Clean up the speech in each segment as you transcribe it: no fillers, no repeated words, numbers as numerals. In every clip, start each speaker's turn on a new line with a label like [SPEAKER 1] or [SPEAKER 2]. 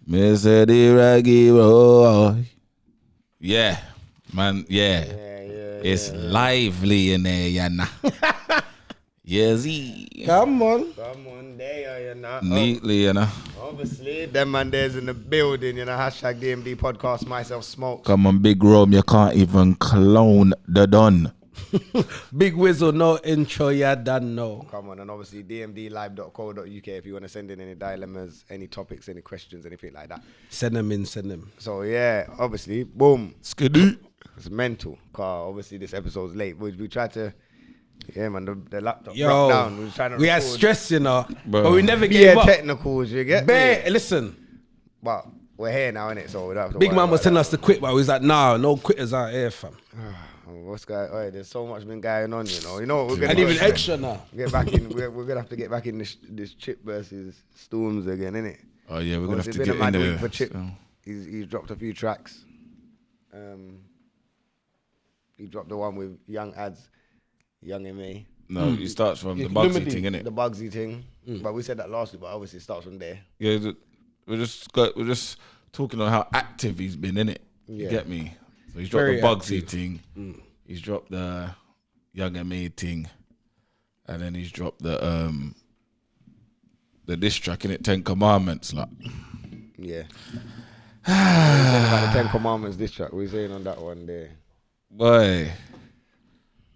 [SPEAKER 1] Mr. the Raggy Boy. Yeah, man, yeah. It's lively in there, Yana. Yes,
[SPEAKER 2] Come on,
[SPEAKER 3] there, you know.
[SPEAKER 1] neatly, you know.
[SPEAKER 3] Obviously, them man there's in the building, you know. Hashtag DMD podcast, myself, Smoke.
[SPEAKER 1] Come on, big Rome, you can't even clone the Don.
[SPEAKER 2] big whistle, no intro, ya done no.
[SPEAKER 3] Come on, and obviously dmdlive.co.uk if you want to send in any dilemmas, any topics, any questions, anything like that.
[SPEAKER 2] Send them in, send them.
[SPEAKER 3] So yeah, obviously, boom.
[SPEAKER 1] Skidoo.
[SPEAKER 3] It's mental. Cause obviously this episode's late. We tried to, yeah, man. The laptop
[SPEAKER 2] Yo,
[SPEAKER 3] broke down. We was trying to.
[SPEAKER 2] We had
[SPEAKER 3] record.
[SPEAKER 2] stress, you know,
[SPEAKER 1] Bro.
[SPEAKER 2] but we never gave up.
[SPEAKER 3] Technicals, you get me?
[SPEAKER 2] Listen,
[SPEAKER 3] But we're here now, innit? So we don't have to
[SPEAKER 2] Big
[SPEAKER 3] worry
[SPEAKER 2] man
[SPEAKER 3] about
[SPEAKER 2] was telling
[SPEAKER 3] that.
[SPEAKER 2] us to quit, but we was like, nah, no quitters out here, fam.
[SPEAKER 3] What's going? Oh, there's so much been going on, you know. You know what we're gonna
[SPEAKER 2] And
[SPEAKER 3] do?
[SPEAKER 2] even extra now.
[SPEAKER 3] Get back in. We're gonna have to get back in this Chip versus Stormzy again, innit?
[SPEAKER 1] Oh, yeah, we're going to have
[SPEAKER 3] It's
[SPEAKER 1] to
[SPEAKER 3] been
[SPEAKER 1] get
[SPEAKER 3] a mad
[SPEAKER 1] in
[SPEAKER 3] week
[SPEAKER 1] there.
[SPEAKER 3] for Chip.
[SPEAKER 1] So.
[SPEAKER 3] He's dropped a few tracks. He dropped the one with Young Ads, Young MA,
[SPEAKER 1] No, it starts from the
[SPEAKER 2] Yeah,
[SPEAKER 1] Bugsy
[SPEAKER 2] Lumity.
[SPEAKER 1] thing, innit?
[SPEAKER 3] the Bugsy thing. But we said that last week, but obviously it starts from there.
[SPEAKER 1] Yeah, we're just talking on how active he's been, innit? You
[SPEAKER 3] Yeah.
[SPEAKER 1] get me? So he's dropped
[SPEAKER 2] Very
[SPEAKER 1] the Bugsy
[SPEAKER 2] active.
[SPEAKER 1] thing. He's dropped the Young MA thing. And then he's dropped the diss track, innit? 10 Commandments, like.
[SPEAKER 3] Yeah. About the 10 Commandments, this track. We're saying on that one there.
[SPEAKER 1] Boy,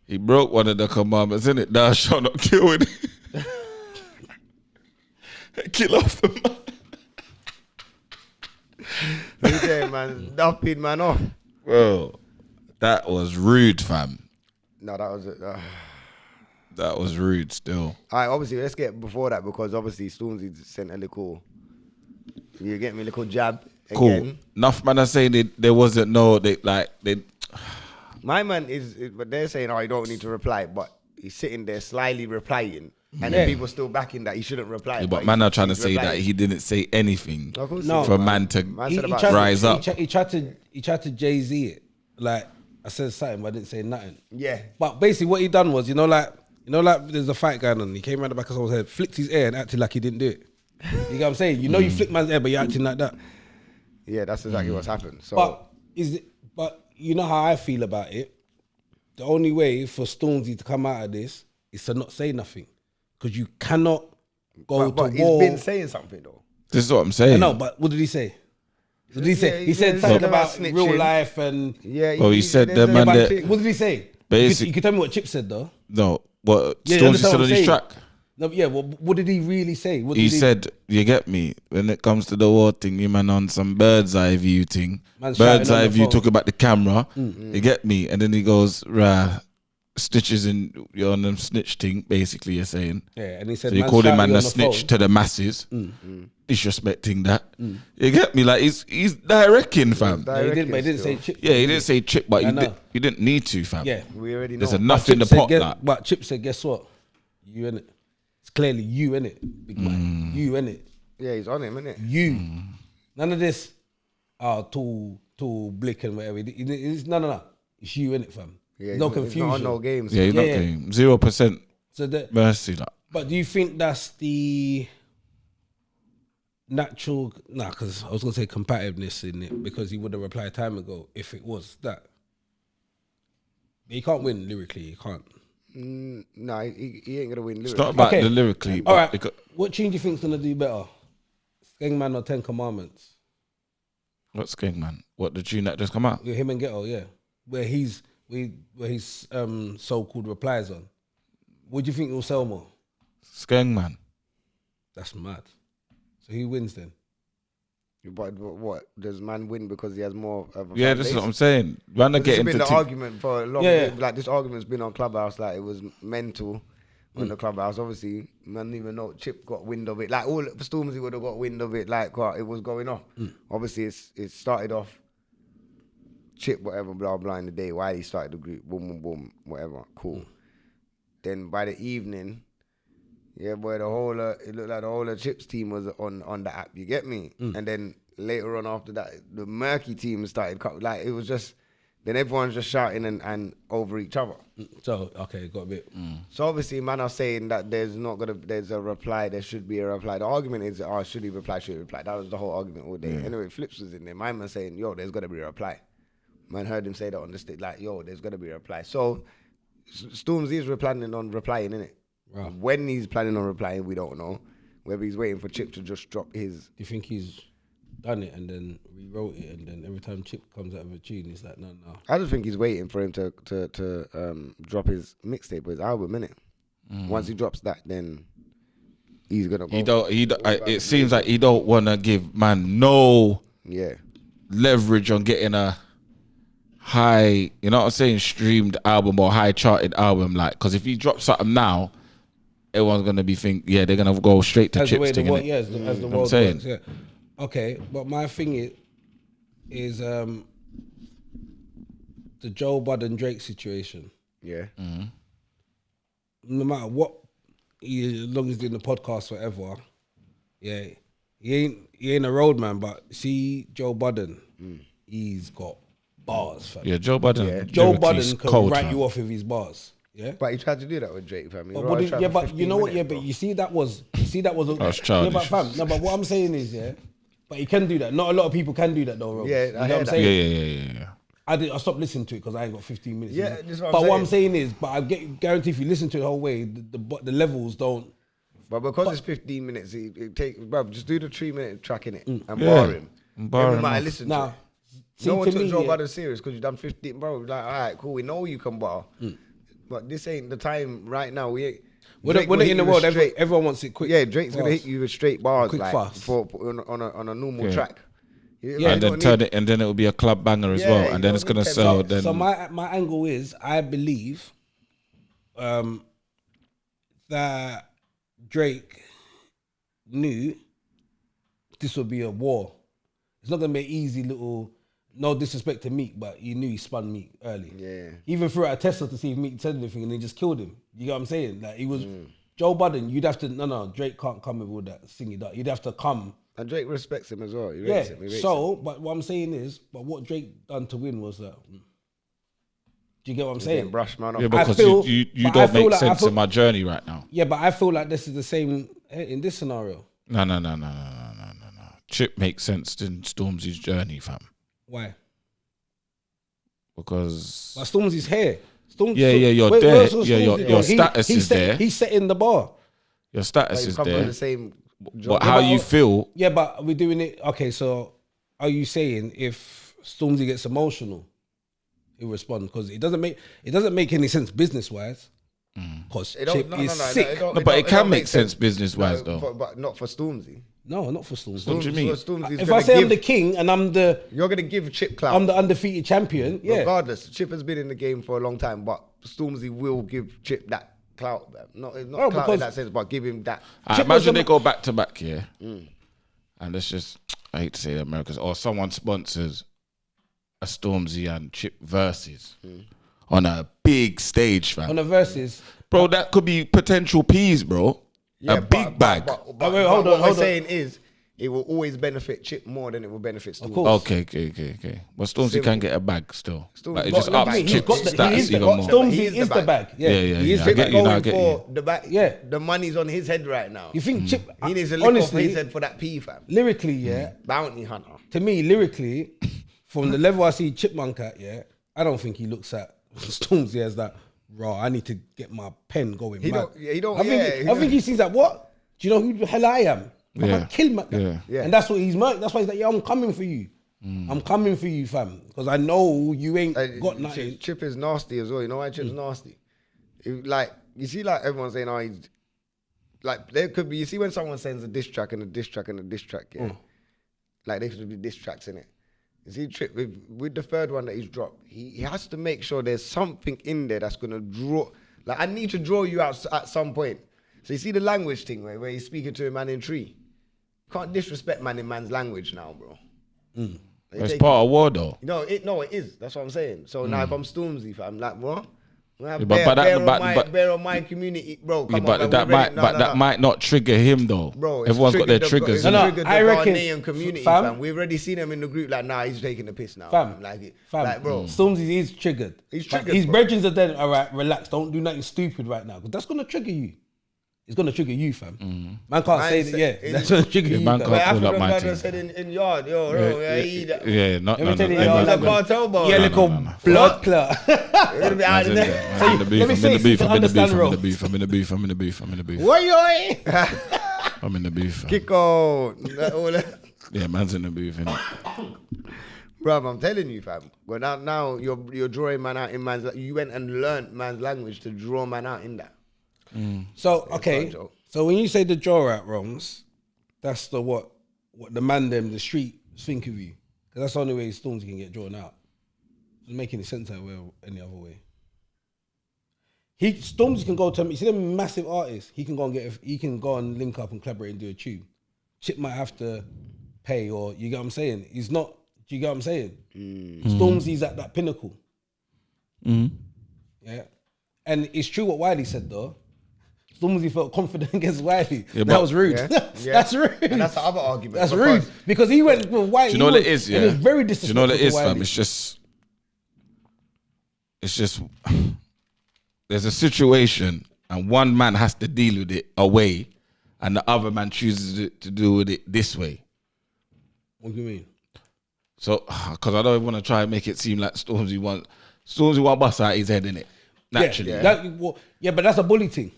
[SPEAKER 1] he broke one of the commandments, innit? Thou shalt not kill it. Kill off the man.
[SPEAKER 3] We saying, man, dumping man off.
[SPEAKER 1] Bro, that was rude, fam.
[SPEAKER 3] No, that was it.
[SPEAKER 1] That was rude still.
[SPEAKER 3] All right, obviously, let's get before that because obviously Stormzy sent a little, you get me, a little jab
[SPEAKER 1] Cool.
[SPEAKER 3] again.
[SPEAKER 1] Enough man are saying there wasn't no, they.
[SPEAKER 3] My man but they're saying, oh, you don't need to reply, but he's sitting there slyly replying, and then people still backing that he shouldn't reply.
[SPEAKER 1] Yeah, but man are trying to
[SPEAKER 3] he's
[SPEAKER 1] say that
[SPEAKER 3] replying.
[SPEAKER 1] he didn't say anything
[SPEAKER 3] Of course
[SPEAKER 2] No.
[SPEAKER 3] he
[SPEAKER 1] for
[SPEAKER 3] did,
[SPEAKER 1] man to
[SPEAKER 3] Man said
[SPEAKER 2] He
[SPEAKER 3] about
[SPEAKER 2] tried to-
[SPEAKER 1] rise up.
[SPEAKER 2] He tried to Jay-Z it. Like, I said something, but I didn't say nothing.
[SPEAKER 3] Yeah.
[SPEAKER 2] But basically what he done was, like there's a fight going on. He came around the back of someone's head, flicked his ear and acted like he didn't do it. You get what I'm saying? You know you flick man's ear, but you're acting like that.
[SPEAKER 3] Yeah, that's exactly what's happened. So,
[SPEAKER 2] But you know how I feel about it? The only way for Stormzy to come out of this is to not say nothing. Because you cannot go
[SPEAKER 3] but
[SPEAKER 2] to
[SPEAKER 3] he's
[SPEAKER 2] war.
[SPEAKER 3] been saying something though.
[SPEAKER 1] This is what I'm saying.
[SPEAKER 2] No, but what did he say? What did he say?
[SPEAKER 3] Yeah,
[SPEAKER 2] he said
[SPEAKER 3] yeah,
[SPEAKER 2] something
[SPEAKER 3] yeah,
[SPEAKER 2] about
[SPEAKER 3] snitching.
[SPEAKER 2] real life and...
[SPEAKER 3] Yeah.
[SPEAKER 1] Well, he said
[SPEAKER 3] there's
[SPEAKER 1] the
[SPEAKER 3] a
[SPEAKER 1] man
[SPEAKER 3] bad
[SPEAKER 1] that-
[SPEAKER 3] thing.
[SPEAKER 2] What did he say? You can tell me what Chip said, though.
[SPEAKER 1] No, what
[SPEAKER 2] Yeah, you
[SPEAKER 1] Stormzy
[SPEAKER 2] understand
[SPEAKER 1] said
[SPEAKER 2] what
[SPEAKER 1] on
[SPEAKER 2] I'm
[SPEAKER 1] his
[SPEAKER 2] saying?
[SPEAKER 1] track.
[SPEAKER 2] No, yeah, well, what did he really say? What
[SPEAKER 1] He
[SPEAKER 2] did
[SPEAKER 1] said, you get me, when it comes to the war thing, you man on some bird's eye view thing.
[SPEAKER 2] Man's
[SPEAKER 1] Bird's
[SPEAKER 2] shouting on
[SPEAKER 1] eye
[SPEAKER 2] the
[SPEAKER 1] view,
[SPEAKER 2] phone.
[SPEAKER 1] talk about the camera. You get me? And then he goes, rah, stitches in, you're on them snitch thing, basically you're saying.
[SPEAKER 2] Yeah, and he said,
[SPEAKER 1] So you
[SPEAKER 2] man's
[SPEAKER 1] call him
[SPEAKER 2] shouting
[SPEAKER 1] man
[SPEAKER 2] on
[SPEAKER 1] a
[SPEAKER 2] the
[SPEAKER 1] snitch
[SPEAKER 2] phone.
[SPEAKER 1] to the masses, disrespecting that. You get me? Like he's directing, fam.
[SPEAKER 2] Yeah, he didn't say Chip.
[SPEAKER 1] Yeah, he didn't say Chip, but
[SPEAKER 2] I know.
[SPEAKER 1] you didn't need to, fam.
[SPEAKER 2] Yeah.
[SPEAKER 3] We already know.
[SPEAKER 1] There's enough
[SPEAKER 2] Chip
[SPEAKER 1] in the
[SPEAKER 2] said,
[SPEAKER 1] pot.
[SPEAKER 2] But Chip said, guess what? You in it. It's clearly you in it, big man. You in it.
[SPEAKER 3] Yeah, he's on him, innit?
[SPEAKER 2] You. None of this. Too blick and whatever. It's, no. It's you in it, fam.
[SPEAKER 3] Yeah,
[SPEAKER 2] No
[SPEAKER 3] he's
[SPEAKER 2] confusion.
[SPEAKER 3] not on no games.
[SPEAKER 1] Yeah, he's not
[SPEAKER 2] Yeah.
[SPEAKER 1] getting 0%
[SPEAKER 2] So that.
[SPEAKER 1] mercy. Like.
[SPEAKER 2] But do you think that's the natural? Nah, because I was gonna say competitiveness in it because he would have replied time ago if it was that. He can't win lyrically. He can't.
[SPEAKER 3] No, he ain't gonna win.
[SPEAKER 1] It's
[SPEAKER 3] Lyrically.
[SPEAKER 1] not about
[SPEAKER 2] Okay.
[SPEAKER 1] the lyrically,
[SPEAKER 2] All
[SPEAKER 1] but
[SPEAKER 2] right.
[SPEAKER 1] it got-
[SPEAKER 2] What tune do you think's gonna do better? Skengman or 10 Commandments?
[SPEAKER 1] what's Gang Man? What, the tune that just come out?
[SPEAKER 2] Yeah, him and Ghetto, yeah. Where his so-called replies on. What do you think will sell more?
[SPEAKER 1] Skeng Man.
[SPEAKER 2] That's mad. So who wins then?
[SPEAKER 3] But what does man win because he has more of a
[SPEAKER 1] Yeah,
[SPEAKER 3] fan
[SPEAKER 1] this is
[SPEAKER 3] base?
[SPEAKER 1] what I'm saying. Man, I
[SPEAKER 3] This
[SPEAKER 1] get
[SPEAKER 3] has
[SPEAKER 1] into
[SPEAKER 3] been the
[SPEAKER 1] thing.
[SPEAKER 3] argument for a long
[SPEAKER 2] Yeah.
[SPEAKER 3] time. Like this argument's been on Clubhouse. Like it was mental on the Clubhouse. Obviously, man didn't even know Chip got wind of it. Like all Stormzy would have got wind of it. Like what it was going off. Obviously, it started off Chip whatever blah blah in the day. Why he started the group. Boom boom boom whatever. Cool. Then by the evening, yeah, boy, the whole it looked like the whole of Chip's team was on the app. You get me? And then later on after that, the Murky team started like it was just then everyone's just shouting and over each other.
[SPEAKER 2] So okay, got a bit.
[SPEAKER 3] So obviously, man are saying that there's a reply, there should be a reply. The argument is, oh, should he reply, should he reply? That was the whole argument all day. Anyway, Flips was in there. My man saying, yo, there's got to be a reply. Man heard him say that on the stage, like, yo, there's got to be a reply. So Stormzy is planning on replying, innit?
[SPEAKER 2] Right.
[SPEAKER 3] When he's planning on replying, we don't know. Whether he's waiting for Chip to just drop his...
[SPEAKER 2] Do you think he's done it and then rewrote it, and then every time Chip comes out of a tune, he's like, no.
[SPEAKER 3] I just think he's waiting for him to drop his mixtape or his album, innit? Once he drops that, then he's gonna go.
[SPEAKER 1] It seems like he don't want to give man no leverage on getting a high, you know what I'm saying, streamed album or high charted album. Like, because if he drops something now, everyone's gonna be they're gonna go straight to
[SPEAKER 2] as
[SPEAKER 1] Chip's thing.
[SPEAKER 2] As the world works, yeah. Okay, but my thing is the Joe Budden Drake situation.
[SPEAKER 3] Yeah.
[SPEAKER 2] No matter what, as long as he's doing the podcast, whatever. Yeah, he ain't a road man, but see Joe Budden, he's got bars, fam.
[SPEAKER 1] Yeah, Joe Budden.
[SPEAKER 2] Yeah. Joe Budden can write you off with his bars. Yeah,
[SPEAKER 3] but he tried to do that with Drake, fam.
[SPEAKER 2] But you know what? Yeah, but you see that was
[SPEAKER 1] That's childish.
[SPEAKER 2] Yeah, but fam, no, but what I'm saying is, yeah, but he can do that. Not a lot of people can do that though, Rose.
[SPEAKER 3] Yeah,
[SPEAKER 2] you know what I'm saying?
[SPEAKER 1] Yeah.
[SPEAKER 2] I stopped listening to it because I ain't got 15 minutes.
[SPEAKER 3] Yeah, this is what I'm
[SPEAKER 2] but
[SPEAKER 3] saying.
[SPEAKER 2] what I'm saying is, but I guarantee if you listen to it the whole way, the levels don't.
[SPEAKER 3] But because it's 15 minutes, it take, bro, just do the 3-minute track in it and bar him. Everybody listen to it. No one took Joe Budden serious because you done 15, bro. Like, all right, cool, we know you can bar. But this ain't the time right now. We're not
[SPEAKER 2] in the world. Everyone wants it quick.
[SPEAKER 3] Yeah, Drake's gonna hit you with straight bars,
[SPEAKER 2] quick,
[SPEAKER 3] like
[SPEAKER 2] fast.
[SPEAKER 3] on a normal track.
[SPEAKER 1] Yeah, and then turn it, and then it will be a club banger as well, and then it's gonna sell. Then
[SPEAKER 2] so my angle is, I believe, that Drake knew this would be a war. It's not gonna be an easy little. No disrespect to Meek, but he knew he spun Meek early.
[SPEAKER 3] Yeah.
[SPEAKER 2] Even threw out a Tesla to see if Meek said anything, and they just killed him. You get what I'm saying? Like, he was Joe Budden. You'd have to Drake can't come with all that singing that. You'd have to come.
[SPEAKER 3] And Drake respects him as well. He rates him.
[SPEAKER 2] But what I'm saying is, but what Drake done to win was that. Do you get what I'm saying?
[SPEAKER 3] Brush man off.
[SPEAKER 1] yeah, because you don't make sense in my journey right now.
[SPEAKER 2] Yeah, but I feel like this is the same in this scenario.
[SPEAKER 1] No. Chip makes sense in Stormzy's journey, fam.
[SPEAKER 2] Why?
[SPEAKER 1] Because
[SPEAKER 2] but Stormzy's here.
[SPEAKER 1] You're there. Your status is there.
[SPEAKER 2] He's setting the bar.
[SPEAKER 1] Your status is there.
[SPEAKER 3] The same
[SPEAKER 1] but how you feel?
[SPEAKER 2] Yeah, but we're doing it. Okay, so are you saying if Stormzy gets emotional, he'll respond? Because it doesn't make any sense business wise. Because Chip is sick.
[SPEAKER 1] But it can make sense business wise though.
[SPEAKER 3] But not for Stormzy.
[SPEAKER 2] No, not for Stormzy.
[SPEAKER 1] What do you mean?
[SPEAKER 2] If I say I'm the king and
[SPEAKER 3] you're gonna give Chip clout.
[SPEAKER 2] I'm the undefeated champion. Yeah.
[SPEAKER 3] Regardless, Chip has been in the game for a long time, but Stormzy will give Chip that clout. Not clout in that sense, but give him that.
[SPEAKER 1] Imagine they go back to back, and let's just, I hate to say Americans, or someone sponsors a Stormzy and Chip versus on a big stage, fam.
[SPEAKER 2] On a versus,
[SPEAKER 1] bro, that could be potential P's, bro.
[SPEAKER 3] Yeah,
[SPEAKER 1] a big bag.
[SPEAKER 3] But hold on. What we're saying is, it will always benefit Chip more than it will benefit Stormzy.
[SPEAKER 2] Of course.
[SPEAKER 1] Okay. But Stormzy can get a bag still.
[SPEAKER 3] Like,
[SPEAKER 1] it just ups Chip's status even more.
[SPEAKER 2] Stormzy is the bag. Yeah.
[SPEAKER 1] He is the bag.
[SPEAKER 3] I get you. The bag. Yeah. The money's on his head right now.
[SPEAKER 2] You think Chip?
[SPEAKER 3] He needs to lick off his head for that P, fam.
[SPEAKER 2] Lyrically,
[SPEAKER 3] bounty hunter.
[SPEAKER 2] To me, lyrically, from the level I see Chipmunk at, I don't think he looks at Stormzy as that. Raw. I need to get my pen going.
[SPEAKER 3] He don't.
[SPEAKER 2] I think he sees that. What? Do you know who the hell I am? I'm gonna kill man. Yeah. And that's what he's marked. That's why he's like, I'm coming for you. I'm coming for you, fam. Because I know you ain't got nothing.
[SPEAKER 3] Chip is nasty as well. You know why Chip's nasty? You see, like everyone's saying, he's like, there could be. You see when someone sends a diss track and a diss track and a diss track, like there should be diss tracks in it. You see, Trip with the third one that he's dropped, he has to make sure there's something in there that's gonna draw. Like, I need to draw you out at some point. So you see the language thing where he's speaking to a man in tree. Can't disrespect man in man's language now, bro.
[SPEAKER 1] It's part of war though.
[SPEAKER 3] No, it is. That's what I'm saying. So now if I'm Stormzy, I'm like, what? Bear on my community, bro. Come on,
[SPEAKER 1] that might not trigger him though.
[SPEAKER 3] Bro,
[SPEAKER 1] everyone's got their triggers.
[SPEAKER 3] I reckon Ghanaian community, fam. We've already seen him in the group. Like, nah, he's taking the piss now, fam. Like, bro,
[SPEAKER 2] Stormzy is triggered.
[SPEAKER 3] He's triggered.
[SPEAKER 2] His brethren are then, all right, relax. Don't do nothing stupid right now, because that's gonna trigger you. It's gonna trigger you, fam. Man can't say that. Yeah, that's gonna trigger you.
[SPEAKER 1] Man can't call up my team.
[SPEAKER 3] Said in yard, yo, bro,
[SPEAKER 1] yeah, not
[SPEAKER 2] let me tell you,
[SPEAKER 3] the cartel ball.
[SPEAKER 2] Yeah, little blood clot.
[SPEAKER 3] Let
[SPEAKER 2] me say, I'm
[SPEAKER 1] in the beef. I'm in the beef.
[SPEAKER 3] Oi.
[SPEAKER 1] I'm in the beef.
[SPEAKER 3] Kick out.
[SPEAKER 1] Yeah, man's in the beef, innit?
[SPEAKER 3] Bro, I'm telling you, fam. Well, now you're drawing man out in man's. You went and learned man's language to draw man out in that.
[SPEAKER 2] So okay, so when you say the draw out wrongs, that's the what the man them the street think of you, because that's the only way Stormzy can get drawn out. Doesn't make any sense that way or any other way. Stormzy can go to you see them massive artists. He can go and link up and collaborate and do a tune. Chip might have to pay, or you get what I'm saying. He's not. Do you get what I'm saying? Stormzy's at that pinnacle. Yeah, and it's true what Wiley said though. Stormzy felt confident against Wiley. Yeah, that was rude. Yeah. That's rude. And
[SPEAKER 3] that's the other argument.
[SPEAKER 2] That's rude because he went with Wiley.
[SPEAKER 1] Do you know what it is? Yeah,
[SPEAKER 2] it was very disrespectful.
[SPEAKER 1] Do you know what it is, fam? It's just. There's a situation, and one man has to deal with it away, and the other man chooses to deal with it this way.
[SPEAKER 2] What do you mean?
[SPEAKER 1] So, because I don't want to try and make it seem like Stormzy want bust out his head in it naturally.
[SPEAKER 2] Yeah, but that's a bully thing.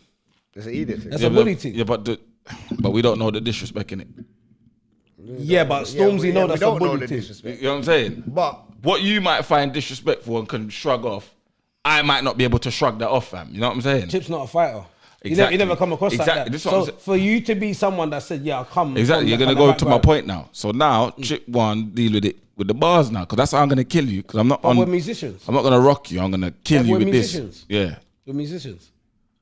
[SPEAKER 3] That's an idiot thing.
[SPEAKER 2] That's a bully thing.
[SPEAKER 1] Yeah, but we don't know the disrespect in it.
[SPEAKER 2] Yeah, but Stormzy know that's a bully thing.
[SPEAKER 1] You know what I'm saying?
[SPEAKER 3] But
[SPEAKER 1] what you might find disrespectful and can shrug off, I might not be able to shrug that off, fam. You know what I'm saying?
[SPEAKER 2] Chip's not a fighter.
[SPEAKER 1] Exactly.
[SPEAKER 2] You never come across like that. So for you to be someone that said, yeah, I'll come.
[SPEAKER 1] Exactly. You're going to go to my point now. So now, Chip one, deal with it with the bars now, because that's how I'm going to kill you, because I'm not
[SPEAKER 2] we're musicians.
[SPEAKER 1] I'm not going to rock you. I'm going to kill you with
[SPEAKER 2] musicians.
[SPEAKER 1] this. Yeah.
[SPEAKER 2] We're musicians.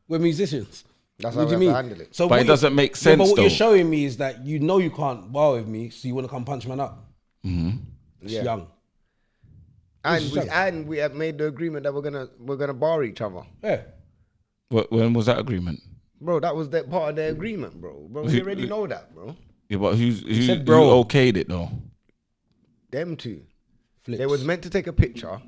[SPEAKER 2] We're musicians.
[SPEAKER 3] That's how we have to handle it.
[SPEAKER 1] So but it doesn't make sense,
[SPEAKER 2] but what
[SPEAKER 1] though.
[SPEAKER 2] you're showing me is that you know you can't bar with me, so you want to come punch man up. It's young.
[SPEAKER 3] And we have made the agreement that we're gonna bar each other.
[SPEAKER 2] Yeah.
[SPEAKER 1] When was that agreement?
[SPEAKER 3] Bro, that was part of the agreement, bro. Bro, we already know that, bro.
[SPEAKER 1] Yeah, but who okayed it though?
[SPEAKER 3] Them two.
[SPEAKER 2] Flips.
[SPEAKER 3] They was meant to take a picture.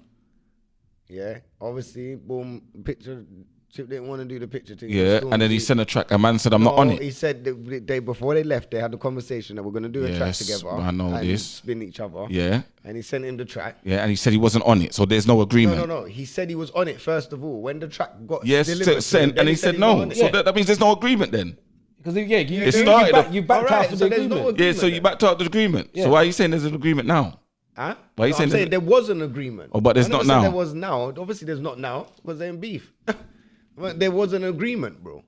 [SPEAKER 3] Yeah. Obviously, boom, picture. Chip didn't want to do the picture thing.
[SPEAKER 1] Yeah, and then he sent a track. A man said, I'm not on it.
[SPEAKER 3] He said before they left, they had the conversation that we're going to do a track together.
[SPEAKER 1] I know
[SPEAKER 3] and
[SPEAKER 1] this.
[SPEAKER 3] Spin each other.
[SPEAKER 1] Yeah.
[SPEAKER 3] And he sent him the track.
[SPEAKER 1] Yeah, and he said he wasn't on it, so there's no agreement.
[SPEAKER 3] No. He said he was on it first of all. When the track got
[SPEAKER 1] delivered, and he said no. So that means there's no agreement then.
[SPEAKER 2] Because you backed out for the agreement.
[SPEAKER 1] Yeah, so you backed out the agreement. So why are you saying there's an agreement now?
[SPEAKER 3] Huh?
[SPEAKER 1] Why are you saying
[SPEAKER 3] there was an agreement?
[SPEAKER 1] Oh, but there's not now.
[SPEAKER 3] There was now. Obviously, there's not now because they're in beef. But there was an agreement, bro.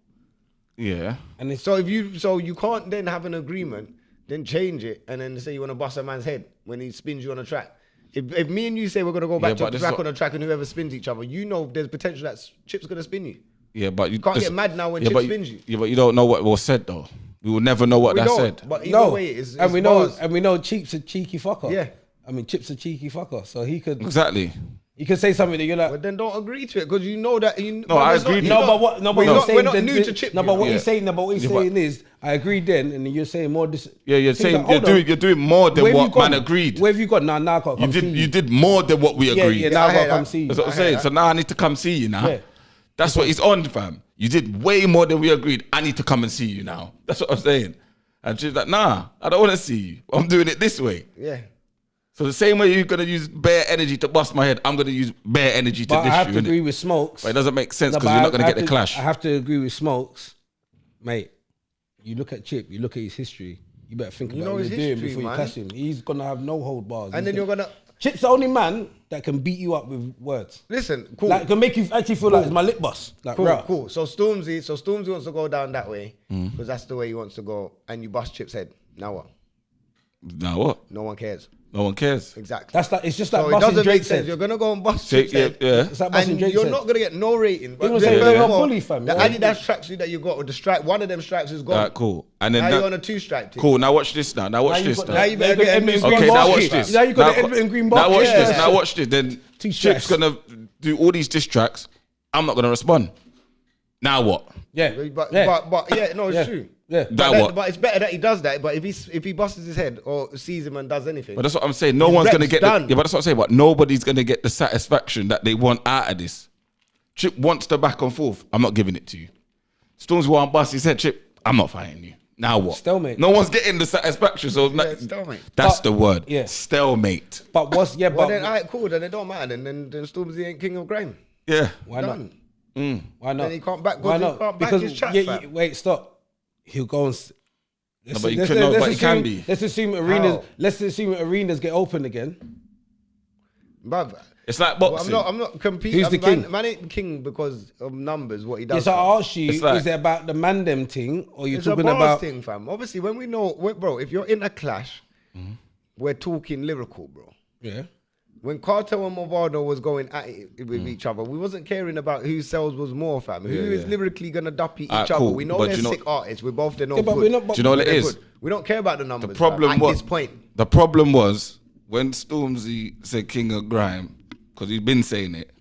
[SPEAKER 1] Yeah.
[SPEAKER 2] And
[SPEAKER 3] so you can't then have an agreement, then change it, and then say you want to bust a man's head when he spins you on a track. If me and you say we're gonna go back to back on a track and whoever spins each other, you know there's potential that Chip's gonna spin you.
[SPEAKER 1] Yeah, but you
[SPEAKER 3] can't get mad now when Chip spins you.
[SPEAKER 1] Yeah, but you don't know what was said though. We will never know what that said.
[SPEAKER 3] But either way, it's
[SPEAKER 2] and we know Chip's a cheeky fucker.
[SPEAKER 3] Yeah.
[SPEAKER 2] I mean, Chip's a cheeky fucker, so he could
[SPEAKER 1] exactly.
[SPEAKER 2] You can say something that you're like,
[SPEAKER 3] but then don't agree to it because you know that.
[SPEAKER 1] I agree.
[SPEAKER 3] We're not new to Chip.
[SPEAKER 2] No, but what he's saying, is, I agreed then, and you're saying more.
[SPEAKER 1] You're saying you're doing more than what man agreed.
[SPEAKER 2] Where have you got now? Now I can't come see you.
[SPEAKER 1] You did more than what we agreed.
[SPEAKER 2] Yeah, now I can't come see you.
[SPEAKER 1] That's what I'm saying. So now I need to come see you now. That's what he's on, fam. You did way more than we agreed. I need to come and see you now. That's what I'm saying. And she's like, nah, I don't want to see you. I'm doing it this way.
[SPEAKER 3] Yeah.
[SPEAKER 1] So the same way you're going to use bare energy to bust my head, I'm going to use bare energy to dish you.
[SPEAKER 2] I have to agree with Smokes.
[SPEAKER 1] But it doesn't make sense because you're not going to get the clash.
[SPEAKER 2] I have to agree with Smokes. Mate, you look at Chip, you look at his history, you better think about what you're doing before you clash him. He's going to have no hold bars.
[SPEAKER 3] And then you're going to...
[SPEAKER 2] Chip's the only man that can beat you up with words.
[SPEAKER 3] Listen, cool.
[SPEAKER 2] Like, can make you actually feel like it's my lip boss. Like,
[SPEAKER 3] cool. So Stormzy wants to go down that way because that's the way he wants to go. And you bust Chip's head. Now what?
[SPEAKER 1] Now what?
[SPEAKER 3] No one cares.
[SPEAKER 1] No one cares.
[SPEAKER 3] Exactly.
[SPEAKER 2] That's like, it's just like busting Drake's head.
[SPEAKER 3] You're gonna go and bust Chip's head.
[SPEAKER 1] Yeah.
[SPEAKER 2] It's like busting Drake's head.
[SPEAKER 3] You're not gonna get no rating. But
[SPEAKER 2] you're a bully, fam.
[SPEAKER 3] The Adidas tracksuit that you got with the strike, one of them stripes is gone.
[SPEAKER 1] Alright, cool. And then
[SPEAKER 3] now you're on a 2-stripe team.
[SPEAKER 1] Cool. Now watch this. Now watch this.
[SPEAKER 3] Now you better get Edmonton Green.
[SPEAKER 1] Okay. Now watch this.
[SPEAKER 2] Now you got the Edmonton Green.
[SPEAKER 1] Now watch this. Now watch this. Then Chip's gonna do all these diss tracks. I'm not gonna respond. Now what?
[SPEAKER 2] Yeah.
[SPEAKER 3] But yeah, no, it's true.
[SPEAKER 2] Yeah.
[SPEAKER 3] But it's better that he does that. But if he busts his head or sees him and does anything,
[SPEAKER 1] But that's what I'm saying. No one's gonna get
[SPEAKER 3] done.
[SPEAKER 1] but that's what I'm saying. But nobody's gonna get the satisfaction that they want out of this. Chip wants the back and forth. I'm not giving it to you. Stormzy want bust his head. Chip, I'm not fighting you. Now what?
[SPEAKER 2] Stalemate.
[SPEAKER 1] No one's getting the satisfaction. So
[SPEAKER 3] stalemate.
[SPEAKER 1] That's the word.
[SPEAKER 2] Yeah.
[SPEAKER 1] Stalemate.
[SPEAKER 2] But what's
[SPEAKER 3] Well, then, all right, cool. Then it don't matter. Then Stormzy ain't king of grime.
[SPEAKER 1] Yeah.
[SPEAKER 2] why not?
[SPEAKER 3] Done.
[SPEAKER 2] Why not?
[SPEAKER 3] Then he can't back.
[SPEAKER 2] Why
[SPEAKER 3] He
[SPEAKER 2] not?
[SPEAKER 3] can't back
[SPEAKER 2] Because
[SPEAKER 3] his chat. fam.
[SPEAKER 2] wait, stop. He'll go and.
[SPEAKER 1] But he can be.
[SPEAKER 2] Let's assume arenas get open again.
[SPEAKER 3] But
[SPEAKER 1] It's like boxing.
[SPEAKER 3] I'm not competing.
[SPEAKER 2] Who's the king?
[SPEAKER 3] Man ain't king because of numbers. What he does.
[SPEAKER 2] Yes, so
[SPEAKER 3] fam.
[SPEAKER 2] I ask you,
[SPEAKER 1] It's like-
[SPEAKER 2] is it about the man them thing, or you
[SPEAKER 3] It's a
[SPEAKER 2] talking
[SPEAKER 3] bars
[SPEAKER 2] about?
[SPEAKER 3] thing, fam. Obviously, when we know, bro, if you're in a clash, we're talking lyrical, bro.
[SPEAKER 2] Yeah.
[SPEAKER 3] When Cartel and Movado was going at it with each other, we wasn't caring about whose sales was more, fam. Who is lyrically gonna duppy each other?
[SPEAKER 1] Cool.
[SPEAKER 3] We know
[SPEAKER 1] But
[SPEAKER 3] they're
[SPEAKER 1] you know-
[SPEAKER 3] sick artists. We both know
[SPEAKER 2] Yeah, but
[SPEAKER 3] good.
[SPEAKER 2] we're not.
[SPEAKER 1] Do you know what it
[SPEAKER 3] They're
[SPEAKER 1] is?
[SPEAKER 3] good. We don't care about the numbers.
[SPEAKER 1] The problem
[SPEAKER 3] fam, at
[SPEAKER 1] was
[SPEAKER 3] this point.
[SPEAKER 1] The problem was when Stormzy said King of Grime, because he's been saying it.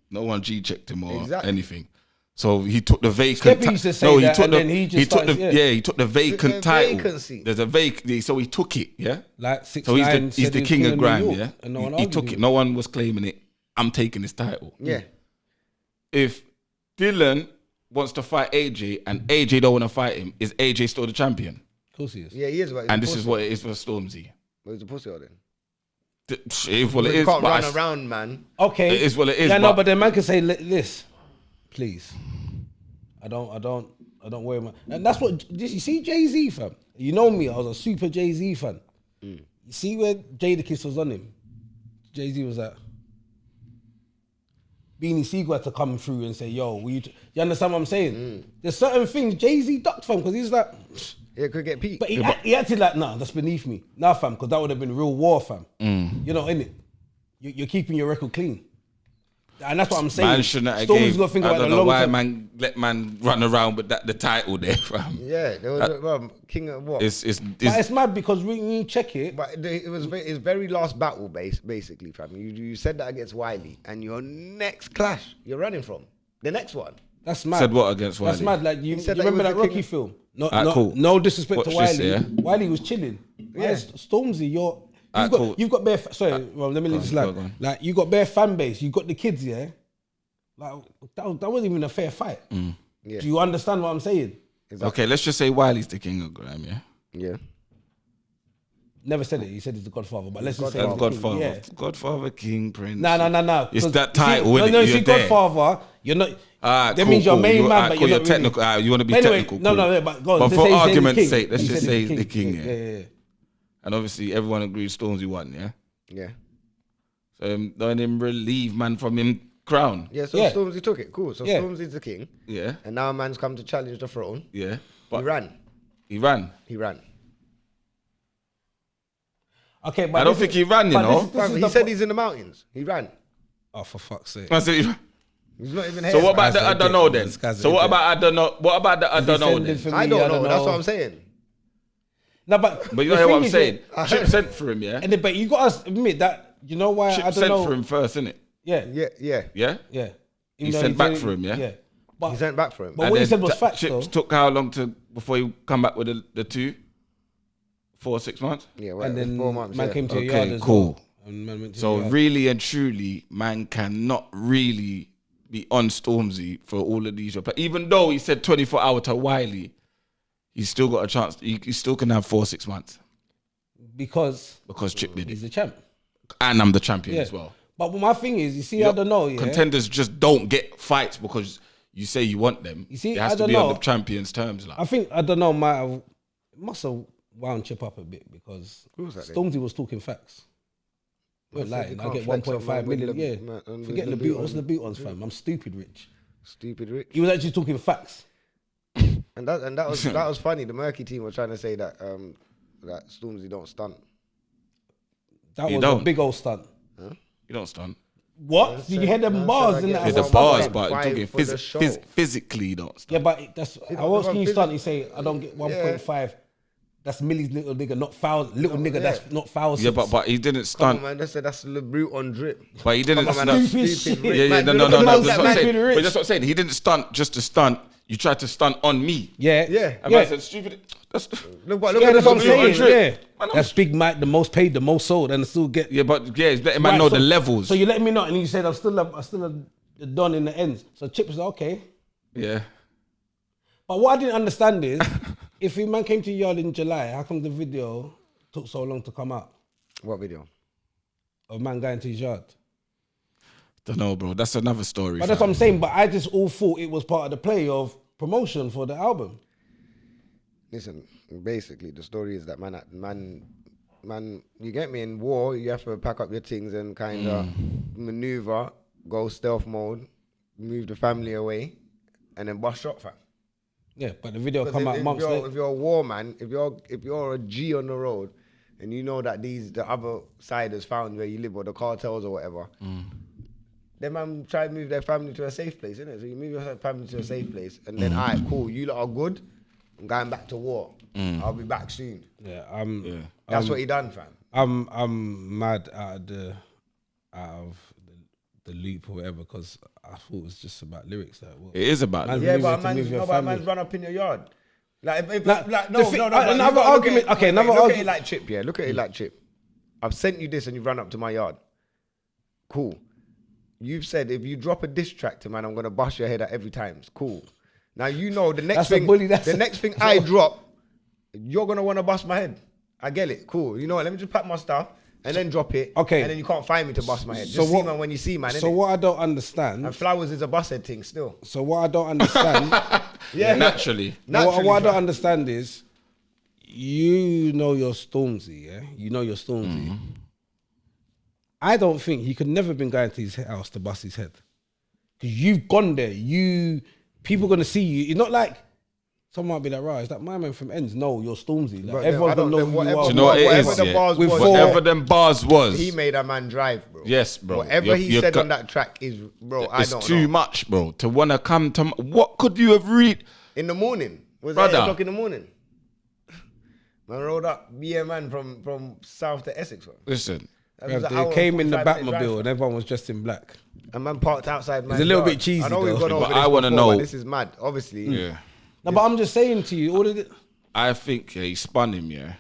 [SPEAKER 1] No one G-checked him or
[SPEAKER 3] Exactly.
[SPEAKER 1] anything. So he took the vacant.
[SPEAKER 2] Skeppy used to say that, and then he just
[SPEAKER 1] took the
[SPEAKER 2] started- yeah.
[SPEAKER 1] he took the vacant
[SPEAKER 3] a
[SPEAKER 1] title.
[SPEAKER 3] vacancy.
[SPEAKER 1] There's a vacancy, so he took it. Yeah.
[SPEAKER 2] Like 6
[SPEAKER 1] So he's
[SPEAKER 2] 9
[SPEAKER 1] the he's
[SPEAKER 2] said
[SPEAKER 1] the
[SPEAKER 2] he was
[SPEAKER 1] king of
[SPEAKER 2] New
[SPEAKER 1] grime.
[SPEAKER 2] York,
[SPEAKER 1] Yeah.
[SPEAKER 2] and no one
[SPEAKER 1] He
[SPEAKER 2] argued
[SPEAKER 1] took
[SPEAKER 2] with
[SPEAKER 1] it.
[SPEAKER 2] him.
[SPEAKER 1] No one was claiming it. I'm taking this title.
[SPEAKER 3] Yeah.
[SPEAKER 1] If Dylan wants to fight AJ and AJ don't want to fight him, is AJ still the champion?
[SPEAKER 2] Of course he is.
[SPEAKER 3] Yeah, he is. But he's
[SPEAKER 1] And
[SPEAKER 3] a
[SPEAKER 1] this is
[SPEAKER 3] pussy.
[SPEAKER 1] what it is for Stormzy.
[SPEAKER 3] But he's a pussy then.
[SPEAKER 1] It is what it
[SPEAKER 3] You
[SPEAKER 1] is.
[SPEAKER 3] can't
[SPEAKER 1] but
[SPEAKER 3] run
[SPEAKER 1] I-
[SPEAKER 3] around, man.
[SPEAKER 2] Okay.
[SPEAKER 1] It is what it is,
[SPEAKER 2] Yeah, no,
[SPEAKER 1] but-
[SPEAKER 2] but then man can say this, please. I don't worry, man. And that's what you see. Jay-Z, fam. You know me. I was a super Jay-Z fan. You see where Jadakiss was on him. Jay-Z was like, Beanie Siegel had to come through and say, "Yo, you understand what I'm saying?" There's certain things Jay-Z ducked from because he's like,
[SPEAKER 3] Yeah, could get peaked.
[SPEAKER 2] but he acted like, nah, that's beneath me. Nah, fam, because that would have been real war, fam. You know, innit? You're keeping your record clean. And that's what I'm saying.
[SPEAKER 1] Man shouldn't have
[SPEAKER 2] Stormzy's
[SPEAKER 1] gave,
[SPEAKER 2] got to think
[SPEAKER 1] I
[SPEAKER 2] about
[SPEAKER 1] don't
[SPEAKER 2] the
[SPEAKER 1] know
[SPEAKER 2] long
[SPEAKER 1] why
[SPEAKER 2] term.
[SPEAKER 1] man let man run around with the title there, fam.
[SPEAKER 3] Yeah, there was king of what?
[SPEAKER 1] It's
[SPEAKER 2] But it's mad because when you check it,
[SPEAKER 3] But it was his very last battle, basically, fam. You said that against Wiley, and your next clash, you're running from the next one.
[SPEAKER 2] that's mad.
[SPEAKER 1] Said what against
[SPEAKER 2] That's
[SPEAKER 1] Wiley?
[SPEAKER 2] mad. Like you
[SPEAKER 3] He said that he
[SPEAKER 2] remember
[SPEAKER 3] was
[SPEAKER 2] that
[SPEAKER 3] the king
[SPEAKER 2] Rocky
[SPEAKER 3] of-
[SPEAKER 2] film?
[SPEAKER 1] Cool.
[SPEAKER 2] No disrespect
[SPEAKER 1] Watch
[SPEAKER 2] to
[SPEAKER 1] this,
[SPEAKER 2] Wiley.
[SPEAKER 1] yeah?
[SPEAKER 2] Wiley was chilling. Yeah. Stormzy,
[SPEAKER 1] Cool.
[SPEAKER 2] you've got bare. Sorry, well, let me just
[SPEAKER 1] go on.
[SPEAKER 2] like you got bare fan base. You got the kids, yeah. Like that wasn't even a fair fight.
[SPEAKER 3] Yeah.
[SPEAKER 2] Do you understand what I'm saying?
[SPEAKER 1] Okay, let's just say Wiley's the king of grime, yeah?
[SPEAKER 3] Yeah.
[SPEAKER 2] Never said it. He said he's the Godfather, but let's just say
[SPEAKER 1] That's
[SPEAKER 2] he's the king.
[SPEAKER 1] Godfather.
[SPEAKER 2] Yeah.
[SPEAKER 1] Godfather, king, prince.
[SPEAKER 2] No.
[SPEAKER 1] It's
[SPEAKER 2] 'Cause
[SPEAKER 1] that
[SPEAKER 2] you see-
[SPEAKER 1] title, innit?
[SPEAKER 2] No, you
[SPEAKER 1] You're
[SPEAKER 2] see,
[SPEAKER 1] there.
[SPEAKER 2] Godfather, you're not.
[SPEAKER 1] Alright,
[SPEAKER 2] that
[SPEAKER 1] cool,
[SPEAKER 2] means you're
[SPEAKER 1] cool.
[SPEAKER 2] main man,
[SPEAKER 1] Alright,
[SPEAKER 2] but
[SPEAKER 1] cool,
[SPEAKER 2] you're
[SPEAKER 1] you're
[SPEAKER 2] not
[SPEAKER 1] technical.
[SPEAKER 2] really.
[SPEAKER 1] You want to be
[SPEAKER 2] Anyway,
[SPEAKER 1] technical.
[SPEAKER 2] no,
[SPEAKER 1] cool.
[SPEAKER 2] but go on.
[SPEAKER 1] But
[SPEAKER 2] Let's
[SPEAKER 1] for
[SPEAKER 2] say he's the
[SPEAKER 1] argument's
[SPEAKER 2] king.
[SPEAKER 1] sake, let's
[SPEAKER 2] He
[SPEAKER 1] just
[SPEAKER 2] said
[SPEAKER 1] say
[SPEAKER 2] he's
[SPEAKER 1] he's the king, yeah?
[SPEAKER 2] Yeah.
[SPEAKER 1] And obviously everyone agrees Stormzy won, yeah?
[SPEAKER 3] Yeah.
[SPEAKER 1] So don't him relieve man from him crown.
[SPEAKER 3] Yeah, so
[SPEAKER 2] Yeah.
[SPEAKER 3] Stormzy took it. Cool. So
[SPEAKER 2] Yeah.
[SPEAKER 3] Stormzy's the king.
[SPEAKER 1] Yeah,
[SPEAKER 3] And now a man's come to challenge the throne.
[SPEAKER 1] yeah.
[SPEAKER 3] He
[SPEAKER 1] But
[SPEAKER 3] ran.
[SPEAKER 1] he ran.
[SPEAKER 3] He ran.
[SPEAKER 2] Okay, but
[SPEAKER 1] I don't
[SPEAKER 2] this
[SPEAKER 1] think
[SPEAKER 2] is-
[SPEAKER 1] he ran, you
[SPEAKER 2] but
[SPEAKER 1] know.
[SPEAKER 2] this
[SPEAKER 3] Fam,
[SPEAKER 2] is
[SPEAKER 3] he
[SPEAKER 2] the
[SPEAKER 3] said
[SPEAKER 2] po-
[SPEAKER 3] he's in the mountains. He ran.
[SPEAKER 2] Oh, for fuck's sake!
[SPEAKER 1] I said he-
[SPEAKER 3] He's not even here.
[SPEAKER 1] So what about
[SPEAKER 2] This
[SPEAKER 1] the I
[SPEAKER 2] guy's
[SPEAKER 1] don't know then?
[SPEAKER 2] this guy's
[SPEAKER 1] So what
[SPEAKER 2] idiot.
[SPEAKER 1] about I don't know? What about the I don't know
[SPEAKER 2] Descended
[SPEAKER 1] then?
[SPEAKER 2] from
[SPEAKER 3] I
[SPEAKER 2] me,
[SPEAKER 3] don't know. That's what I'm saying.
[SPEAKER 2] No, but
[SPEAKER 1] But you
[SPEAKER 2] the
[SPEAKER 1] know what
[SPEAKER 2] thing
[SPEAKER 1] I'm
[SPEAKER 2] is,
[SPEAKER 1] saying?
[SPEAKER 2] yeah,
[SPEAKER 1] Chip sent for him, yeah?
[SPEAKER 2] and then, but you got to admit that you know why
[SPEAKER 1] Chip
[SPEAKER 2] I don't
[SPEAKER 1] sent
[SPEAKER 2] know.
[SPEAKER 1] for him first, innit?
[SPEAKER 2] Yeah,
[SPEAKER 3] Yeah, yeah.
[SPEAKER 1] Yeah?
[SPEAKER 2] yeah.
[SPEAKER 1] He
[SPEAKER 2] Even though
[SPEAKER 1] sent back
[SPEAKER 2] did-
[SPEAKER 1] for him, yeah?
[SPEAKER 2] Yeah, but
[SPEAKER 3] He sent back for him.
[SPEAKER 2] But what he said was
[SPEAKER 1] that
[SPEAKER 2] facts,
[SPEAKER 1] Chips
[SPEAKER 2] though.
[SPEAKER 1] took how long before he come back with the 2? 4 or 6 months?
[SPEAKER 3] Yeah, well,
[SPEAKER 2] and then
[SPEAKER 3] 4 months.
[SPEAKER 2] man
[SPEAKER 3] yeah.
[SPEAKER 2] came to your
[SPEAKER 1] Okay,
[SPEAKER 2] yard as
[SPEAKER 1] cool.
[SPEAKER 2] well. And man went to
[SPEAKER 1] So
[SPEAKER 2] your yard.
[SPEAKER 1] really and truly, man cannot really be on Stormzy for all of these. But even though he said 24 hour to Wiley, he's still got a chance. He still can have 4 or 6 months
[SPEAKER 2] because
[SPEAKER 1] because Chip did
[SPEAKER 2] he's
[SPEAKER 1] it,
[SPEAKER 2] the champ.
[SPEAKER 1] and I'm the champion
[SPEAKER 2] Yeah.
[SPEAKER 1] as well.
[SPEAKER 2] But my thing is, you see, I don't know. Yeah,
[SPEAKER 1] Contenders just don't get fights because you say you want them.
[SPEAKER 2] You see,
[SPEAKER 1] it has
[SPEAKER 2] I
[SPEAKER 1] to
[SPEAKER 2] don't
[SPEAKER 1] be on
[SPEAKER 2] know.
[SPEAKER 1] the champion's terms. Like.
[SPEAKER 2] I think must have wound Chip up a bit because
[SPEAKER 3] Who's that then?
[SPEAKER 2] Stormzy was talking facts. We're
[SPEAKER 3] said
[SPEAKER 2] lying.
[SPEAKER 3] you
[SPEAKER 2] I
[SPEAKER 3] can't
[SPEAKER 2] get
[SPEAKER 3] flex on
[SPEAKER 2] 1.5
[SPEAKER 3] man with
[SPEAKER 2] million.
[SPEAKER 3] the-
[SPEAKER 2] Yeah,
[SPEAKER 3] man, and
[SPEAKER 2] forget
[SPEAKER 3] with
[SPEAKER 2] the
[SPEAKER 3] the
[SPEAKER 2] boot.
[SPEAKER 3] boot
[SPEAKER 2] What's
[SPEAKER 3] on.
[SPEAKER 2] the boot on, fam? I'm stupid rich.
[SPEAKER 3] Stupid rich.
[SPEAKER 2] He was actually talking facts.
[SPEAKER 3] And that was funny. The Murky team were trying to say that that Stormzy don't stunt.
[SPEAKER 2] That
[SPEAKER 1] He
[SPEAKER 2] was a
[SPEAKER 1] don't.
[SPEAKER 2] big old stunt.
[SPEAKER 1] You don't stunt.
[SPEAKER 2] What? Did you hear them
[SPEAKER 3] Man
[SPEAKER 2] bars
[SPEAKER 3] said
[SPEAKER 2] in
[SPEAKER 3] I
[SPEAKER 2] that?
[SPEAKER 3] get
[SPEAKER 1] Yeah,
[SPEAKER 2] as
[SPEAKER 1] the
[SPEAKER 2] a
[SPEAKER 1] bars,
[SPEAKER 2] stunt?
[SPEAKER 1] but
[SPEAKER 3] Five
[SPEAKER 1] talking
[SPEAKER 3] for the show.
[SPEAKER 1] physically, you don't stunt.
[SPEAKER 2] Yeah, but that's. How else can you stunt? You say I don't get 1.5. That's Millie's little nigga, not foul. Little nigga, that's not foul.
[SPEAKER 1] Yeah, but he didn't stunt.
[SPEAKER 3] Come on, man, that's the brute on drip.
[SPEAKER 1] But he didn't
[SPEAKER 3] Come on, man,
[SPEAKER 1] stunt.
[SPEAKER 3] stupid
[SPEAKER 1] Yeah,
[SPEAKER 3] rich.
[SPEAKER 1] yeah,
[SPEAKER 3] Man,
[SPEAKER 1] no.
[SPEAKER 3] look at
[SPEAKER 1] That's
[SPEAKER 3] that
[SPEAKER 1] what I'm
[SPEAKER 3] man
[SPEAKER 1] saying.
[SPEAKER 2] being rich.
[SPEAKER 1] But that's what I'm saying. He didn't stunt just to stunt. You tried to stunt on me.
[SPEAKER 2] Yeah.
[SPEAKER 1] And I said, stupid. That's
[SPEAKER 3] Look
[SPEAKER 2] Yeah,
[SPEAKER 3] at
[SPEAKER 2] that's
[SPEAKER 3] this
[SPEAKER 2] what I'm
[SPEAKER 3] on
[SPEAKER 2] saying.
[SPEAKER 3] drip.
[SPEAKER 2] Yeah. That's Big Mike, the most paid, the most sold, and still get.
[SPEAKER 1] yeah, but yeah, it's letting man know
[SPEAKER 2] Right,
[SPEAKER 1] the levels.
[SPEAKER 2] So you let me know, and you said I'm still a don in the ends. So Chip was like, okay.
[SPEAKER 1] Yeah.
[SPEAKER 2] But what I didn't understand is, if a man came to your yard in July, how come the video took so long to come out
[SPEAKER 3] What video?
[SPEAKER 2] of man going to his yard?
[SPEAKER 1] Don't know, bro. That's another story.
[SPEAKER 2] But that's what I'm saying. But I just all thought it was part of the play of promotion for the album.
[SPEAKER 3] Listen, basically the story is that man, you get me, in war, you have to pack up your things and kind of maneuver, go stealth mode, move the family away, and then bust shot, fam.
[SPEAKER 2] Yeah, but the video come out months later.
[SPEAKER 3] If you're a war man, if you're a G on the road, and you know that the other side has found where you live, or the cartels or whatever, then man try to move their family to a safe place, innit? So you move your family to a safe place, and then alright, cool, you lot are good. I'm going back to war. I'll be back soon.
[SPEAKER 2] Yeah,
[SPEAKER 3] That's what he done, fam.
[SPEAKER 2] I'm mad out of the loop or whatever, because I thought it was just about lyrics. Like, well,
[SPEAKER 1] It is about
[SPEAKER 2] man's
[SPEAKER 3] Yeah,
[SPEAKER 2] moving
[SPEAKER 3] but
[SPEAKER 2] to move your
[SPEAKER 3] man's
[SPEAKER 2] family.
[SPEAKER 3] run up in your yard. Like,
[SPEAKER 2] Like,
[SPEAKER 3] no.
[SPEAKER 2] the
[SPEAKER 3] But
[SPEAKER 2] thing-
[SPEAKER 3] you
[SPEAKER 2] another
[SPEAKER 3] gotta look
[SPEAKER 2] argument-
[SPEAKER 3] at it-
[SPEAKER 2] okay, another
[SPEAKER 3] look at it
[SPEAKER 2] argument-
[SPEAKER 3] like Chip, yeah. Look at it like Chip. I've sent you this and you've run up to my yard. Cool. You've said if you drop a diss track to man, I'm gonna bust your head at every time. It's cool. Now you know the next
[SPEAKER 2] That's a
[SPEAKER 3] thing.
[SPEAKER 2] bully,
[SPEAKER 3] The next thing I drop, you're gonna wanna bust my head. I get it. Cool. You know what? Let me just pack my stuff and then drop it.
[SPEAKER 2] Okay.
[SPEAKER 3] And then you can't find me to bust my head.
[SPEAKER 2] So
[SPEAKER 3] Just
[SPEAKER 2] what-
[SPEAKER 3] see man when you see man.
[SPEAKER 2] So
[SPEAKER 3] innit?
[SPEAKER 2] what I don't understand.
[SPEAKER 3] And flowers is a bust head thing still.
[SPEAKER 2] So what I don't understand.
[SPEAKER 3] Yeah.
[SPEAKER 1] naturally.
[SPEAKER 2] No, what I
[SPEAKER 3] Naturally,
[SPEAKER 2] don't understand is, you know your Stormzy, yeah? You know your Stormzy. I don't think he could never been going to his house to bust his head. Because you've gone there. People going to see you. It's not like someone might be like, right, is that my man from Ends? No, you're Stormzy. Like,
[SPEAKER 3] But
[SPEAKER 2] everyone's
[SPEAKER 3] I
[SPEAKER 2] going to
[SPEAKER 3] don't-
[SPEAKER 2] know who you
[SPEAKER 3] whatever-
[SPEAKER 2] are.
[SPEAKER 1] Do you know what it
[SPEAKER 3] whatever
[SPEAKER 1] is?
[SPEAKER 3] the
[SPEAKER 1] Yeah?
[SPEAKER 3] bars
[SPEAKER 2] With
[SPEAKER 3] was,
[SPEAKER 2] four-
[SPEAKER 1] Whatever them bars was.
[SPEAKER 3] he made a man drive, bro.
[SPEAKER 1] Yes, bro.
[SPEAKER 3] Whatever he
[SPEAKER 1] You're
[SPEAKER 3] said
[SPEAKER 1] co-
[SPEAKER 3] on that track is, bro, I
[SPEAKER 1] It's
[SPEAKER 3] don't
[SPEAKER 1] too
[SPEAKER 3] know.
[SPEAKER 1] much, bro. To want to come to... What could you have read?
[SPEAKER 3] In the morning. Was it
[SPEAKER 1] Brother.
[SPEAKER 3] 8 o'clock in the morning? Man rode up, man from south to Essex, bro.
[SPEAKER 1] Listen.
[SPEAKER 3] That was an
[SPEAKER 2] They
[SPEAKER 3] hour and
[SPEAKER 2] came in the
[SPEAKER 3] 45 minute drive,
[SPEAKER 2] Batmobile
[SPEAKER 3] fam.
[SPEAKER 2] and everyone was dressed in black.
[SPEAKER 3] And man parked outside, man.
[SPEAKER 2] It's a little bit cheesy,
[SPEAKER 3] I know we've
[SPEAKER 2] though.
[SPEAKER 3] gone over
[SPEAKER 1] But
[SPEAKER 3] this
[SPEAKER 1] I wanna
[SPEAKER 3] before,
[SPEAKER 1] know-
[SPEAKER 3] but this is mad, obviously.
[SPEAKER 1] Yeah.
[SPEAKER 2] No, but I'm just saying to you, all of it.
[SPEAKER 1] I think he spun him, yeah.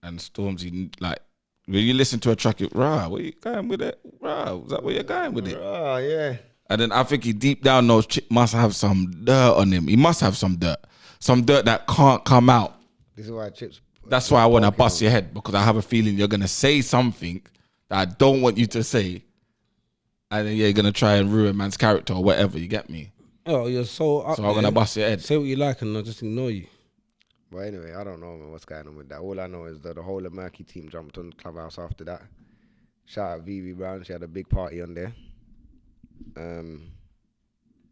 [SPEAKER 1] And Stormzy, like, when you listen to a track, where you going with it? Is that where you're going with it?
[SPEAKER 3] Oh, yeah.
[SPEAKER 1] And then I think he deep down knows Chip must have some dirt on him. He must have some dirt. Some dirt that can't come out.
[SPEAKER 3] This is why Chips...
[SPEAKER 1] That's why I want to bust your head, because I have a feeling you're going to say something that I don't want you to say. And then you're going to try and ruin man's character or whatever, you get me?
[SPEAKER 2] Oh, you're so up
[SPEAKER 1] So I'm going to
[SPEAKER 2] there.
[SPEAKER 1] bust your head.
[SPEAKER 2] Say what you like and I'll just ignore you.
[SPEAKER 3] But anyway, I don't know, man, what's going on with that. All I know is that the whole of Murky team jumped on the Clubhouse after that. Shout out Vivi Brown. She had a big party on there.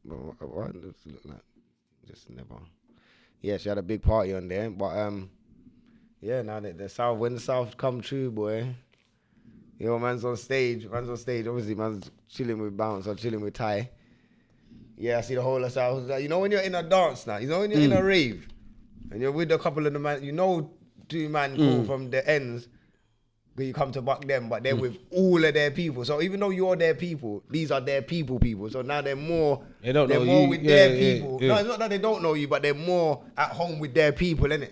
[SPEAKER 3] What does it look like? Just never. Yeah, she had a big party on there. But yeah, now that the South, when the South come true, boy. Yo, man's on stage. Obviously, man's chilling with Bounce or chilling with Ty. Yeah, I see the whole of South. Like, you know when you're in a dance now, you know when you're in a rave, and you're with a couple of the man, you know, 2 man cool from the ends. But you come to buck them, but they're with all of their people. So even though you're their people, these are their people. So now they're more.
[SPEAKER 2] They don't
[SPEAKER 3] they're
[SPEAKER 2] know
[SPEAKER 3] more
[SPEAKER 2] you.
[SPEAKER 3] with
[SPEAKER 2] Yeah,
[SPEAKER 3] their
[SPEAKER 2] yeah,
[SPEAKER 3] people.
[SPEAKER 2] yeah.
[SPEAKER 3] No, it's not that they don't know you, but they're more at home with their people, innit?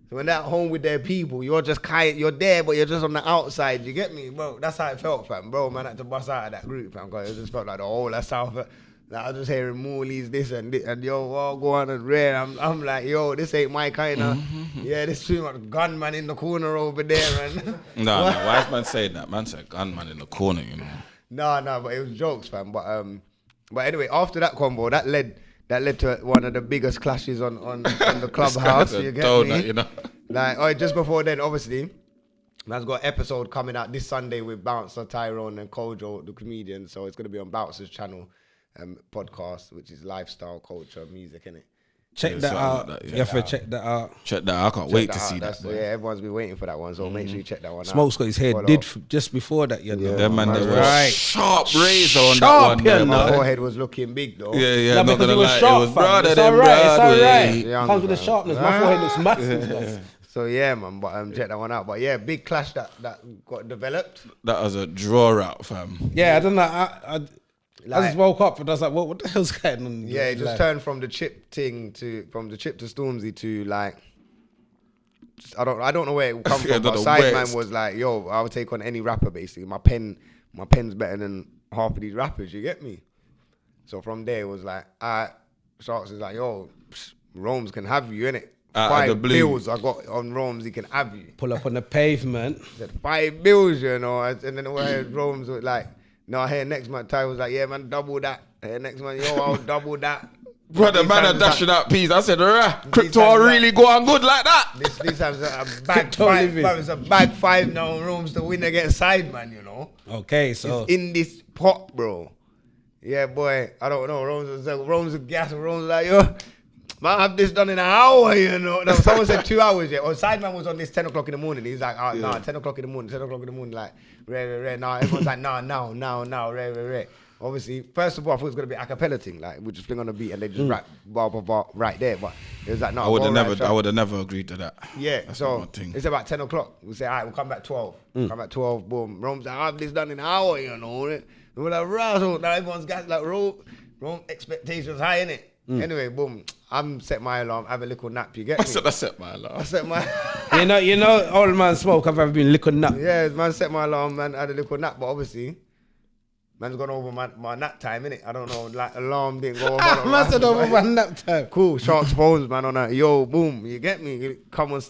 [SPEAKER 3] So when they're at home with their people, you're just you're there, but you're just on the outside. You get me, bro? That's how it felt, fam. Bro, man, I had to bust out of that group, fam. Cause it just felt like the whole of South. Like, I was just hearing Mooley's this and yo, all go on and rare. I'm like, yo, this ain't my kind of. Yeah, this too much gunman in the corner over there, and
[SPEAKER 1] No, why is man saying that? Man said gunman in the corner, you know.
[SPEAKER 3] no, but it was jokes, fam. But anyway, after that combo, that led to one of the biggest clashes on the Clubhouse. You get
[SPEAKER 1] Donut,
[SPEAKER 3] me?
[SPEAKER 1] you know.
[SPEAKER 3] Like, just before then, obviously, man's got an episode coming out this Sunday with Bouncer, Tyrone, and Kojo, the comedian. So it's gonna be on Bouncer's channel, podcast, which is lifestyle, culture, music, innit?
[SPEAKER 2] Check
[SPEAKER 1] Yeah,
[SPEAKER 2] that
[SPEAKER 1] something
[SPEAKER 2] out.
[SPEAKER 1] like that, yeah.
[SPEAKER 2] You have to check that out.
[SPEAKER 1] Check that out. I can't wait to see
[SPEAKER 3] That's-
[SPEAKER 1] that.
[SPEAKER 3] Yeah,
[SPEAKER 1] Boy.
[SPEAKER 3] everyone's been waiting for that one, so make sure you check that one out.
[SPEAKER 2] Smoke's got his hair
[SPEAKER 3] Follow.
[SPEAKER 2] did just before that, you know.
[SPEAKER 3] Yeah.
[SPEAKER 1] Them man,
[SPEAKER 3] That's
[SPEAKER 1] there was
[SPEAKER 2] right.
[SPEAKER 1] sharp razor on
[SPEAKER 2] Sharp,
[SPEAKER 1] that one.
[SPEAKER 2] yeah,
[SPEAKER 1] there,
[SPEAKER 3] My
[SPEAKER 2] no.
[SPEAKER 1] man.
[SPEAKER 3] forehead was looking big though.
[SPEAKER 1] Yeah,
[SPEAKER 2] No,
[SPEAKER 1] not
[SPEAKER 2] because
[SPEAKER 1] gonna
[SPEAKER 2] it was
[SPEAKER 1] lie.
[SPEAKER 2] sharp,
[SPEAKER 1] It was
[SPEAKER 2] fam.
[SPEAKER 1] broader
[SPEAKER 2] It's
[SPEAKER 1] than
[SPEAKER 2] alright, it's alright.
[SPEAKER 1] Broadway.
[SPEAKER 3] Young,
[SPEAKER 2] Comes with the
[SPEAKER 3] fam.
[SPEAKER 2] sharpness. My forehead looks massive.
[SPEAKER 3] So yeah, man, but check that one out. But yeah, big clash that got developed.
[SPEAKER 1] That was a draw out, fam.
[SPEAKER 2] Yeah, I don't know. I just woke up and I was like, what the hell's going on?
[SPEAKER 3] Yeah, it just turned from the chip to Stormzy to like, I don't know where it come from. But Sideman was like, yo, I would take on any rapper basically. My pen's better than half of these rappers. You get me? So from there it was like, Sharks is like, yo, Rome's can have you, innit? 5 bills I got on Rome's, he can have you.
[SPEAKER 2] Pull up on the pavement.
[SPEAKER 3] Said 5 bills, you know. And then I heard Rome's was like, no, I hear next man, Ty was like, yeah, man, double that. I hear next man, yo, I'll double that.
[SPEAKER 1] Brother, man, are dashing out peas. I said, crypto are really going good like that.
[SPEAKER 3] This time's a bag 5, but it's a bag 5 now on Rome's to win against Sideman, you know.
[SPEAKER 2] Okay, so.
[SPEAKER 3] It's in this pot, bro. Yeah, boy, I don't know. Rome's was gas, and Rome's like, yo, man, have this done in an hour, you know. No, someone said 2 hours, yeah. Or Sideman was on this 10 o'clock in the morning. He's like, oh, nah, 10 o'clock in the morning, like, rare. Nah, everyone's like, now, rare. Obviously, first of all, I thought it was going to be a cappella thing. Like, we just fling on the beat and they just rap, bar, right there. But it was like, no.
[SPEAKER 1] I would have never agreed to that.
[SPEAKER 3] Yeah, that's so it's about 10 o'clock. We say, all right, we'll come back 12. Come back 12, boom. Rome's like, I have this done in an hour, you know. We're like, razzle. Now everyone's got like, Rome expectations high, innit? Anyway, boom. I'm set my alarm, have a little nap, you get me?
[SPEAKER 1] I set my alarm.
[SPEAKER 3] I set my...
[SPEAKER 2] you know, old man smoke, I've ever been little nap.
[SPEAKER 3] Yeah, man set my alarm, man, had a little nap, but obviously, man's gone over my nap time, innit? I don't know, like, alarm didn't go over.
[SPEAKER 2] Man said over my nap time.
[SPEAKER 3] Cool, Sharks phones, man, on that. Yo, boom, you get me? You come on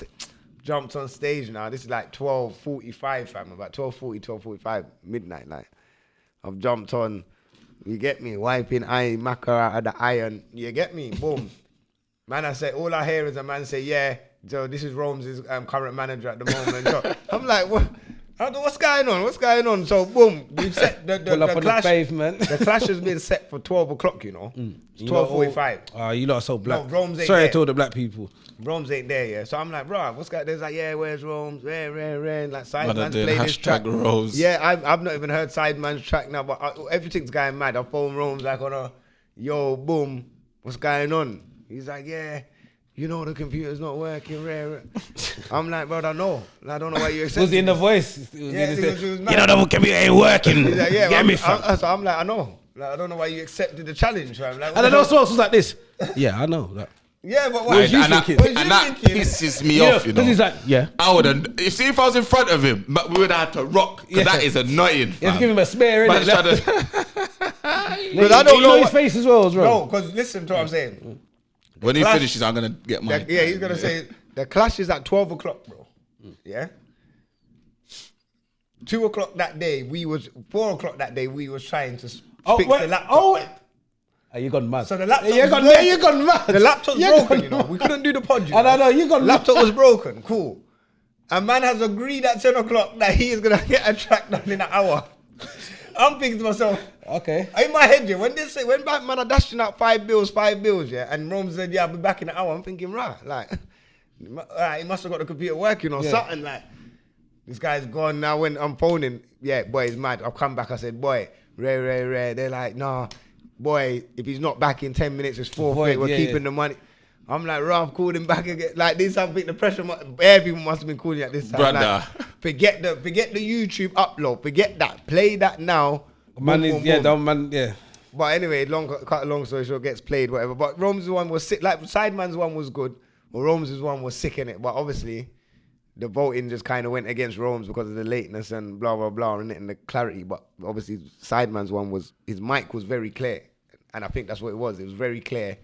[SPEAKER 3] jumped on stage now. This is like 12:45, fam, about 12:45, midnight, like. I've jumped on, you get me? Wiping maca out of the iron, you get me? Boom. Man, I say, all I hear is a man say, yeah, so this is Rome's current manager at the moment. So I'm like, what's going on? So boom, we've set the clash.
[SPEAKER 2] The pavement.
[SPEAKER 3] The clash has been set for 12 o'clock, you know. It's 12:45.
[SPEAKER 2] You lot are so black.
[SPEAKER 3] No, Rome's ain't
[SPEAKER 2] Sorry
[SPEAKER 3] there.
[SPEAKER 2] to all the black people.
[SPEAKER 3] Rome's ain't there, yeah. So I'm like, bro, what's going on? There's like, yeah, where's Rome's? Rare. Like, Sideman's playing this track.
[SPEAKER 1] Rose.
[SPEAKER 3] Yeah, I've not even heard Sideman's track now, but everything's going mad. I phone Rome's like on a, yo, boom, what's going on? He's like, yeah, you know the computer's not working, rare. I'm like, bro, I know. I don't know why you accept.
[SPEAKER 2] Was he in the voice?
[SPEAKER 3] Yeah, it was
[SPEAKER 2] you know the computer ain't working.
[SPEAKER 3] Like, yeah,
[SPEAKER 2] get me, fam.
[SPEAKER 3] So I'm like, I know. Like, I don't know why you accepted the challenge, fam. Like,
[SPEAKER 2] and then also was like this. Yeah, I know. Like,
[SPEAKER 3] yeah, but what was you thinking?
[SPEAKER 1] That pisses me off, you know.
[SPEAKER 2] He's like, yeah.
[SPEAKER 1] I would have, if I was in front of him, we would have had to rock, because that is annoying.
[SPEAKER 2] You have to give him a spare, innit?
[SPEAKER 3] Because I don't know
[SPEAKER 2] his face as well,
[SPEAKER 3] No, because listen to what I'm saying.
[SPEAKER 1] When he finishes, I'm going to get mine.
[SPEAKER 3] Yeah, he's going to say, the clash is at 12 o'clock, bro. Yeah? 2 o'clock that day, 4 o'clock that day, we was trying to fix the laptop.
[SPEAKER 2] You gone mad.
[SPEAKER 3] So the laptop
[SPEAKER 2] you gone mad.
[SPEAKER 3] The laptop's broken, you know. We couldn't do the pod, you know.
[SPEAKER 2] I know, you gone mad.
[SPEAKER 3] Laptop was broken, cool. A man has agreed at 10 o'clock that he is going to get a track done in an hour. I'm thinking to myself,
[SPEAKER 2] okay.
[SPEAKER 3] In my head, yeah, when man are dashing out 5 bills, yeah, and Rome said, yeah, I'll be back in an hour, I'm thinking, right, like, he must have got the computer working or something, like, this guy's gone now. When I'm phoning, yeah, boy, he's mad. I've come back, I said, boy, rare. They're like, nah, boy, if he's not back in 10 minutes, it's forfeit, we're keeping the money. I'm like, I've called him back again. Like this, I think the pressure, everyone must have been calling at this time.
[SPEAKER 1] Brother.
[SPEAKER 3] Like, forget the YouTube upload. Forget that. Play that now.
[SPEAKER 2] Man,
[SPEAKER 3] boom. But anyway, cut a long story short, gets played, whatever. But Rome's one was sick. Like Sideman's one was good. Well, Rome's one was sick in it. But obviously, the voting just kind of went against Rome's because of the lateness and blah, blah, blah, and the clarity. But obviously, Sideman's one was, his mic was very clear. And I think that's what it was. It was very clear.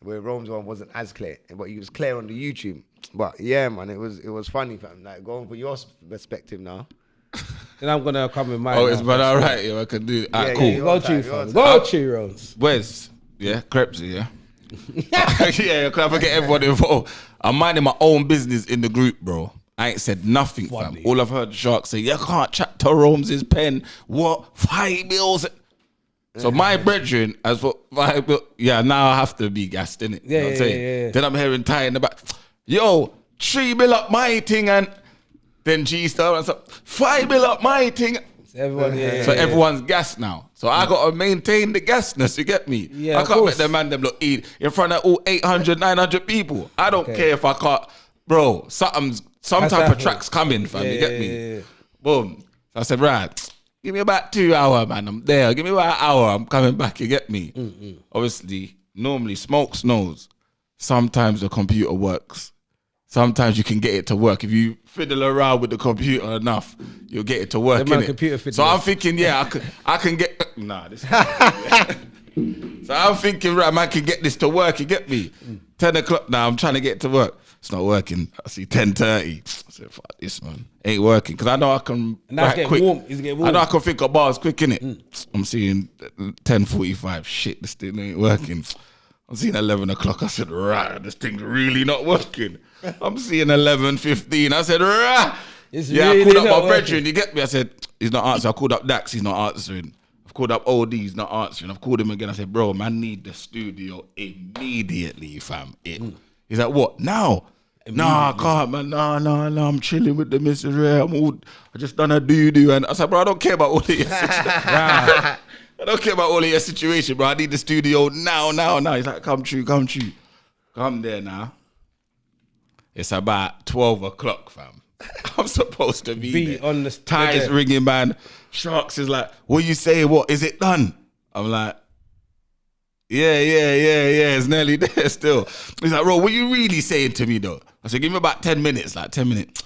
[SPEAKER 3] Where Rome's one wasn't as clear, but he was clear on the YouTube. But yeah, man, it was funny, fam. Like going for your perspective now.
[SPEAKER 2] Then I'm gonna come with mine.
[SPEAKER 1] Oh, it's but all right, yeah, I can do. Alright, cool.
[SPEAKER 2] Go to you, fam. Go to you, Rose.
[SPEAKER 1] Where's Crepsy, yeah. Yeah, because I forget everyone involved. I'm minding my own business in the group, bro. I ain't said nothing, fam. All I've heard Shark say, you can't chat to Rome's pen. What? 5 bills. So my brethren, as for now I have to be gassed, innit?
[SPEAKER 2] Yeah,
[SPEAKER 1] you know what I'm saying? Then I'm hearing Ty in the back, yo, 3 bill up my thing, and then G Star and stuff, 5 bill up my thing.
[SPEAKER 2] So
[SPEAKER 1] everyone's gassed now. So I gotta maintain the gasness, you get me?
[SPEAKER 2] Yeah,
[SPEAKER 1] I can't let them man them look eat in front of all 800, 900 people. I don't care if I can't bro, some type of track's coming, fam. You get me?
[SPEAKER 2] Yeah.
[SPEAKER 1] Boom. So I said, right, give me about 2 hours, man. I'm there. Give me about an hour. I'm coming back. You get me? Obviously, normally, Smokes knows. Sometimes the computer works. Sometimes you can get it to work. If you fiddle around with the computer enough, you'll get it to work. So I'm thinking, yeah, I can get. Nah, this. So I'm thinking, right, man, can get this to work. You get me? 10 o'clock now. I'm trying to get it to work. It's not working. I see 10:30. I said, fuck this, man. Ain't working. Because I know I can write quick. I know I can think of bars quick, innit? I'm seeing 10:45. Shit, this thing ain't working. I'm seeing 11 o'clock. I said, right, this thing's really not working. I'm seeing 11:15. I said, right. I called up my brethren. You get me? I said, he's not answering. I called up Dax. He's not answering. I've called up OD. He's not answering. I've called him again. I said, bro, man, need the studio immediately, fam. He's like, what? Now? Nah, I can't, man. No. I'm chilling with the missus. I just done a doo-doo. And I said, bro, I don't care about all of your situation. I don't care about all of your situation, bro. I need the studio now. He's like, come true. Come there now. It's about 12 o'clock, fam. I'm supposed to be there.
[SPEAKER 2] On the
[SPEAKER 1] Ty's ringing, man. Sharks is like, what you say? What? Is it done? I'm like, yeah. It's nearly there still. He's like, bro, what you really saying to me, though? I said, give me about 10 minutes, like 10 minutes.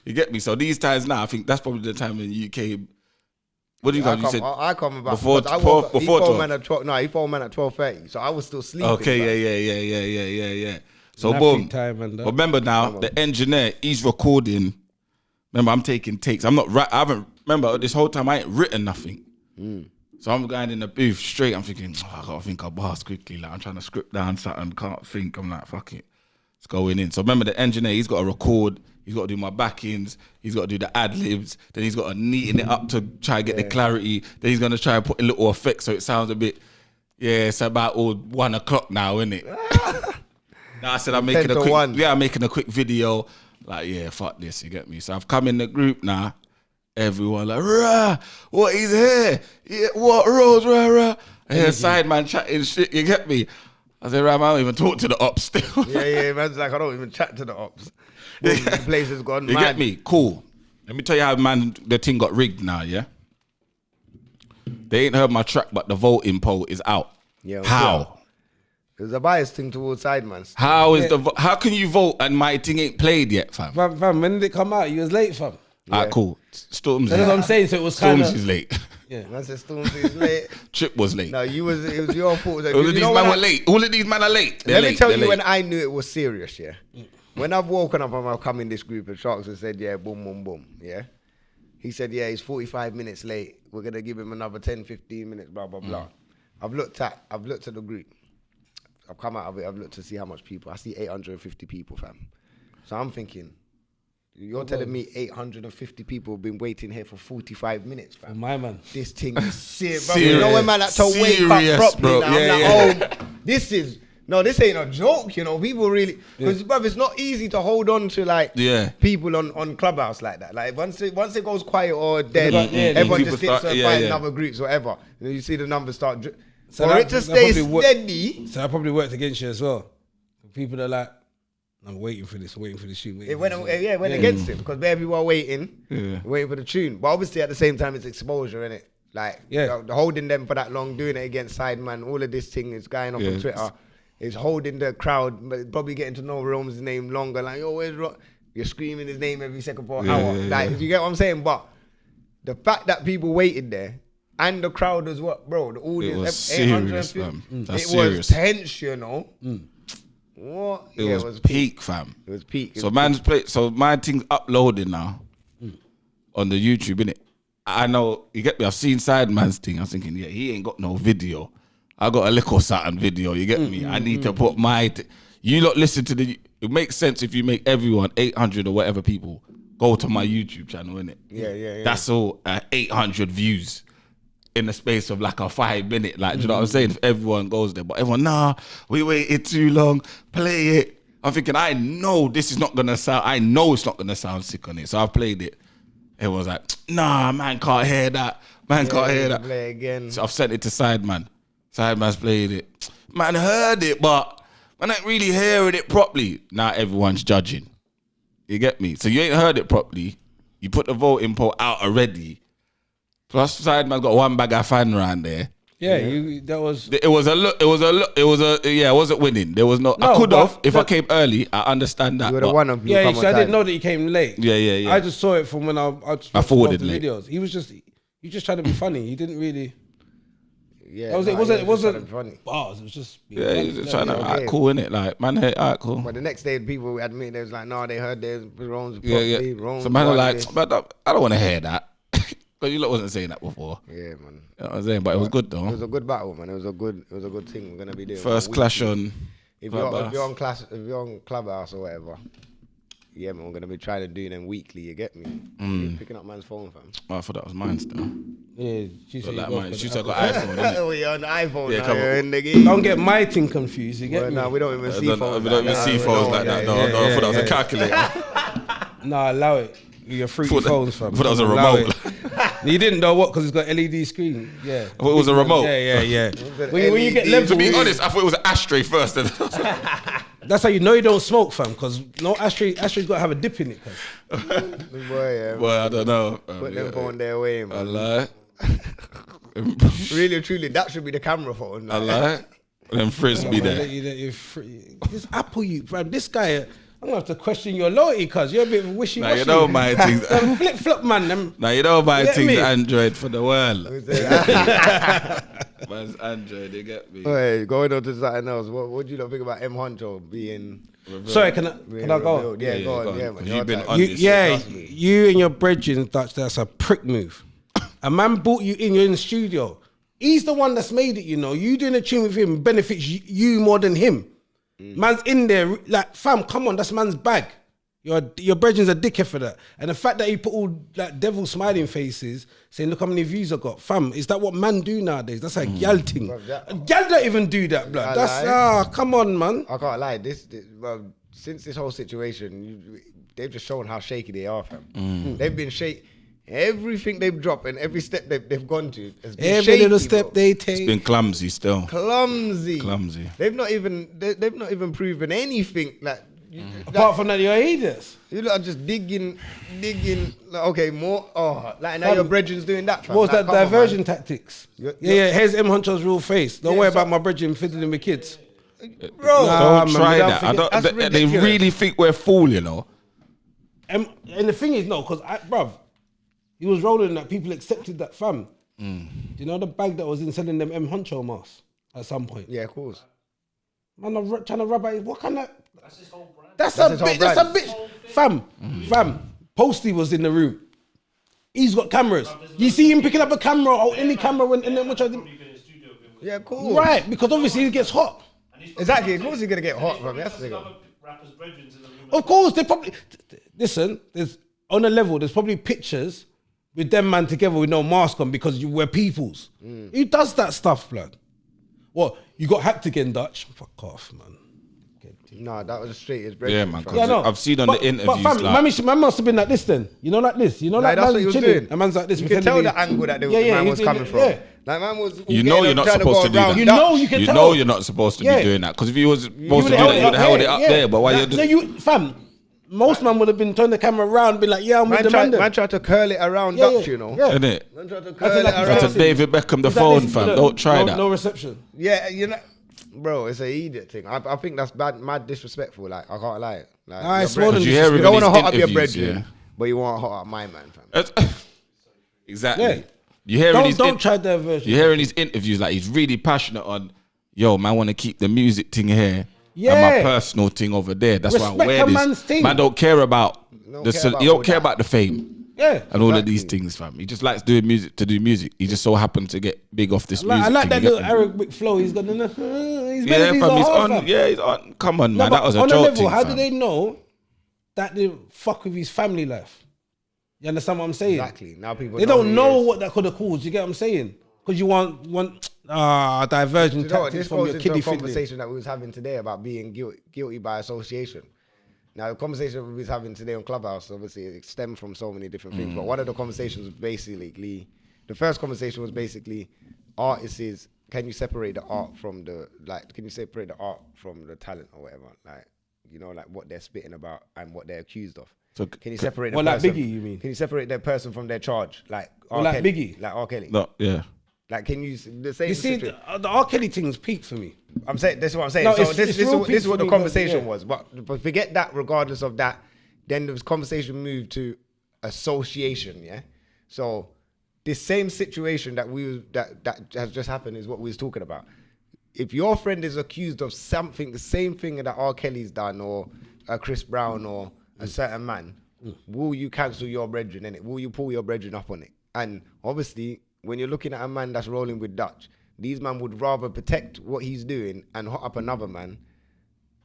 [SPEAKER 1] You get me? So these times now, I think that's probably the time in the UK. What do you guys? You said
[SPEAKER 3] I come about
[SPEAKER 1] before 12.
[SPEAKER 3] He phoned man at 12. No, he phoned man at 12:30. So I was still sleeping.
[SPEAKER 1] Okay, yeah. So boom. Remember now, the engineer, he's recording. Remember, I'm taking takes. I'm not right. I haven't. Remember, this whole time I ain't written nothing. So I'm going in the booth straight. I'm thinking, I gotta think of bars quickly. Like I'm trying to script down something. Can't think. I'm like, fuck it. It's going in. So remember, the engineer, he's got to record. He's got to do my back-ins. He's got to do the ad-libs. Then he's got to neaten it up to try and get the clarity. Then he's going to try and put a little effect so it sounds a bit, it's about all 1 o'clock now, isn't it? Now I said I'm making I'm making a quick video. Like, yeah, fuck this, you get me? So I've come in the group now. Everyone like, rah, what, he's here? Yeah, what, Rose, rah. I hear Sideman chatting shit, you get me? I said, right, man, I don't even talk to the ops still.
[SPEAKER 3] Yeah, man's like, I don't even chat to the ops. The place has gone mad.
[SPEAKER 1] You get me? Cool. Let me tell you how, man, the thing got rigged now, yeah? They ain't heard my track, but the voting poll is out. Yeah. How?
[SPEAKER 3] There's a bias thing towards Sideman.
[SPEAKER 1] How can you vote and my thing ain't played yet, fam?
[SPEAKER 2] Fam, when did it come out? You was late, fam.
[SPEAKER 1] Alright, cool. Stormzy.
[SPEAKER 2] That's what I'm saying. So it was kind of
[SPEAKER 1] Stormzy's late.
[SPEAKER 3] Yeah, man said Stormzy's late.
[SPEAKER 1] Trip was late.
[SPEAKER 3] No, it was your fault.
[SPEAKER 1] All of these men were late. All of these men are late.
[SPEAKER 3] Let me tell you when I knew it was serious, yeah. When I've woken up and I've come in this group of Sharks and said, yeah, boom, yeah. He said, yeah, he's 45 minutes late. We're going to give him another 10, 15 minutes, blah, blah, blah. I've looked at the group. I've come out of it. I've looked to see how much people. I see 850 people, fam. So I'm thinking, you're telling me 850 people have been waiting here for 45 minutes, fam.
[SPEAKER 2] My man.
[SPEAKER 3] This thing is serious, bro. You know when man had to wake up properly
[SPEAKER 1] bro.
[SPEAKER 3] now. I'm like, this ain't a joke, you know. People really, because bruv, it's not easy to hold on to like people on Clubhouse like that. Like once it goes quiet or dead, everyone just sits and find other groups, whatever. You see the numbers start. So for it to stay steady.
[SPEAKER 2] So that probably worked against you as well. People are like, I'm waiting for this tune.
[SPEAKER 3] It went against him because people are waiting for the tune. But obviously at the same time, it's exposure, innit? Like, holding them for that long, doing it against Sideman, all of this thing is going off on Twitter. It's holding the crowd, but probably getting to know Rome's name longer. Like, yo, where's Rome? You're screaming his name every second for an hour. Like, you get what I'm saying? But the fact that people waited there and the crowd as well, bro, the audience,
[SPEAKER 1] it was serious, fam.
[SPEAKER 3] Was tense, you know. What?
[SPEAKER 1] It was peak, fam.
[SPEAKER 3] It was peak.
[SPEAKER 1] So my thing's uploading now on the YouTube, innit? I know, you get me, I've seen Sideman's thing. I was thinking, he ain't got no video. I got a little Saturn video, you get me? I need to put you lot listen to it makes sense if you make everyone 800 or whatever people go to my YouTube channel, innit?
[SPEAKER 3] Yeah.
[SPEAKER 1] That's all 800 views in the space of like a 5 minute, like, do you know what I'm saying? If everyone goes there, but everyone, we waited too long, play it. I'm thinking, I know it's not gonna sound sick on it. So I've played it. Everyone's like, nah, man can't hear that. Can't hear that.
[SPEAKER 3] Play again.
[SPEAKER 1] So I've sent it to Sideman. Sideman's played it. Man heard it, but Man ain't really hearing it properly. Now everyone's judging. You get me? So you ain't heard it properly. You put the voting poll out already. Plus, Sideman got one bag of fan around there.
[SPEAKER 2] Yeah, that was.
[SPEAKER 1] It was a look. Yeah, I wasn't winning. There was no. I could have if I came early. I understand that.
[SPEAKER 3] You would have won them.
[SPEAKER 2] Yeah, so I didn't know that he came late.
[SPEAKER 1] Yeah.
[SPEAKER 2] I just saw it from when I
[SPEAKER 1] forwarded
[SPEAKER 2] the
[SPEAKER 1] late.
[SPEAKER 2] videos. He was just trying to be funny. He didn't really.
[SPEAKER 3] Yeah,
[SPEAKER 2] It wasn't
[SPEAKER 3] funny.
[SPEAKER 2] bars. It was just.
[SPEAKER 1] Yeah, he was just trying to act cool, innit? Like, man, hey, alright, cool.
[SPEAKER 3] But the next day, people admit they was like, no, they heard there's wrongs.
[SPEAKER 1] Yeah. So man, like, but I don't want to hear that. Because you lot wasn't saying that before.
[SPEAKER 3] Yeah, man.
[SPEAKER 1] You know what I'm saying? But it was good though.
[SPEAKER 3] It was a good battle, man. It was a good thing. We're gonna be doing
[SPEAKER 1] first clash on.
[SPEAKER 3] If you're on Clubhouse or whatever, yeah, man, we're gonna be trying to do them weekly. You get me? You're picking up man's phone, fam.
[SPEAKER 1] Oh, I thought that was mine still.
[SPEAKER 2] Yeah, she said
[SPEAKER 1] Like mine. She said got iPhone. Innit?
[SPEAKER 3] Oh, you're on the iPhone.
[SPEAKER 1] Yeah,
[SPEAKER 3] now,
[SPEAKER 1] come on.
[SPEAKER 3] you're in the game.
[SPEAKER 2] Don't get my thing confused. You get
[SPEAKER 3] Well,
[SPEAKER 2] me?
[SPEAKER 3] no, we don't even see phones.
[SPEAKER 1] We don't even see phones like that. No, I thought that was a calculator.
[SPEAKER 2] Nah, allow it. Your fruity phones, fam.
[SPEAKER 1] I thought that was a
[SPEAKER 2] Allow
[SPEAKER 1] remote.
[SPEAKER 2] it. You didn't know what because it's got LED screen. Yeah.
[SPEAKER 1] I thought it was a remote.
[SPEAKER 2] Yeah. when you get levels,
[SPEAKER 1] To be honest, I thought it was an ashtray first.
[SPEAKER 2] that's how you know you don't smoke, fam. Because no ashtray's got to have a dip in it.
[SPEAKER 3] Boy,
[SPEAKER 1] Well, I don't know.
[SPEAKER 3] put them phone their way, man.
[SPEAKER 1] I lie.
[SPEAKER 3] Really, truly, that should be the camera phone.
[SPEAKER 1] I lie. Them frisbee there.
[SPEAKER 2] This Apple, fam. This guy. I'm gonna have to question your loyalty, cause you're a bit wishy washy.
[SPEAKER 1] Now you know my things.
[SPEAKER 2] Flip flop, man.
[SPEAKER 1] Now you know my
[SPEAKER 2] Get
[SPEAKER 1] things.
[SPEAKER 2] me?
[SPEAKER 1] Android for the world. Man's Android. You get me?
[SPEAKER 3] Hey, going on to something else. What do you not think about M Honcho being?
[SPEAKER 2] Sorry, can I go?
[SPEAKER 3] Yeah, go on. Yeah, man.
[SPEAKER 1] You've been on
[SPEAKER 2] You,
[SPEAKER 1] this.
[SPEAKER 2] yeah, you and your brethren, that's a prick move. A man brought you in, you're in the studio. He's the one that's made it, you know. You doing a tune with him benefits you more than him. Man's in there, like, fam, come on, that's man's bag. Your brethren's a dickhead for that. And the fact that he put all like devil smiling faces, saying, look how many views I got. Fam, is that what man do nowadays? That's a gal thing. A gal don't even do that, blood. That's, come on, man.
[SPEAKER 3] I can't lie. Well, since this whole situation, they've just shown how shaky they are, fam. They've been shaky. Everything they've dropped and every step they've gone to has been
[SPEAKER 2] Every
[SPEAKER 3] shaky,
[SPEAKER 2] little step
[SPEAKER 3] bro.
[SPEAKER 2] they take.
[SPEAKER 1] It's been clumsy still.
[SPEAKER 3] Clumsy.
[SPEAKER 1] They've
[SPEAKER 3] not even proven anything. Like,
[SPEAKER 2] Apart from that, you're idiots.
[SPEAKER 3] you lot are just digging. Like, okay, more. Oh, like now your brethren's doing that. Fam.
[SPEAKER 2] What was
[SPEAKER 3] Like,
[SPEAKER 2] that
[SPEAKER 3] come on,
[SPEAKER 2] diversion
[SPEAKER 3] man.
[SPEAKER 2] tactics?
[SPEAKER 3] Yeah.
[SPEAKER 2] Here's M Honcho's real face. Don't worry about my brethren fiddling with kids.
[SPEAKER 3] Bro,
[SPEAKER 1] Don't
[SPEAKER 2] man,
[SPEAKER 1] try
[SPEAKER 2] we don't
[SPEAKER 1] that.
[SPEAKER 3] forget-
[SPEAKER 1] They
[SPEAKER 3] ridiculous.
[SPEAKER 1] really think we're fool, you know.
[SPEAKER 2] And the thing is, no, because bruv, he was rolling that people accepted that, fam. Do you know the bag that was in selling them M Honcho masks at some point?
[SPEAKER 3] Yeah, of course.
[SPEAKER 2] Man, I'm trying to rub out. What kind of?
[SPEAKER 4] That's his whole brand.
[SPEAKER 2] That's
[SPEAKER 3] his whole
[SPEAKER 2] That's a
[SPEAKER 3] brand.
[SPEAKER 2] bitch. Fam. Posty was in the room. He's got cameras. You see him picking up a camera or any camera and then which I didn't.
[SPEAKER 3] Yeah, cool.
[SPEAKER 2] Right, because obviously he gets hot.
[SPEAKER 3] Exactly. Of course he's gonna get hot, bro. That's the thing.
[SPEAKER 4] Rappers' brethren in the room.
[SPEAKER 2] Of course, they probably listen. There's on a level. There's probably pictures with them man together with no mask on because we're peoples. Who does that stuff, blood? What, you got hacked again, Dutch? Fuck off, man.
[SPEAKER 3] No, that was straight as
[SPEAKER 1] Yeah, man.
[SPEAKER 3] fam.
[SPEAKER 1] 'Cause
[SPEAKER 2] Yeah, no.
[SPEAKER 1] I've seen on the interviews,
[SPEAKER 2] But fam,
[SPEAKER 1] like,
[SPEAKER 2] man must have been like this then. You know, like this. You know, like
[SPEAKER 3] Like, that's
[SPEAKER 2] man's
[SPEAKER 3] what he was
[SPEAKER 2] chilling.
[SPEAKER 3] doing.
[SPEAKER 2] And man's like this.
[SPEAKER 3] You can tell
[SPEAKER 2] pretending
[SPEAKER 3] the angle that the
[SPEAKER 2] Yeah,
[SPEAKER 3] man
[SPEAKER 2] he's
[SPEAKER 3] was
[SPEAKER 2] doing
[SPEAKER 3] coming
[SPEAKER 2] it,
[SPEAKER 3] from.
[SPEAKER 2] yeah.
[SPEAKER 3] Like man was.
[SPEAKER 1] you know you're not supposed to do that.
[SPEAKER 2] You know you can
[SPEAKER 1] You
[SPEAKER 2] tell.
[SPEAKER 1] know you're not supposed to be
[SPEAKER 2] Yeah.
[SPEAKER 1] doing that. Because if you was supposed to do
[SPEAKER 2] would've
[SPEAKER 1] that, you would have held it up
[SPEAKER 2] yeah.
[SPEAKER 1] there. But why
[SPEAKER 2] Nah,
[SPEAKER 1] you're
[SPEAKER 2] no,
[SPEAKER 1] just...
[SPEAKER 2] you, fam, most man would have been turning the camera around, been like, yeah, I'm with the man.
[SPEAKER 3] Man tried to curl it around
[SPEAKER 2] Yeah,
[SPEAKER 3] Dutch,
[SPEAKER 2] yeah.
[SPEAKER 3] you know.
[SPEAKER 2] Yeah.
[SPEAKER 1] Innit?
[SPEAKER 3] Man tried to
[SPEAKER 2] That's
[SPEAKER 3] curl
[SPEAKER 2] like
[SPEAKER 3] it
[SPEAKER 2] he's
[SPEAKER 1] That's
[SPEAKER 3] around.
[SPEAKER 1] a David Beckham the
[SPEAKER 2] Is that
[SPEAKER 1] phone,
[SPEAKER 2] this-
[SPEAKER 1] fam.
[SPEAKER 2] look,
[SPEAKER 1] Don't try
[SPEAKER 2] no,
[SPEAKER 1] that.
[SPEAKER 2] No reception.
[SPEAKER 3] Yeah, you know, bro, it's an idiot thing. I think that's bad, mad disrespectful. Like I can't lie. Like,
[SPEAKER 2] Nah,
[SPEAKER 3] your
[SPEAKER 2] it's more
[SPEAKER 3] brethren-
[SPEAKER 2] than
[SPEAKER 1] You hear him
[SPEAKER 3] you
[SPEAKER 1] in
[SPEAKER 3] don't want to
[SPEAKER 1] these
[SPEAKER 3] hot up your
[SPEAKER 1] interviews,
[SPEAKER 3] brethren,
[SPEAKER 1] yeah.
[SPEAKER 3] but you want to hot up my man, fam.
[SPEAKER 1] Exactly.
[SPEAKER 2] Yeah.
[SPEAKER 1] You hearing these
[SPEAKER 2] Don't try diversion.
[SPEAKER 1] You hearing these interviews like he's really passionate on, yo, man, want to keep the music thing here and
[SPEAKER 2] Yeah.
[SPEAKER 1] my personal thing over there. That's why I
[SPEAKER 2] Respect
[SPEAKER 1] wear
[SPEAKER 2] a
[SPEAKER 1] this.
[SPEAKER 2] man's thing.
[SPEAKER 1] Man don't care about
[SPEAKER 3] Don't
[SPEAKER 1] the
[SPEAKER 3] care about
[SPEAKER 1] you don't
[SPEAKER 3] all
[SPEAKER 1] care
[SPEAKER 3] that.
[SPEAKER 1] about the fame
[SPEAKER 2] Yeah.
[SPEAKER 1] and all of
[SPEAKER 3] Exactly.
[SPEAKER 1] these things, fam. He just likes doing music to do music. He just so happened to get big off this
[SPEAKER 2] I
[SPEAKER 1] music.
[SPEAKER 2] like
[SPEAKER 1] thing,
[SPEAKER 2] that
[SPEAKER 1] you
[SPEAKER 2] little
[SPEAKER 1] get me?
[SPEAKER 2] Arabic flow. He's got he's
[SPEAKER 1] Yeah,
[SPEAKER 2] melodies
[SPEAKER 1] fam,
[SPEAKER 2] are
[SPEAKER 1] he's
[SPEAKER 2] hard,
[SPEAKER 1] on.
[SPEAKER 2] fam.
[SPEAKER 1] Yeah, he's on. Come on,
[SPEAKER 2] No,
[SPEAKER 1] man.
[SPEAKER 2] but
[SPEAKER 1] That was a
[SPEAKER 2] on a
[SPEAKER 1] joke
[SPEAKER 2] level,
[SPEAKER 1] thing,
[SPEAKER 2] how
[SPEAKER 1] fam.
[SPEAKER 2] do they know that they fuck with his family life? You understand what I'm saying?
[SPEAKER 3] Exactly. Now people
[SPEAKER 2] They don't
[SPEAKER 3] who
[SPEAKER 2] know
[SPEAKER 3] he is.
[SPEAKER 2] what that could have caused. You get what I'm saying? Because you want diversion
[SPEAKER 3] You know what,
[SPEAKER 2] tactics
[SPEAKER 3] this
[SPEAKER 2] from
[SPEAKER 3] goes
[SPEAKER 2] your
[SPEAKER 3] into
[SPEAKER 2] kiddie
[SPEAKER 3] a
[SPEAKER 2] fiddling.
[SPEAKER 3] conversation that we was having today about being guilty by association. Now, the conversation we was having today on Clubhouse, obviously, it stemmed from so many different things. But one of the conversations was basically, the first conversation was basically artists can you separate the art from the Can you separate the art from the talent or whatever? Like, you know, like what they're spitting about and what they're accused of.
[SPEAKER 1] So
[SPEAKER 3] can you separate?
[SPEAKER 2] Well, like Biggie, you mean?
[SPEAKER 3] Can you separate that person from their charge? Like
[SPEAKER 2] Well,
[SPEAKER 3] R.
[SPEAKER 2] like
[SPEAKER 3] Kelly,
[SPEAKER 2] Biggie.
[SPEAKER 3] like R. Kelly.
[SPEAKER 1] No, yeah.
[SPEAKER 3] Like, can you the same?
[SPEAKER 2] You see, the R. Kelly thing's peak for me.
[SPEAKER 3] I'm saying this is what I'm saying.
[SPEAKER 2] No,
[SPEAKER 3] so
[SPEAKER 2] it's
[SPEAKER 3] this
[SPEAKER 2] real
[SPEAKER 3] is what
[SPEAKER 2] peak
[SPEAKER 3] the
[SPEAKER 2] for me,
[SPEAKER 3] conversation
[SPEAKER 2] yeah.
[SPEAKER 3] was. But forget that. Regardless of that, then the conversation moved to association. Yeah. So this same situation that has just happened is what we was talking about. If your friend is accused of something, the same thing that R. Kelly's done, or a Chris Brown, or a certain man, will you cancel your brethren in it? Will you pull your brethren up on it? And obviously, when you're looking at a man that's rolling with Dutch, these man would rather protect what he's doing and hot up another man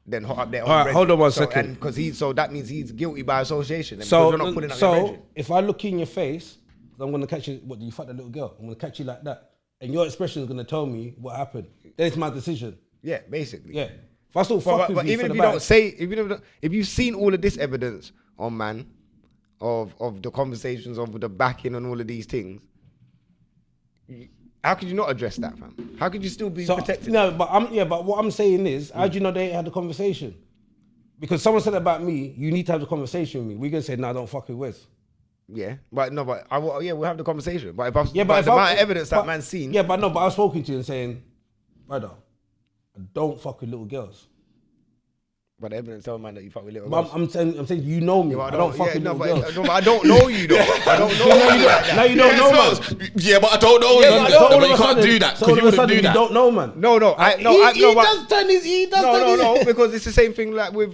[SPEAKER 3] than hot up their own
[SPEAKER 2] All right,
[SPEAKER 3] brethren.
[SPEAKER 2] hold on one second.
[SPEAKER 3] So that means he's guilty by association. And
[SPEAKER 2] So,
[SPEAKER 3] because you're not pulling up your brethren.
[SPEAKER 2] if I look in your face, I'm gonna catch you. What, do you fuck that little girl? I'm gonna catch you like that, and your expression is gonna tell me what happened. Then it's my decision.
[SPEAKER 3] Yeah, basically.
[SPEAKER 2] Yeah. If I still fuck with
[SPEAKER 3] But
[SPEAKER 2] you,
[SPEAKER 3] even
[SPEAKER 2] for
[SPEAKER 3] if
[SPEAKER 2] the
[SPEAKER 3] you
[SPEAKER 2] back-
[SPEAKER 3] don't say, if you've seen all of this evidence on man, of the conversations, of the backing and all of these things, how could you not address that, fam? How could you still be protected?
[SPEAKER 2] No, but what I'm saying is, how do you know they ain't had the conversation? Because someone said about me, you need to have the conversation with me. We're gonna say, nah, don't fuck with Wes.
[SPEAKER 3] Yeah, but we'll have the conversation. But if
[SPEAKER 2] Yeah,
[SPEAKER 3] but
[SPEAKER 2] if
[SPEAKER 3] the
[SPEAKER 2] I-
[SPEAKER 3] amount of evidence that
[SPEAKER 2] but-
[SPEAKER 3] man's seen,
[SPEAKER 2] Yeah, but I was spoken to you and saying, brother, I don't fuck with little girls.
[SPEAKER 3] but the evidence tell man that you fuck with little
[SPEAKER 2] But
[SPEAKER 3] girls.
[SPEAKER 2] I'm saying you know me.
[SPEAKER 3] Yeah, but
[SPEAKER 2] I don't fuck with little girls.
[SPEAKER 3] but I don't know you though. I don't know you like that.
[SPEAKER 2] Now you don't know, man.
[SPEAKER 1] Yeah, but I don't know
[SPEAKER 3] Yeah,
[SPEAKER 1] you.
[SPEAKER 3] but I
[SPEAKER 1] No,
[SPEAKER 3] don't-
[SPEAKER 1] but
[SPEAKER 2] all
[SPEAKER 1] you
[SPEAKER 2] of a
[SPEAKER 1] can't
[SPEAKER 2] sudden-
[SPEAKER 1] do that
[SPEAKER 2] so
[SPEAKER 1] because
[SPEAKER 2] all
[SPEAKER 1] you
[SPEAKER 2] of a
[SPEAKER 1] wouldn't
[SPEAKER 2] sudden
[SPEAKER 1] do
[SPEAKER 2] you
[SPEAKER 1] that.
[SPEAKER 2] don't know, man.
[SPEAKER 3] No,
[SPEAKER 2] He does turn his.
[SPEAKER 3] No, because it's the same thing like with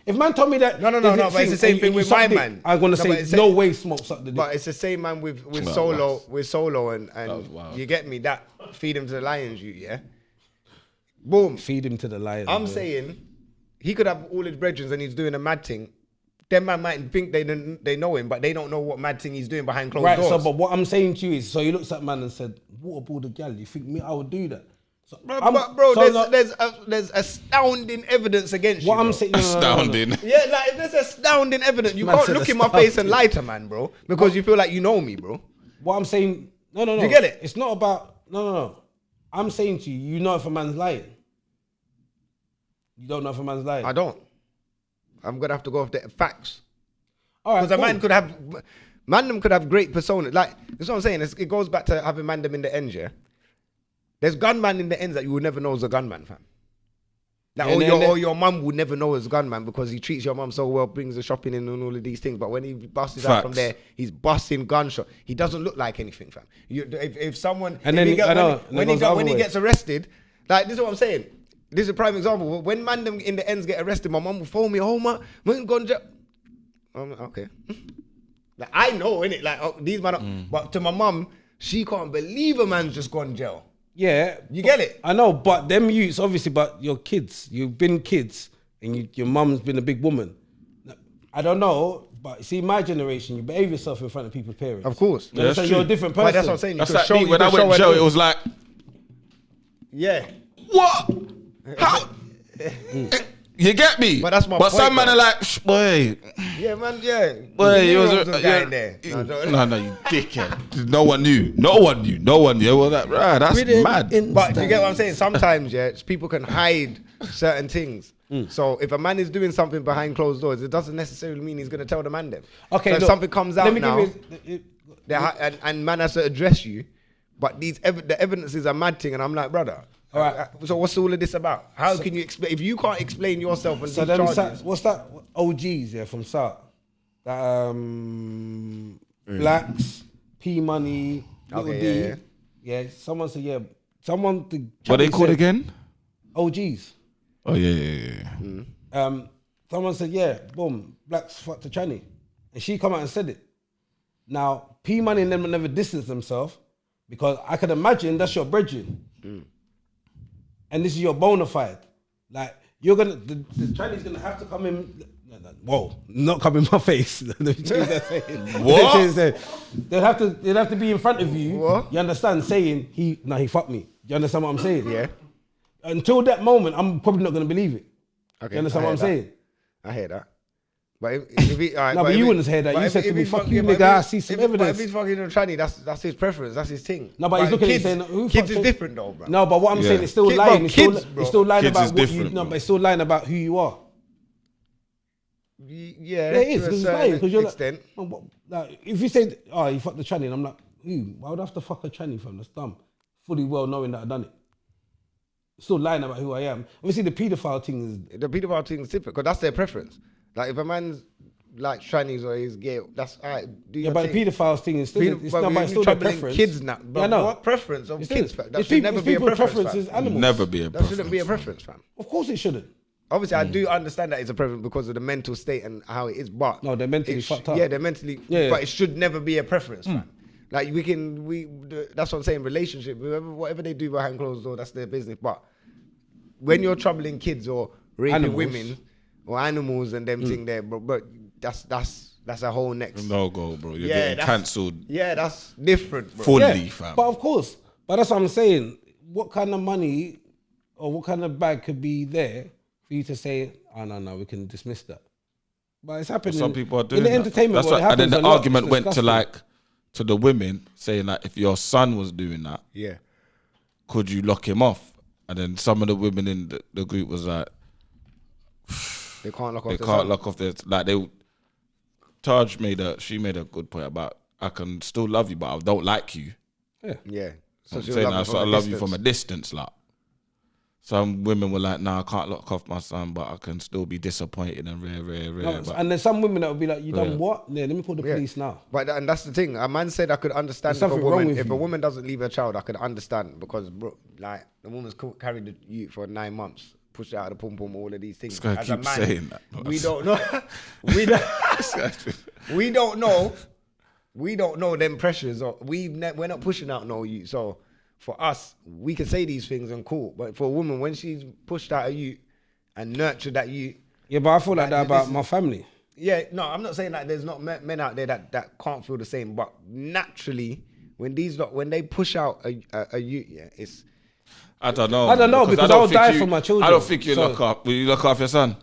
[SPEAKER 2] If man told me that,
[SPEAKER 3] No,
[SPEAKER 2] there's
[SPEAKER 3] but
[SPEAKER 2] a
[SPEAKER 3] it's the same
[SPEAKER 2] and
[SPEAKER 3] thing
[SPEAKER 2] you
[SPEAKER 3] with
[SPEAKER 2] suck
[SPEAKER 3] my
[SPEAKER 2] dick,
[SPEAKER 3] man.
[SPEAKER 2] I'm gonna
[SPEAKER 3] No, but
[SPEAKER 2] say
[SPEAKER 3] it's
[SPEAKER 2] no
[SPEAKER 3] same-
[SPEAKER 2] way smoke suck the dick.
[SPEAKER 3] But it's the same man with
[SPEAKER 1] Well,
[SPEAKER 3] Solo and
[SPEAKER 1] was wild.
[SPEAKER 3] you get me, that feed him to the lions, yeah. Boom.
[SPEAKER 2] Feed him to the lions.
[SPEAKER 3] I'm
[SPEAKER 2] bro.
[SPEAKER 3] saying he could have all his brethren and he's doing a mad thing. Them man might think they know him, but they don't know what mad thing he's doing behind closed
[SPEAKER 2] Right,
[SPEAKER 3] doors.
[SPEAKER 2] so but what I'm saying to you is, so he looks at man and said, "Waterball the gal, you think me I would do that?" So
[SPEAKER 3] but bro,
[SPEAKER 2] so
[SPEAKER 3] there's astounding evidence against
[SPEAKER 2] what
[SPEAKER 3] you.
[SPEAKER 2] I'm
[SPEAKER 3] bro.
[SPEAKER 2] saying, no.
[SPEAKER 1] Astounding.
[SPEAKER 3] Yeah, like there's astounding evidence. You
[SPEAKER 2] Man
[SPEAKER 3] can't
[SPEAKER 2] said
[SPEAKER 3] look in my
[SPEAKER 2] astounding.
[SPEAKER 3] face and lie to man, bro, because you feel like you know me, bro.
[SPEAKER 2] What I'm saying, no.
[SPEAKER 3] You get it?
[SPEAKER 2] It's not about no. I'm saying to you, you know if a man's lying. You don't know if a man's lying.
[SPEAKER 3] I don't. I'm gonna have to go off the facts.
[SPEAKER 2] All right,
[SPEAKER 3] Because a
[SPEAKER 2] cool.
[SPEAKER 3] man could have great persona. Like, that's what I'm saying. It goes back to having mandem in the ends, yeah? There's gunman in the ends that you would never know is a gunman, fam. Like,
[SPEAKER 2] Yeah,
[SPEAKER 3] or your mum would never know is a gunman because he treats your mum so well, brings the shopping in and all of these things. But when he busts out from
[SPEAKER 1] Facts.
[SPEAKER 3] there, he's busting gunshot. He doesn't look like anything, fam. If someone,
[SPEAKER 2] And
[SPEAKER 3] if
[SPEAKER 2] then
[SPEAKER 3] he get-
[SPEAKER 2] I know,
[SPEAKER 3] when
[SPEAKER 2] and it goes the
[SPEAKER 3] when he
[SPEAKER 2] other way.
[SPEAKER 3] gets arrested, like, this is what I'm saying. This is a prime example. When mandem in the ends get arrested, my mum will phone me, oh, man, gone jail. Okay. Like, I know, innit? Like, these man, but to my mum, she can't believe a man's just gone jail.
[SPEAKER 2] Yeah,
[SPEAKER 3] You get it?
[SPEAKER 2] I know, but them youths, obviously, but your kids, you've been kids, and your mum's been a big woman. I don't know, but see, my generation, you behave yourself in front of people's parents.
[SPEAKER 3] Of course.
[SPEAKER 2] You understand? You're a different person.
[SPEAKER 3] But that's what I'm saying. You
[SPEAKER 1] That's
[SPEAKER 3] could
[SPEAKER 1] like
[SPEAKER 3] show-
[SPEAKER 1] me
[SPEAKER 3] you
[SPEAKER 1] when
[SPEAKER 3] could
[SPEAKER 1] I
[SPEAKER 3] show
[SPEAKER 1] went
[SPEAKER 3] her
[SPEAKER 1] jail.
[SPEAKER 3] things.
[SPEAKER 1] It was like,
[SPEAKER 3] Yeah.
[SPEAKER 1] what? How? You get me?
[SPEAKER 3] But that's my
[SPEAKER 1] But
[SPEAKER 3] point,
[SPEAKER 1] some man
[SPEAKER 3] though.
[SPEAKER 1] are like, "Shh, boy,
[SPEAKER 3] Yeah, man, yeah.
[SPEAKER 1] boy,
[SPEAKER 3] You
[SPEAKER 1] he
[SPEAKER 3] knew
[SPEAKER 1] was
[SPEAKER 3] there a guy in there.
[SPEAKER 1] No, you dickhead. No one knew. No one knew. Well, that's mad.
[SPEAKER 3] But you get what I'm saying? Sometimes, yeah, people can hide certain things. So if a man is doing something behind closed doors, it doesn't necessarily mean he's going to tell the man them.
[SPEAKER 2] Okay,
[SPEAKER 3] so if
[SPEAKER 2] look,
[SPEAKER 3] something comes
[SPEAKER 2] let
[SPEAKER 3] out
[SPEAKER 2] me
[SPEAKER 3] now,
[SPEAKER 2] give you-
[SPEAKER 3] and man has to address you, but the evidence is a mad thing, and I'm like, brother.
[SPEAKER 2] All right.
[SPEAKER 3] So what's all of this about? How can you explain if you can't explain yourself and
[SPEAKER 2] So
[SPEAKER 3] these
[SPEAKER 2] them,
[SPEAKER 3] charges?
[SPEAKER 2] what's that? OGs, yeah, from South. That Blacks, P Money, Little
[SPEAKER 3] Okay,
[SPEAKER 2] D. Yeah, someone said, yeah. Someone.
[SPEAKER 1] What they called
[SPEAKER 2] said,
[SPEAKER 1] again?
[SPEAKER 2] OGs.
[SPEAKER 1] Oh yeah.
[SPEAKER 2] Someone said, yeah, boom, Blacks fucked the tranny. And she come out and said it. Now, P Money and them never distanced themselves because I could imagine that's your brethren. And this is your bona fide. Like, you're gonna, the Chinese gonna have to come in. Whoa, not come in my face. Let me change that saying.
[SPEAKER 1] What?
[SPEAKER 2] Change that. They'll have to be in front of you.
[SPEAKER 3] What?
[SPEAKER 2] You understand? Saying he fucked me. You understand what I'm saying?
[SPEAKER 3] Yeah.
[SPEAKER 2] Until that moment, I'm probably not gonna believe it.
[SPEAKER 3] Okay.
[SPEAKER 2] You understand
[SPEAKER 3] I
[SPEAKER 2] what I'm
[SPEAKER 3] hear
[SPEAKER 2] saying?
[SPEAKER 3] that. I hear that. But if he, all right,
[SPEAKER 2] No, but you wouldn't say that. You said to me, "Fuck you, nigga, I see some evidence."
[SPEAKER 3] But if he's fucking a tranny, that's his preference. That's his thing.
[SPEAKER 2] No, but he's looking
[SPEAKER 3] kids,
[SPEAKER 2] at it saying, "Who
[SPEAKER 3] kids is
[SPEAKER 2] fucked
[SPEAKER 3] different though, bro."
[SPEAKER 2] No, but what I'm saying, it's still
[SPEAKER 3] Kid-
[SPEAKER 2] lying.
[SPEAKER 3] bro,
[SPEAKER 2] It's
[SPEAKER 3] kids,
[SPEAKER 2] still,
[SPEAKER 3] bro.
[SPEAKER 2] it's still lying
[SPEAKER 1] Kids
[SPEAKER 2] about
[SPEAKER 1] is
[SPEAKER 2] what you.
[SPEAKER 1] different,
[SPEAKER 2] No,
[SPEAKER 1] bro.
[SPEAKER 2] but it's still lying about who you are.
[SPEAKER 3] Yeah,
[SPEAKER 2] Yeah, it is,
[SPEAKER 3] to a
[SPEAKER 2] because it's
[SPEAKER 3] certain
[SPEAKER 2] lying. Because you're
[SPEAKER 3] extent.
[SPEAKER 2] like, if you say, "Oh, you fucked the tranny," and I'm like, "Who? Why would I have to fuck a tranny from? That's dumb." Fully well knowing that I done it. Still lying about who I am. Obviously, the paedophile thing is.
[SPEAKER 3] The paedophile thing is different because that's their preference. Like if a man's like trannies or he's gay, that's alright.
[SPEAKER 2] Yeah, but the paedophile thing is still. It's not, but it's still their preference.
[SPEAKER 3] Kids now. But
[SPEAKER 2] Yeah, I know.
[SPEAKER 3] what preference of
[SPEAKER 2] It's
[SPEAKER 3] kids?
[SPEAKER 2] still-
[SPEAKER 3] Fam? That
[SPEAKER 2] it's
[SPEAKER 3] should
[SPEAKER 2] people-
[SPEAKER 3] never
[SPEAKER 2] it's
[SPEAKER 3] be a
[SPEAKER 2] people's
[SPEAKER 3] preference.
[SPEAKER 2] preferences,
[SPEAKER 3] Fam.
[SPEAKER 2] animals.
[SPEAKER 1] Never be a
[SPEAKER 3] That
[SPEAKER 1] preference.
[SPEAKER 3] shouldn't be a preference, fam.
[SPEAKER 2] Of course, it shouldn't.
[SPEAKER 3] Obviously, I do understand that it's a preference because of the mental state and how it is, but
[SPEAKER 2] No, they're mentally
[SPEAKER 3] it
[SPEAKER 2] fucked up.
[SPEAKER 3] Yeah, they're mentally.
[SPEAKER 2] Yeah, yeah.
[SPEAKER 3] But it should never be a preference, fam. Like that's what I'm saying. Relationship, whatever they do behind closed doors, that's their business. But when you're troubling kids or raping
[SPEAKER 2] Animals.
[SPEAKER 3] women or animals and them thing there, but that's a whole next.
[SPEAKER 1] No go, bro. You're
[SPEAKER 3] Yeah,
[SPEAKER 1] getting
[SPEAKER 3] that's-
[SPEAKER 1] cancelled
[SPEAKER 3] Yeah, that's different, bro.
[SPEAKER 1] fully, fam.
[SPEAKER 2] But of course, but that's what I'm saying. What kind of money or what kind of bag could be there for you to say, "Oh no, we can dismiss that"? But it's happening.
[SPEAKER 1] Some people are doing
[SPEAKER 2] in the
[SPEAKER 1] that.
[SPEAKER 2] entertainment
[SPEAKER 1] That's
[SPEAKER 2] world.
[SPEAKER 1] what, and then
[SPEAKER 2] it
[SPEAKER 1] the
[SPEAKER 2] happens a lot.
[SPEAKER 1] argument
[SPEAKER 2] It's
[SPEAKER 1] went to
[SPEAKER 2] disgusting.
[SPEAKER 1] to the women saying that if your son was doing that,
[SPEAKER 3] Yeah.
[SPEAKER 1] could you lock him off? And then some of the women in the group was like,
[SPEAKER 3] They can't lock off
[SPEAKER 1] they
[SPEAKER 3] the
[SPEAKER 1] can't
[SPEAKER 3] son.
[SPEAKER 1] lock off their she made a good point about I can still love you, but I don't like you.
[SPEAKER 3] Yeah. So
[SPEAKER 1] I'm
[SPEAKER 3] she'll
[SPEAKER 1] saying
[SPEAKER 3] love
[SPEAKER 1] that,
[SPEAKER 3] him
[SPEAKER 1] so
[SPEAKER 3] from
[SPEAKER 1] I
[SPEAKER 3] a
[SPEAKER 1] love you
[SPEAKER 3] distance.
[SPEAKER 1] from a distance, like. Some women were like, "Nah, I can't lock off my son, but I can still be disappointed and rare."
[SPEAKER 2] No,
[SPEAKER 1] but
[SPEAKER 2] and there's some women that will be like, "You done
[SPEAKER 1] Yeah.
[SPEAKER 2] what? Yeah, let me call the
[SPEAKER 3] Yeah.
[SPEAKER 2] police now."
[SPEAKER 3] But and that's the thing. A man said I could understand
[SPEAKER 2] There's
[SPEAKER 3] if a
[SPEAKER 2] something wrong
[SPEAKER 3] woman
[SPEAKER 2] with
[SPEAKER 3] if
[SPEAKER 2] you.
[SPEAKER 3] a woman doesn't leave her child, I could understand because bro, like the woman's carried the youth for 9 months, pushed out of the pum pum, all of these things.
[SPEAKER 1] This guy
[SPEAKER 3] As a
[SPEAKER 1] keeps
[SPEAKER 3] man,
[SPEAKER 1] saying that.
[SPEAKER 3] we don't know. we don't. we don't know. We don't know them pressures. Or we're not pushing out no youth. So for us, we can say these things and cool. But for a woman, when she's pushed out of you and nurtured that you.
[SPEAKER 2] Yeah, but I feel like that
[SPEAKER 3] Like,
[SPEAKER 2] about
[SPEAKER 3] this
[SPEAKER 2] my family.
[SPEAKER 3] Yeah, no, I'm not saying that there's not men out there that can't feel the same, but naturally, when they push out a youth, yeah, it's
[SPEAKER 1] I don't know.
[SPEAKER 2] I don't know, because I
[SPEAKER 1] don't
[SPEAKER 2] would
[SPEAKER 1] think
[SPEAKER 2] die
[SPEAKER 1] you-
[SPEAKER 2] for my children,
[SPEAKER 1] I don't think you
[SPEAKER 2] so-
[SPEAKER 1] lock up. Will you lock off your son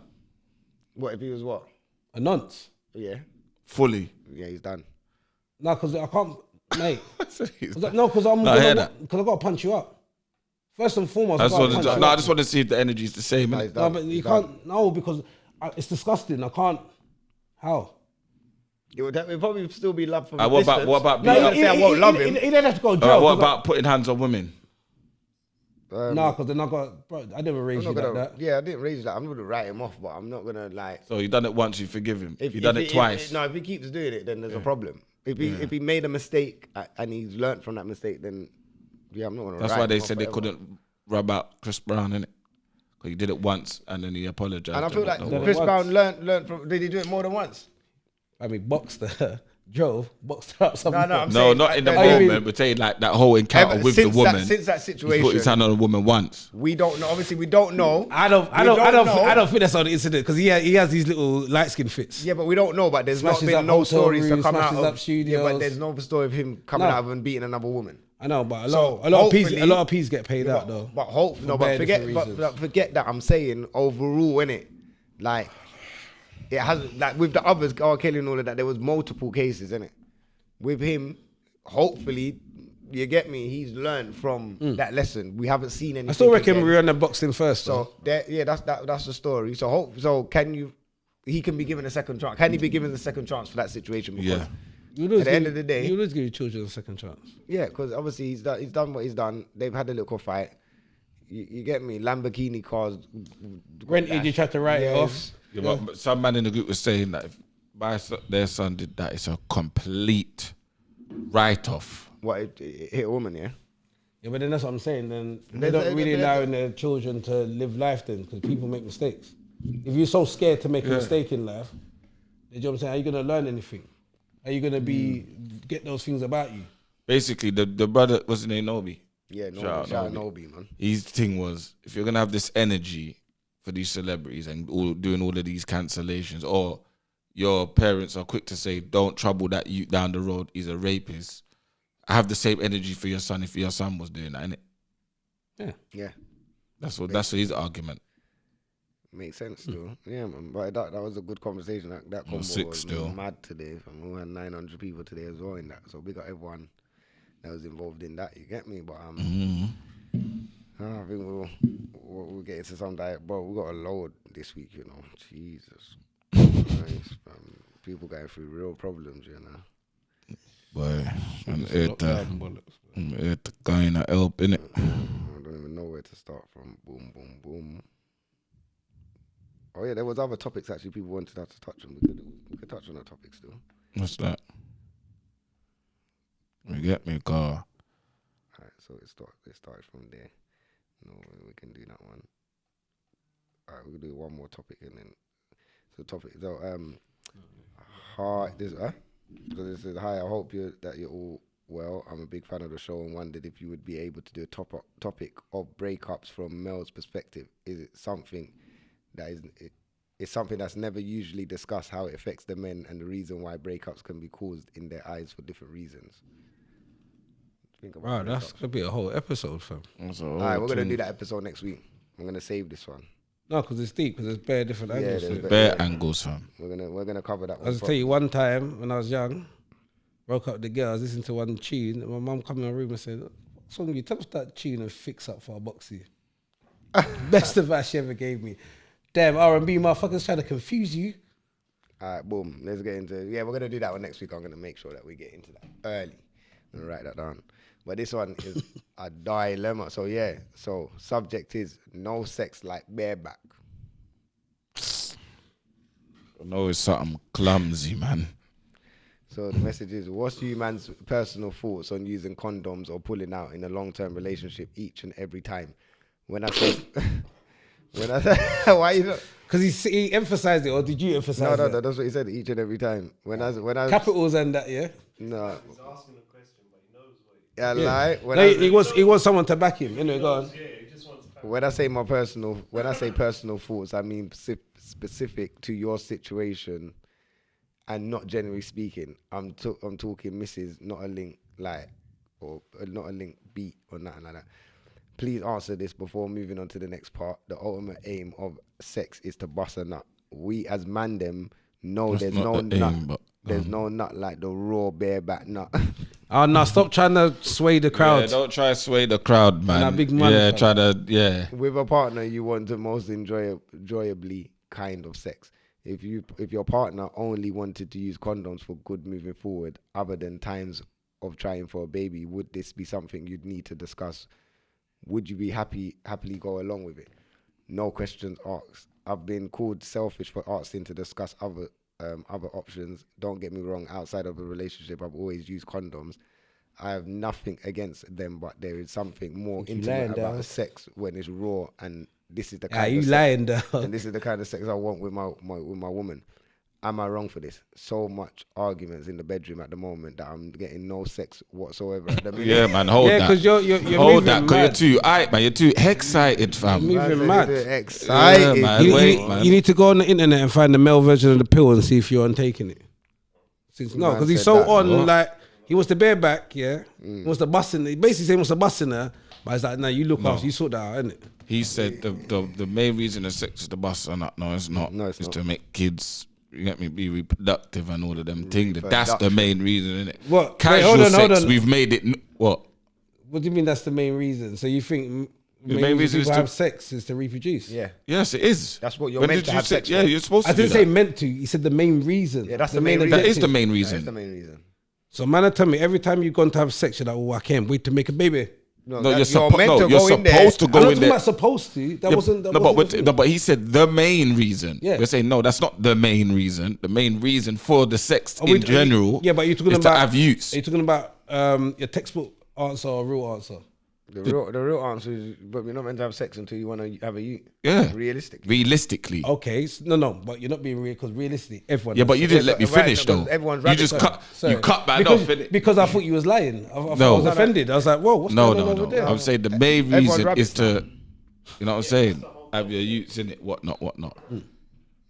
[SPEAKER 3] what if he was what?
[SPEAKER 2] A nonce.
[SPEAKER 3] Yeah,
[SPEAKER 1] fully?
[SPEAKER 3] he's done.
[SPEAKER 2] No, because I can't, mate.
[SPEAKER 1] He's-
[SPEAKER 2] No, because I'm
[SPEAKER 1] No, I hear that.
[SPEAKER 2] because I got to punch you up. First and foremost,
[SPEAKER 1] I
[SPEAKER 2] I
[SPEAKER 1] just
[SPEAKER 2] got
[SPEAKER 1] want
[SPEAKER 2] to punch
[SPEAKER 1] to.
[SPEAKER 2] you
[SPEAKER 1] No, I
[SPEAKER 2] up.
[SPEAKER 1] just want to see if the energy is the same.
[SPEAKER 3] No,
[SPEAKER 1] innit?
[SPEAKER 3] he's
[SPEAKER 2] No,
[SPEAKER 3] done.
[SPEAKER 2] but you
[SPEAKER 3] He's done.
[SPEAKER 2] can't. No, because it's disgusting. I can't. How?
[SPEAKER 3] It would probably still be love from a
[SPEAKER 1] What about-
[SPEAKER 3] distance.
[SPEAKER 1] what about
[SPEAKER 3] No,
[SPEAKER 1] being-
[SPEAKER 3] I'm not saying I won't love him.
[SPEAKER 2] He didn't have to go to
[SPEAKER 1] All right,
[SPEAKER 2] jail.
[SPEAKER 1] what about putting hands on women?
[SPEAKER 2] No, because then I got. Bro, I never raised
[SPEAKER 3] I'm
[SPEAKER 2] you
[SPEAKER 3] not
[SPEAKER 2] like
[SPEAKER 3] gonna.
[SPEAKER 2] that.
[SPEAKER 3] Yeah, I didn't raise that. I'm not gonna write him off, but I'm not gonna like.
[SPEAKER 1] So you done it once, you forgive him.
[SPEAKER 3] If
[SPEAKER 1] You done
[SPEAKER 3] if
[SPEAKER 1] it twice.
[SPEAKER 3] No, if he keeps doing it, then there's a problem. If he made a mistake and he's learned from that mistake, then yeah, I'm not gonna.
[SPEAKER 1] That's
[SPEAKER 3] write
[SPEAKER 1] why
[SPEAKER 3] him
[SPEAKER 1] they
[SPEAKER 3] off
[SPEAKER 1] said they
[SPEAKER 3] forever.
[SPEAKER 1] couldn't rub out Chris Brown, innit? Because he did it once and then he apologized.
[SPEAKER 3] And I feel like
[SPEAKER 1] No,
[SPEAKER 2] Done it
[SPEAKER 3] Chris
[SPEAKER 2] once.
[SPEAKER 3] Brown learned from. Did he do it more than once?
[SPEAKER 2] I mean, boxed her, drove, boxed her up. Something.
[SPEAKER 3] No, I'm
[SPEAKER 1] no,
[SPEAKER 3] saying,
[SPEAKER 1] not in the
[SPEAKER 3] no,
[SPEAKER 2] you
[SPEAKER 1] moment,
[SPEAKER 2] mean-
[SPEAKER 1] but saying like that whole encounter with the
[SPEAKER 3] since
[SPEAKER 1] woman.
[SPEAKER 3] since that
[SPEAKER 1] He put his
[SPEAKER 3] situation,
[SPEAKER 1] hand on a woman once.
[SPEAKER 3] we don't know. Obviously, we don't know.
[SPEAKER 2] I don't think that's on the incident because he has these little light skin fits.
[SPEAKER 3] Yeah, but we don't know. But there's
[SPEAKER 2] Smashes
[SPEAKER 3] not been
[SPEAKER 2] up
[SPEAKER 3] no
[SPEAKER 2] hotel
[SPEAKER 3] stories to
[SPEAKER 2] rooms,
[SPEAKER 3] come out
[SPEAKER 2] smashes
[SPEAKER 3] of
[SPEAKER 2] up studios.
[SPEAKER 3] Yeah, but there's no story of him coming
[SPEAKER 2] No.
[SPEAKER 3] out of and beating another woman.
[SPEAKER 2] I know, but
[SPEAKER 3] So,
[SPEAKER 2] a lot
[SPEAKER 3] hopefully-
[SPEAKER 2] of P's get paid
[SPEAKER 3] Yeah,
[SPEAKER 2] out though.
[SPEAKER 3] But hope
[SPEAKER 2] For
[SPEAKER 3] no, but
[SPEAKER 2] bare
[SPEAKER 3] forget,
[SPEAKER 2] different reasons.
[SPEAKER 3] but forget that. I'm saying overall, innit? Like it has like with the others, R. Kelly and all of that. There was multiple cases, innit? With him, hopefully, you get me. He's learned from that lesson. We haven't seen anything.
[SPEAKER 2] I still reckon
[SPEAKER 3] again.
[SPEAKER 2] Rihanna boxed him first.
[SPEAKER 3] So that's the story. So can you? He can be given a second chance. Can he be given a second chance for that situation? Because,
[SPEAKER 1] Yeah.
[SPEAKER 2] You
[SPEAKER 3] At the end of the day-
[SPEAKER 2] you always give your children a second chance.
[SPEAKER 3] Yeah, because obviously he's done what he's done. They've had a little fight. You get me? Lamborghini cars.
[SPEAKER 2] Rented, you tried to write it off.
[SPEAKER 1] Yeah, but some man in the group was saying that if their son did that, it's a complete write-off.
[SPEAKER 3] What it hit a woman? Yeah.
[SPEAKER 2] Yeah, but then that's what I'm saying. Then they
[SPEAKER 3] There's-
[SPEAKER 2] don't really
[SPEAKER 3] there's-
[SPEAKER 2] allowing their children to live life then because people make mistakes. If you're so scared to make a mistake in life, you know what I'm saying? How are you going to learn anything? Are you going to get those things about you?
[SPEAKER 1] Basically, the brother, what's his name, Nobi?
[SPEAKER 3] Yeah, no,
[SPEAKER 1] Shout out
[SPEAKER 3] shout out Nobi, man.
[SPEAKER 1] His thing was, if you're going to have this energy for these celebrities and doing all of these cancellations, or your parents are quick to say, don't trouble that youth down the road, he's a rapist, I have the same energy for your son if your son was doing that, innit?
[SPEAKER 2] Yeah.
[SPEAKER 3] Yeah.
[SPEAKER 1] That's his argument.
[SPEAKER 3] Makes sense still. Yeah, man. But that was a good conversation. That combo
[SPEAKER 1] sick
[SPEAKER 3] was
[SPEAKER 1] still.
[SPEAKER 3] mad today. We had 900 people today as well in that. So we got everyone that was involved in that. You get me? But I think we'll get into some diet. Bro, we got a load this week, you know. Jesus Christ, people going through real problems, you know.
[SPEAKER 1] Boy, I'm here to kind of help, innit?
[SPEAKER 3] I don't even know where to start from. Boom, boom, boom. Oh yeah, there was other topics actually people wanted us to touch on. We could touch on that topic still.
[SPEAKER 1] What's that? You get me, car.
[SPEAKER 3] Alright, so it starts from there. No, we can do that one. Alright, we can do one more topic and then hi, this is hi. I hope that you're all well. I'm a big fan of the show and wondered if you would be able to do a topic of breakups from male's perspective. Is it something that it's something that's never usually discussed, how it affects the men and the reason why breakups can be caused in their eyes for different reasons? Think about
[SPEAKER 2] Wow, that's gonna be a whole episode, fam.
[SPEAKER 3] All right, we're gonna do that episode next week. I'm gonna save this one.
[SPEAKER 2] No, because it's deep. Because there's bare different angles.
[SPEAKER 3] there's
[SPEAKER 2] to it.
[SPEAKER 1] Bare angles, fam.
[SPEAKER 3] We're gonna cover that
[SPEAKER 2] I
[SPEAKER 3] one.
[SPEAKER 2] was tell you one time when I was young, woke up the girls, listened to one tune, and my mum come in my room and said, "What's wrong with you? Tell us that tune and fix up for our boxy." Best advice she ever gave me. Damn, R&B motherfuckers trying to confuse you.
[SPEAKER 3] All right, boom. Let's get into it. Yeah, we're gonna do that one next week. I'm gonna make sure that we get into that early. I'm gonna write that down. But this one is a dilemma. So yeah, so subject is no sex like bareback.
[SPEAKER 1] I know it's something clumsy, man.
[SPEAKER 3] So the message is, what's you man's personal thoughts on using condoms or pulling out in a long-term relationship each and every time? When I say, why you not?
[SPEAKER 2] Because he emphasized it, or did you emphasize it?
[SPEAKER 3] No, that's what he said, each and every time. When I
[SPEAKER 2] Capitals and that, yeah?
[SPEAKER 3] No.
[SPEAKER 4] He's asking a question, but he knows what
[SPEAKER 3] Yeah, lie.
[SPEAKER 2] No, he wants someone to back him. Anyway, go on.
[SPEAKER 4] yeah, he just wants to
[SPEAKER 3] When I say personal thoughts, I mean specific to your situation, and not generally speaking. I'm talking Mrs. Not a link like, or not a link beat or nothing like that. Please answer this before moving on to the next part. The ultimate aim of sex is to bust a nut. We as man them know
[SPEAKER 1] That's
[SPEAKER 3] there's
[SPEAKER 1] not
[SPEAKER 3] no
[SPEAKER 1] the
[SPEAKER 3] nut.
[SPEAKER 1] aim, but,
[SPEAKER 3] There's no nut like the raw bareback nut.
[SPEAKER 2] Oh, no, stop trying to sway the crowd.
[SPEAKER 1] Yeah, don't try to sway the crowd, man.
[SPEAKER 2] That big man,
[SPEAKER 1] yeah,
[SPEAKER 2] fam.
[SPEAKER 1] try to, yeah.
[SPEAKER 3] With a partner, you want the most enjoyably kind of sex. If your partner only wanted to use condoms for good moving forward, other than times of trying for a baby, would this be something you'd need to discuss? Would you be happily go along with it? No questions asked. I've been called selfish for asking to discuss other options. Don't get me wrong, outside of a relationship, I've always used condoms. I have nothing against them, but there is something more intimate about sex when it's raw, and this is the kind of sex, and this is the kind of sex I want with my woman. Am I wrong for this? So much arguments in the bedroom at the moment that I'm getting no sex whatsoever at the minute.
[SPEAKER 1] Yeah, man, hold that.
[SPEAKER 2] because you're
[SPEAKER 1] hold
[SPEAKER 2] moving
[SPEAKER 1] that, because you're too excited, fam.
[SPEAKER 2] You're moving mad.
[SPEAKER 3] Excited.
[SPEAKER 1] Yeah, man.
[SPEAKER 2] You need to go on the internet and find the male version of the pill and see if you're on taking it. No, because he's so on, like, he wants the bareback, yeah? He wants the busting. He basically saying he wants the busting her, but it's like, no, you look after, you sort that out, innit?
[SPEAKER 1] He said the main reason the sex is the bus or not. No, it's not.
[SPEAKER 3] No, it's
[SPEAKER 1] it's
[SPEAKER 3] not.
[SPEAKER 1] to make kids, you get me, be reproductive and all of them things. That's the main reason, isn't it?
[SPEAKER 2] What? Wait,
[SPEAKER 1] Casual
[SPEAKER 2] hold
[SPEAKER 1] sex,
[SPEAKER 2] on.
[SPEAKER 1] we've made it. What?
[SPEAKER 2] What do you mean that's the main reason? So you think the
[SPEAKER 1] main
[SPEAKER 2] main
[SPEAKER 1] reason
[SPEAKER 2] reason
[SPEAKER 1] is
[SPEAKER 2] people
[SPEAKER 1] to-
[SPEAKER 2] have sex is to reproduce?
[SPEAKER 3] Yeah.
[SPEAKER 1] Yes, it is.
[SPEAKER 3] That's what you're
[SPEAKER 1] When
[SPEAKER 3] meant
[SPEAKER 1] did
[SPEAKER 3] to
[SPEAKER 1] you
[SPEAKER 3] have
[SPEAKER 1] say?
[SPEAKER 3] sex
[SPEAKER 1] Yeah,
[SPEAKER 3] for.
[SPEAKER 1] you're supposed to
[SPEAKER 2] I
[SPEAKER 1] do
[SPEAKER 2] didn't
[SPEAKER 1] that.
[SPEAKER 2] say meant to. He said the main reason.
[SPEAKER 3] Yeah, that's the main reason.
[SPEAKER 1] That is
[SPEAKER 2] objective.
[SPEAKER 1] the main
[SPEAKER 3] That's
[SPEAKER 1] reason.
[SPEAKER 3] the main reason.
[SPEAKER 2] So man, I tell me every time you've gone to have sex, you're like, oh, I can't wait to make a baby.
[SPEAKER 1] No,
[SPEAKER 3] you're
[SPEAKER 1] you're
[SPEAKER 3] supposed to
[SPEAKER 1] supposed
[SPEAKER 3] go in there.
[SPEAKER 1] to
[SPEAKER 2] I'm
[SPEAKER 1] go
[SPEAKER 2] not
[SPEAKER 1] in
[SPEAKER 2] talking
[SPEAKER 1] there.
[SPEAKER 2] about supposed to. That
[SPEAKER 1] Yeah,
[SPEAKER 2] wasn't. That
[SPEAKER 1] no,
[SPEAKER 2] wasn't the thing.
[SPEAKER 1] but he said the main reason.
[SPEAKER 2] Yeah.
[SPEAKER 1] We're saying no, that's not the main reason. The main reason for the sex in general,
[SPEAKER 2] Yeah, but you're talking
[SPEAKER 1] is
[SPEAKER 2] about
[SPEAKER 1] to have use.
[SPEAKER 2] Are you talking about your textbook answer or real answer?
[SPEAKER 3] The real answer is, but you're not meant to have sex until you want to have a youth.
[SPEAKER 1] Yeah.
[SPEAKER 3] Realistically.
[SPEAKER 2] Okay, no, but you're not being real because realistically, everyone.
[SPEAKER 1] Yeah,
[SPEAKER 2] has
[SPEAKER 1] but you
[SPEAKER 2] sex.
[SPEAKER 1] didn't let me
[SPEAKER 3] Right,
[SPEAKER 1] finish
[SPEAKER 3] because
[SPEAKER 1] though.
[SPEAKER 3] everyone's
[SPEAKER 1] You just
[SPEAKER 3] radical.
[SPEAKER 1] cut.
[SPEAKER 2] Sorry.
[SPEAKER 1] You cut back
[SPEAKER 2] because,
[SPEAKER 1] off. innit?
[SPEAKER 2] because I thought you was lying. I thought
[SPEAKER 1] No.
[SPEAKER 2] I was offended. I was like, whoa, what's going on over there?
[SPEAKER 1] I'm saying the main
[SPEAKER 3] Everyone's
[SPEAKER 1] reason
[SPEAKER 3] rubbish
[SPEAKER 1] is to, you know what I'm saying, have your youths in it, whatnot.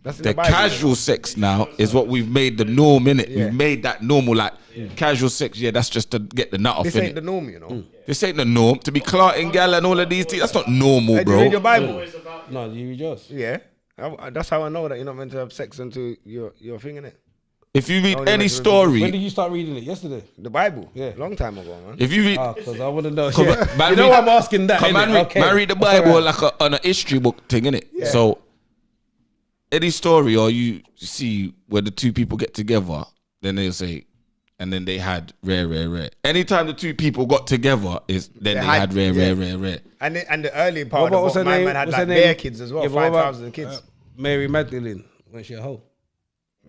[SPEAKER 3] That's in
[SPEAKER 1] The
[SPEAKER 3] Bible.
[SPEAKER 1] casual sex now is what we've made the norm, innit?
[SPEAKER 3] Yeah.
[SPEAKER 1] We've made that normal, like casual sex. Yeah, that's just to get the nut off,
[SPEAKER 3] This
[SPEAKER 1] innit?
[SPEAKER 3] ain't the norm, you know.
[SPEAKER 1] This ain't the norm. To be clarting gal and all of these things, that's not normal,
[SPEAKER 3] Hey, do you
[SPEAKER 1] bro.
[SPEAKER 3] read your Bible?
[SPEAKER 4] always about
[SPEAKER 2] No, you just.
[SPEAKER 3] Yeah. That's how I know that you're not meant to have sex until you're thinking it.
[SPEAKER 1] If you read
[SPEAKER 3] Only
[SPEAKER 1] any
[SPEAKER 3] meant to
[SPEAKER 1] story,
[SPEAKER 2] When did you start reading it? Yesterday.
[SPEAKER 3] The Bible,
[SPEAKER 2] Yeah.
[SPEAKER 3] long time ago, man.
[SPEAKER 1] if you read,
[SPEAKER 2] Because I want to know.
[SPEAKER 1] Come
[SPEAKER 2] Yeah.
[SPEAKER 1] on, man,
[SPEAKER 2] You know
[SPEAKER 1] read-
[SPEAKER 2] why I'm asking that?
[SPEAKER 1] come
[SPEAKER 2] innit?
[SPEAKER 1] man, man read the Bible
[SPEAKER 2] Alright.
[SPEAKER 1] like on a history book thing, innit? So any story or you see where the two people get together, then they'll say, and then they had rare. Anytime the two people got together, is then they had rare.
[SPEAKER 3] And the early part
[SPEAKER 2] What about-
[SPEAKER 3] of
[SPEAKER 2] what's
[SPEAKER 3] the
[SPEAKER 2] her
[SPEAKER 3] book, my
[SPEAKER 2] name?
[SPEAKER 3] man had
[SPEAKER 2] What's
[SPEAKER 3] like
[SPEAKER 2] her name?
[SPEAKER 3] bare kids as well,
[SPEAKER 2] Yeah, but what about,
[SPEAKER 3] 5,000 kids.
[SPEAKER 2] Mary Magdalene. Was she a hoe?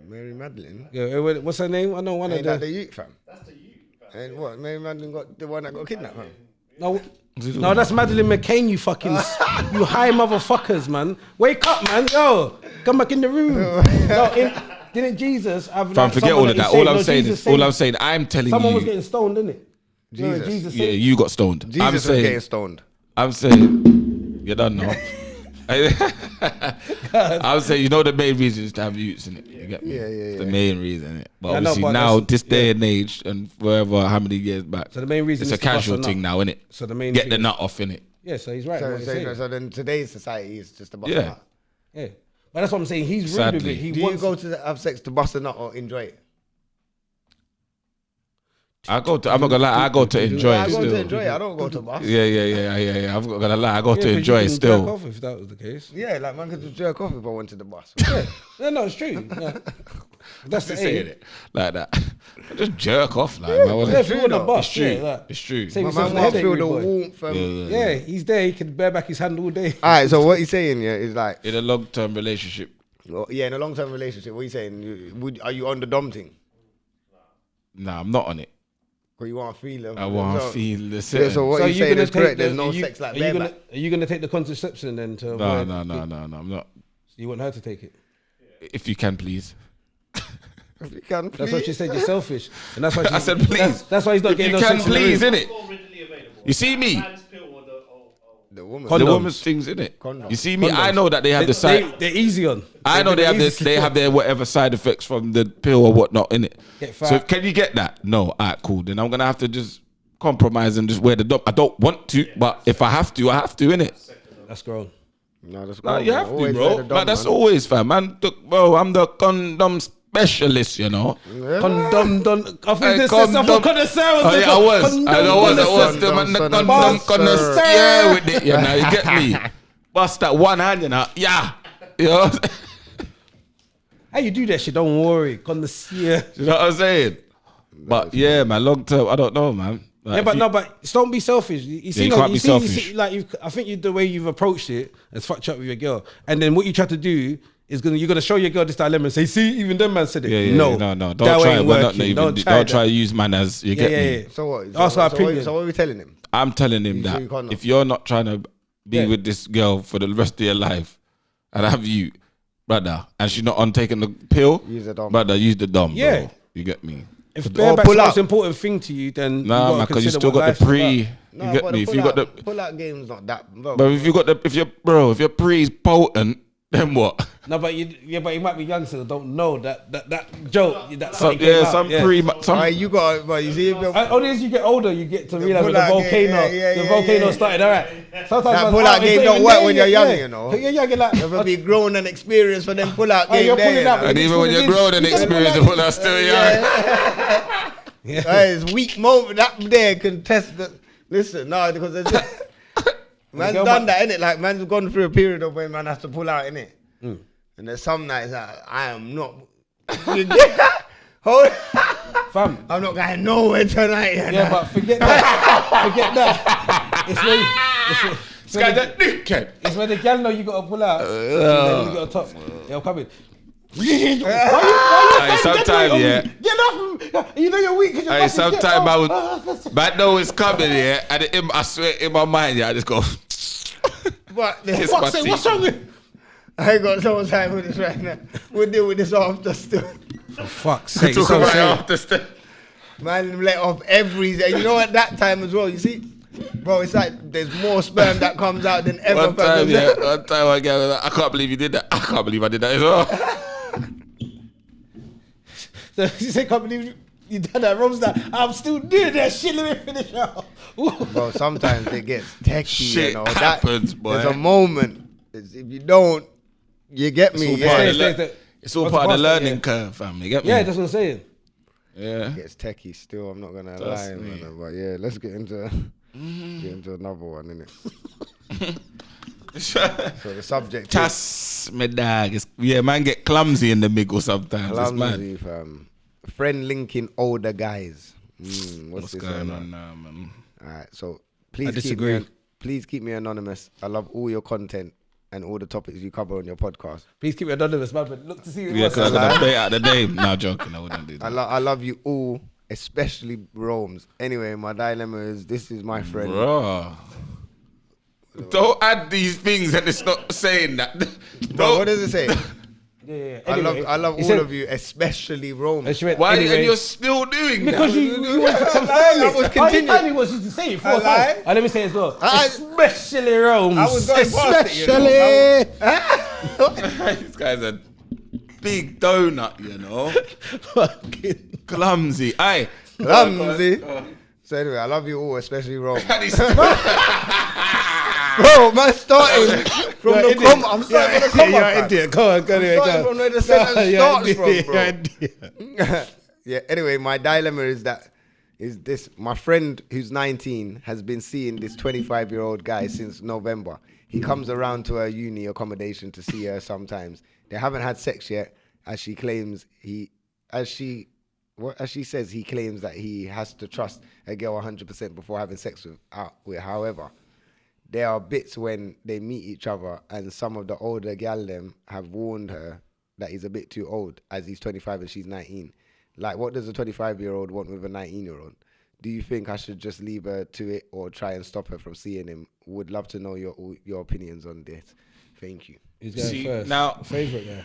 [SPEAKER 3] Mary Magdalene.
[SPEAKER 2] Yeah. What's her name? I know one
[SPEAKER 3] Ain't
[SPEAKER 2] of
[SPEAKER 3] that
[SPEAKER 2] the.
[SPEAKER 3] the youth, fam? That's the youth. And what? Mary Magdalene got the one that got kidnapped, fam?
[SPEAKER 2] No, that's Madeleine McCain. You fucking, you high motherfuckers, man. Wake up, man. Yo, come back in the room. Didn't Jesus have?
[SPEAKER 1] Fam,
[SPEAKER 2] like,
[SPEAKER 1] forget
[SPEAKER 2] someone
[SPEAKER 1] all of
[SPEAKER 2] he
[SPEAKER 1] that.
[SPEAKER 2] saved?
[SPEAKER 1] All I'm
[SPEAKER 2] No,
[SPEAKER 1] saying
[SPEAKER 2] Jesus
[SPEAKER 1] is, all
[SPEAKER 2] saved.
[SPEAKER 1] I'm saying, I'm telling
[SPEAKER 2] Someone was
[SPEAKER 1] you,
[SPEAKER 2] getting stoned, didn't it?
[SPEAKER 3] Jesus.
[SPEAKER 2] Jesus
[SPEAKER 1] yeah,
[SPEAKER 2] saved.
[SPEAKER 1] you got stoned.
[SPEAKER 3] Jesus
[SPEAKER 1] I'm
[SPEAKER 3] was getting
[SPEAKER 1] saying,
[SPEAKER 3] stoned.
[SPEAKER 1] I'm saying, you don't know. I'm saying, you know, the main reason is to have youths in it. You get me?
[SPEAKER 3] Yeah.
[SPEAKER 1] The main reason, innit? But
[SPEAKER 2] I know,
[SPEAKER 1] obviously
[SPEAKER 2] but
[SPEAKER 1] now,
[SPEAKER 2] that's-
[SPEAKER 1] this day and age, and forever, how many years back?
[SPEAKER 2] So the main reason
[SPEAKER 1] it's
[SPEAKER 2] is
[SPEAKER 1] a
[SPEAKER 2] to bust
[SPEAKER 1] casual
[SPEAKER 2] a
[SPEAKER 1] thing
[SPEAKER 2] nut.
[SPEAKER 1] now, innit?
[SPEAKER 2] So the main
[SPEAKER 1] Get
[SPEAKER 2] thing
[SPEAKER 1] the
[SPEAKER 2] is-
[SPEAKER 1] nut off, innit?
[SPEAKER 2] Yeah, so he's right.
[SPEAKER 3] So,
[SPEAKER 2] what he's saying.
[SPEAKER 3] so then today's society is just a bust
[SPEAKER 1] Yeah.
[SPEAKER 3] a nut.
[SPEAKER 2] Yeah, but that's what I'm saying. He's rude with
[SPEAKER 1] Sadly.
[SPEAKER 2] it. He
[SPEAKER 3] Do you
[SPEAKER 2] wants.
[SPEAKER 3] go to have sex to bust a nut or enjoy it?
[SPEAKER 1] I'm not gonna lie, I go to enjoy
[SPEAKER 3] I
[SPEAKER 1] it
[SPEAKER 3] go to
[SPEAKER 1] still.
[SPEAKER 3] enjoy it. I don't go to bust.
[SPEAKER 1] Yeah. I'm not gonna lie, I go
[SPEAKER 2] Yeah,
[SPEAKER 1] to
[SPEAKER 2] 'cause
[SPEAKER 1] enjoy
[SPEAKER 2] you
[SPEAKER 1] it
[SPEAKER 2] can
[SPEAKER 1] still.
[SPEAKER 2] jerk off if that was the case.
[SPEAKER 3] Yeah, like man could just jerk off if I went to the bus.
[SPEAKER 2] No, it's true. Yeah. That's the
[SPEAKER 1] Saying
[SPEAKER 2] aim.
[SPEAKER 1] it like that. Just jerk off, like man.
[SPEAKER 2] Yeah, if you want a
[SPEAKER 3] though.
[SPEAKER 2] bus,
[SPEAKER 1] It's true.
[SPEAKER 2] yeah, like,
[SPEAKER 1] It's true.
[SPEAKER 2] save
[SPEAKER 3] My
[SPEAKER 2] yourself
[SPEAKER 3] man
[SPEAKER 2] the
[SPEAKER 3] wants to
[SPEAKER 2] headache,
[SPEAKER 3] feel
[SPEAKER 2] rude
[SPEAKER 3] the
[SPEAKER 2] boy.
[SPEAKER 3] warmth.
[SPEAKER 2] Yeah, he's there. He can bear back his hand all day.
[SPEAKER 3] All right, so what he's saying, yeah, is like,
[SPEAKER 1] In a long-term relationship,
[SPEAKER 3] yeah, in a long-term relationship, what you saying? Are you on the dom thing?
[SPEAKER 1] nah, I'm not on it.
[SPEAKER 3] Or you want to feel it?
[SPEAKER 1] I want to feel the
[SPEAKER 3] Yeah,
[SPEAKER 1] same.
[SPEAKER 3] so what
[SPEAKER 2] So
[SPEAKER 3] you're
[SPEAKER 2] you
[SPEAKER 3] saying
[SPEAKER 2] gonna
[SPEAKER 3] is correct.
[SPEAKER 2] take
[SPEAKER 3] There's
[SPEAKER 2] the-
[SPEAKER 3] no
[SPEAKER 2] are you-
[SPEAKER 3] sex like
[SPEAKER 2] are you
[SPEAKER 3] bareback.
[SPEAKER 2] Are you gonna take the contraception then to
[SPEAKER 1] No,
[SPEAKER 2] avoid?
[SPEAKER 1] I'm not.
[SPEAKER 2] You want her to take it?
[SPEAKER 1] If you can, please.
[SPEAKER 3] If you can,
[SPEAKER 2] That's what she
[SPEAKER 3] please.
[SPEAKER 2] said. You're selfish, and that's why she,
[SPEAKER 1] I said, please.
[SPEAKER 2] That's why he's not
[SPEAKER 1] If
[SPEAKER 2] getting
[SPEAKER 1] you
[SPEAKER 2] no
[SPEAKER 1] can,
[SPEAKER 2] sex in the
[SPEAKER 1] please,
[SPEAKER 2] room.
[SPEAKER 1] innit?
[SPEAKER 4] All readily available.
[SPEAKER 1] You see me?
[SPEAKER 4] Man's pill or the
[SPEAKER 3] The woman.
[SPEAKER 2] Condoms.
[SPEAKER 1] The woman's things, innit?
[SPEAKER 3] Condoms.
[SPEAKER 1] You see me? I know that they have the side.
[SPEAKER 2] They're easy on.
[SPEAKER 1] I know they have this. They have their whatever side effects from the pill or whatnot in it.
[SPEAKER 2] Get
[SPEAKER 1] So
[SPEAKER 2] fat.
[SPEAKER 1] can you get that? No. Alright, cool. Then I'm gonna have to just compromise and just wear the dom. I don't want to, but if I have to, I have to, innit?
[SPEAKER 2] That's grown.
[SPEAKER 3] No, that's
[SPEAKER 1] Nah,
[SPEAKER 3] cool,
[SPEAKER 1] you
[SPEAKER 3] man.
[SPEAKER 1] have to,
[SPEAKER 3] Always
[SPEAKER 1] bro.
[SPEAKER 3] wear the dom,
[SPEAKER 1] Like, that's
[SPEAKER 3] man.
[SPEAKER 1] always, fam. Man, bro, I'm the condom specialist, you know.
[SPEAKER 2] Condom, don. I think
[SPEAKER 1] Hey,
[SPEAKER 2] this is
[SPEAKER 1] condom.
[SPEAKER 2] something connoisseur.
[SPEAKER 1] Oh yeah, I was. I was the man, the
[SPEAKER 3] Condom,
[SPEAKER 1] condom,
[SPEAKER 3] condom,
[SPEAKER 1] condom, yeah, with it, you know. You get me? Bust that one hand, you know. Yeah, you know.
[SPEAKER 2] How you do that shit? Don't worry. Connoisseur.
[SPEAKER 1] You know what I'm saying? But yeah, man, long term, I don't know, man. Like,
[SPEAKER 2] Yeah,
[SPEAKER 1] if
[SPEAKER 2] but
[SPEAKER 1] you-
[SPEAKER 2] no, but don't be selfish. You see,
[SPEAKER 1] you
[SPEAKER 2] like,
[SPEAKER 1] can't be selfish.
[SPEAKER 2] I think the way you've approached it has fucked you up with your girl. And then what you try to do is you're gonna show your girl this dilemma and say, see, even them man said it.
[SPEAKER 1] Yeah,
[SPEAKER 2] no,
[SPEAKER 1] no.
[SPEAKER 2] that
[SPEAKER 1] Don't try.
[SPEAKER 2] ain't
[SPEAKER 1] We're not
[SPEAKER 2] working.
[SPEAKER 1] even.
[SPEAKER 2] Don't
[SPEAKER 1] Don't
[SPEAKER 2] try
[SPEAKER 1] try to use man as you get me.
[SPEAKER 3] So what?
[SPEAKER 2] Ask our opinion.
[SPEAKER 3] So what are we telling him?
[SPEAKER 1] I'm telling him
[SPEAKER 3] You
[SPEAKER 1] that
[SPEAKER 3] say you can't
[SPEAKER 1] if you're not trying to be
[SPEAKER 2] Yeah.
[SPEAKER 1] with this girl for the rest of your life, and have you, brother, and she's not on taking the pill,
[SPEAKER 3] Use the dom.
[SPEAKER 1] brother, use the dom,
[SPEAKER 2] Yeah.
[SPEAKER 1] bro. You get me?
[SPEAKER 2] If bareback's
[SPEAKER 3] pull
[SPEAKER 2] the
[SPEAKER 3] up.
[SPEAKER 2] most important thing to you, then
[SPEAKER 1] Nah, man, because you still got the pre.
[SPEAKER 3] No,
[SPEAKER 1] You get
[SPEAKER 3] but
[SPEAKER 1] me?
[SPEAKER 3] the
[SPEAKER 1] If you got the,
[SPEAKER 3] pull-out game's not that. Bro.
[SPEAKER 1] but if you got the, if your pre is potent, then what?
[SPEAKER 2] No, but you might be young, so don't know that joke. That
[SPEAKER 1] Some,
[SPEAKER 2] something came
[SPEAKER 1] yeah,
[SPEAKER 2] out,
[SPEAKER 1] some
[SPEAKER 2] yeah.
[SPEAKER 1] pre, some.
[SPEAKER 3] Alright, you got, but you see,
[SPEAKER 2] Only as you get older, you get to realize when the
[SPEAKER 3] pull-out game,
[SPEAKER 2] volcano,
[SPEAKER 3] yeah,
[SPEAKER 2] the
[SPEAKER 3] yeah,
[SPEAKER 2] volcano
[SPEAKER 3] yeah.
[SPEAKER 2] started. All right, sometimes
[SPEAKER 3] That
[SPEAKER 2] man's
[SPEAKER 3] pull-out
[SPEAKER 2] out, it's
[SPEAKER 3] game
[SPEAKER 2] not
[SPEAKER 3] don't
[SPEAKER 2] even
[SPEAKER 3] work
[SPEAKER 2] there
[SPEAKER 3] when you're
[SPEAKER 2] yet,
[SPEAKER 3] young,
[SPEAKER 2] yeah.
[SPEAKER 3] you know.
[SPEAKER 2] You're young, you're like,
[SPEAKER 3] never be grown and experienced for them pull-out
[SPEAKER 2] oh,
[SPEAKER 3] game
[SPEAKER 2] you're
[SPEAKER 3] there.
[SPEAKER 2] pulling
[SPEAKER 3] you
[SPEAKER 2] up,
[SPEAKER 3] know.
[SPEAKER 1] And even when you're grown and experienced, the pull still young.
[SPEAKER 3] It's weak moment that there can test the. Listen, no, because there's man's
[SPEAKER 2] girl
[SPEAKER 3] done
[SPEAKER 2] might-
[SPEAKER 3] that, innit? Like man's gone through a period of when man has to pull out, innit? And there's some nights that I am not. You get that? Hold.
[SPEAKER 2] fam.
[SPEAKER 3] I'm not going nowhere tonight.
[SPEAKER 2] Yeah, but forget that. Forget that. It's when
[SPEAKER 1] That dickhead.
[SPEAKER 2] it's when the gal know you gotta pull out. and then you gotta top. Yo, come in. Why
[SPEAKER 1] Aye, sometime, yeah.
[SPEAKER 2] Get off! You know you're weak. 'Cause you're
[SPEAKER 1] Aye,
[SPEAKER 2] fucking
[SPEAKER 1] sometime
[SPEAKER 2] get
[SPEAKER 1] I
[SPEAKER 2] off.
[SPEAKER 1] would, but I know it's coming, yeah. And I swear in my mind, yeah, I just go.
[SPEAKER 3] But
[SPEAKER 1] Kiss
[SPEAKER 2] Fuck's
[SPEAKER 1] my
[SPEAKER 2] sake,
[SPEAKER 1] teeth.
[SPEAKER 2] what's wrong with?
[SPEAKER 3] I ain't got so much time with this right now. We'll deal with this after still.
[SPEAKER 2] For fuck's sake,
[SPEAKER 1] Talk
[SPEAKER 2] so
[SPEAKER 1] about
[SPEAKER 2] say.
[SPEAKER 1] after step.
[SPEAKER 3] Man let off every day. You know at that time as well, you see? Bro, it's like there's more sperm that comes out than ever.
[SPEAKER 1] One time, yeah. One time I get like, I can't believe you did that. I can't believe I did that as well.
[SPEAKER 2] So you say, can't believe you done that. Rob's that. I'm still doing that shit. Let me finish out.
[SPEAKER 3] Bro, sometimes it gets techie,
[SPEAKER 1] Shit
[SPEAKER 3] you know.
[SPEAKER 1] happens, boy.
[SPEAKER 3] There's a moment. If you don't, You get me?
[SPEAKER 1] It's all part
[SPEAKER 3] Yeah.
[SPEAKER 1] of it's all part of the learning curve, fam. You get me?
[SPEAKER 2] Yeah, that's what I'm saying.
[SPEAKER 1] Yeah.
[SPEAKER 3] Gets techie still. I'm not gonna lie, man. But yeah, let's get into another one, innit? So the subject.
[SPEAKER 1] Chas, my dog. Yeah, man, get clumsy in the middle sometimes. It's mad.
[SPEAKER 3] Clumsy, fam. Friend linking older guys. What's this
[SPEAKER 1] going
[SPEAKER 3] all
[SPEAKER 1] on now, man?
[SPEAKER 3] All right, so
[SPEAKER 2] I
[SPEAKER 3] please
[SPEAKER 2] disagree.
[SPEAKER 3] please keep me anonymous. I love all your content and all the topics you cover on your podcast.
[SPEAKER 2] Please keep it anonymous, man. But look to see who it
[SPEAKER 1] Yeah,
[SPEAKER 2] was.
[SPEAKER 1] because I'm gonna play out the name. No, joking. I wouldn't do that.
[SPEAKER 3] I love you all, especially Rome's. Anyway, my dilemma is this is my friend.
[SPEAKER 1] Bro. Don't add these things and it's not saying that.
[SPEAKER 3] Bro, what does it say?
[SPEAKER 2] Yeah.
[SPEAKER 3] I love all of you, especially Rome.
[SPEAKER 1] Why? And you're still doing
[SPEAKER 2] because
[SPEAKER 1] that?
[SPEAKER 2] you want to come
[SPEAKER 3] I was continuing.
[SPEAKER 2] I was just to say it 4 times. And let me say it as well. Especially Rome.
[SPEAKER 3] I was going past it,
[SPEAKER 2] Especially.
[SPEAKER 1] This guy's a big donut, you know. Clumsy. Aye.
[SPEAKER 3] Clumsy. So anyway, I love you all, especially Rome. Bro, man, starting from the comma. I'm starting from the comma.
[SPEAKER 2] You're idiot. Go on, go
[SPEAKER 3] I'm starting from where the sentence starts from, bro. Yeah. Anyway, my dilemma is this: my friend who's 19 has been seeing this 25-year-old guy since November. He comes around to her uni accommodation to see her sometimes. They haven't had sex yet, as she claims as she says he claims that he has to trust a girl 100% before having sex with. However, there are bits when they meet each other, and some of the older gal them have warned her that he's a bit too old, as he's 25 and she's 19. Like, what does a 25-year-old want with a 19-year-old? Do you think I should just leave her to it or try and stop her from seeing him? Would love to know your opinions on this. Thank you.
[SPEAKER 2] Who's going
[SPEAKER 1] See,
[SPEAKER 2] first?
[SPEAKER 1] now-
[SPEAKER 2] Favorite guy.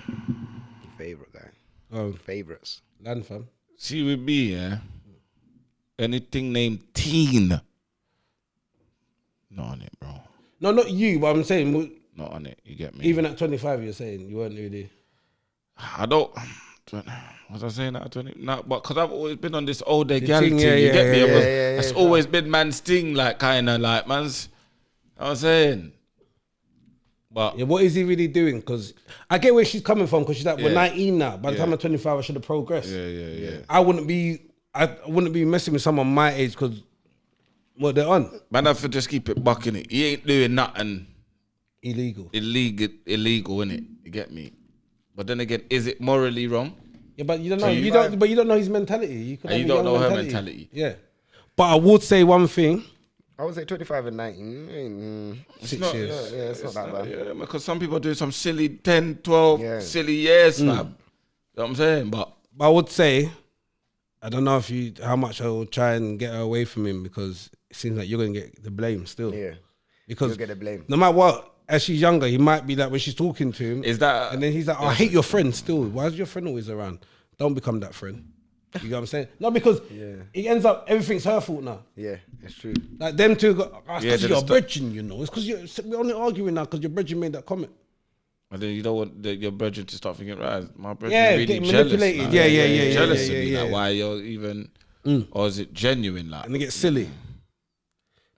[SPEAKER 3] Favorite guy.
[SPEAKER 2] Oh,
[SPEAKER 3] Favorites.
[SPEAKER 2] land fam.
[SPEAKER 1] See, with me, yeah, anything named teen, not on it, bro.
[SPEAKER 2] No, not you, but I'm saying
[SPEAKER 1] Not on it. You get me?
[SPEAKER 2] even at 25, you're saying you weren't really.
[SPEAKER 1] I don't. Was I saying that at 20? No, but because I've always been on this older gal
[SPEAKER 2] thing,
[SPEAKER 1] thing,
[SPEAKER 2] yeah,
[SPEAKER 1] you get me?
[SPEAKER 3] yeah,
[SPEAKER 1] It's always been man's thing, like, kind of like, man's, you know what I'm saying? But
[SPEAKER 2] Yeah, what is he really doing? Because I get where she's coming from. Because she's like, we're
[SPEAKER 1] Yeah.
[SPEAKER 2] 19 now. By the time I'm 25, I should have progressed.
[SPEAKER 1] yeah.
[SPEAKER 2] I wouldn't be messing with someone my age because what they're on
[SPEAKER 1] Man, I have to just keep it bucking it. He ain't doing nothing
[SPEAKER 2] illegal.
[SPEAKER 1] illegal, innit? You get me? But then again, is it morally wrong?
[SPEAKER 2] Yeah, but you don't know. You don't know his mentality. You could
[SPEAKER 1] And
[SPEAKER 2] have
[SPEAKER 1] you
[SPEAKER 2] a
[SPEAKER 1] don't
[SPEAKER 2] young
[SPEAKER 1] know her mentality.
[SPEAKER 2] Yeah, but I would say one thing.
[SPEAKER 3] I would say 25 and 19.
[SPEAKER 2] 6 years.
[SPEAKER 3] Yeah, it's not that bad.
[SPEAKER 1] Yeah, because some people do some silly 10, 12
[SPEAKER 3] Yeah.
[SPEAKER 1] silly years, fam. You know what I'm saying? But
[SPEAKER 2] But I would say, I don't know how much I will try and get her away from him because it seems like you're gonna get the blame still.
[SPEAKER 3] Yeah.
[SPEAKER 2] Because
[SPEAKER 3] You'll get the blame.
[SPEAKER 2] no matter what, as she's younger, he might be like when she's talking to him.
[SPEAKER 1] is that...
[SPEAKER 2] And then he's like, I hate your friend still. Why is your friend always around? Don't become that friend. You know what I'm saying? No, because it ends up, everything's her fault now.
[SPEAKER 3] Yeah, it's true.
[SPEAKER 2] Like them two got,
[SPEAKER 1] Yeah,
[SPEAKER 2] because
[SPEAKER 1] they're
[SPEAKER 2] you're
[SPEAKER 1] the
[SPEAKER 2] bridging, you know. It's because we're only arguing now because your bridging made that comment.
[SPEAKER 1] And then you don't want your brethren to start thinking, right, my brethren
[SPEAKER 2] Yeah,
[SPEAKER 1] really
[SPEAKER 2] getting
[SPEAKER 1] jealous.
[SPEAKER 2] manipulated.
[SPEAKER 1] Now.
[SPEAKER 2] Yeah,
[SPEAKER 1] Jealous
[SPEAKER 2] yeah,
[SPEAKER 1] of me,
[SPEAKER 2] yeah,
[SPEAKER 1] like,
[SPEAKER 2] yeah.
[SPEAKER 1] why you're even... Or is it genuine, like?
[SPEAKER 2] And it gets silly.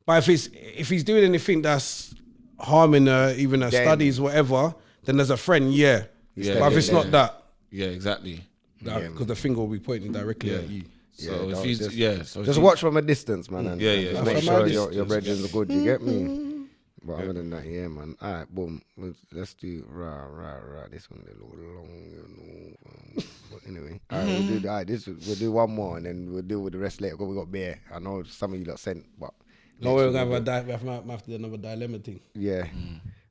[SPEAKER 2] But if he's doing anything that's harming her, even her
[SPEAKER 3] Then-
[SPEAKER 2] studies, whatever, then as a friend, yeah.
[SPEAKER 1] Yeah,
[SPEAKER 2] But if it's not that,
[SPEAKER 1] Yeah, exactly.
[SPEAKER 2] because the finger will be pointing directly at you.
[SPEAKER 1] So
[SPEAKER 3] Yeah,
[SPEAKER 1] if he's...
[SPEAKER 3] just-
[SPEAKER 1] So if
[SPEAKER 3] Just
[SPEAKER 1] he-
[SPEAKER 3] watch from a distance, man. And
[SPEAKER 1] Yeah.
[SPEAKER 3] just
[SPEAKER 2] From
[SPEAKER 3] make
[SPEAKER 2] a
[SPEAKER 3] sure
[SPEAKER 2] distance.
[SPEAKER 3] your brethren are good. You get me? But other than that, yeah, man. All right, boom. Let's do rah. This one a little long, you know. But anyway, all right, we'll do one more and then we'll deal with the rest later. Because we got beer. I know some of you lot sent, but
[SPEAKER 2] No, we're going to have to do another dilemma thing.
[SPEAKER 3] yeah.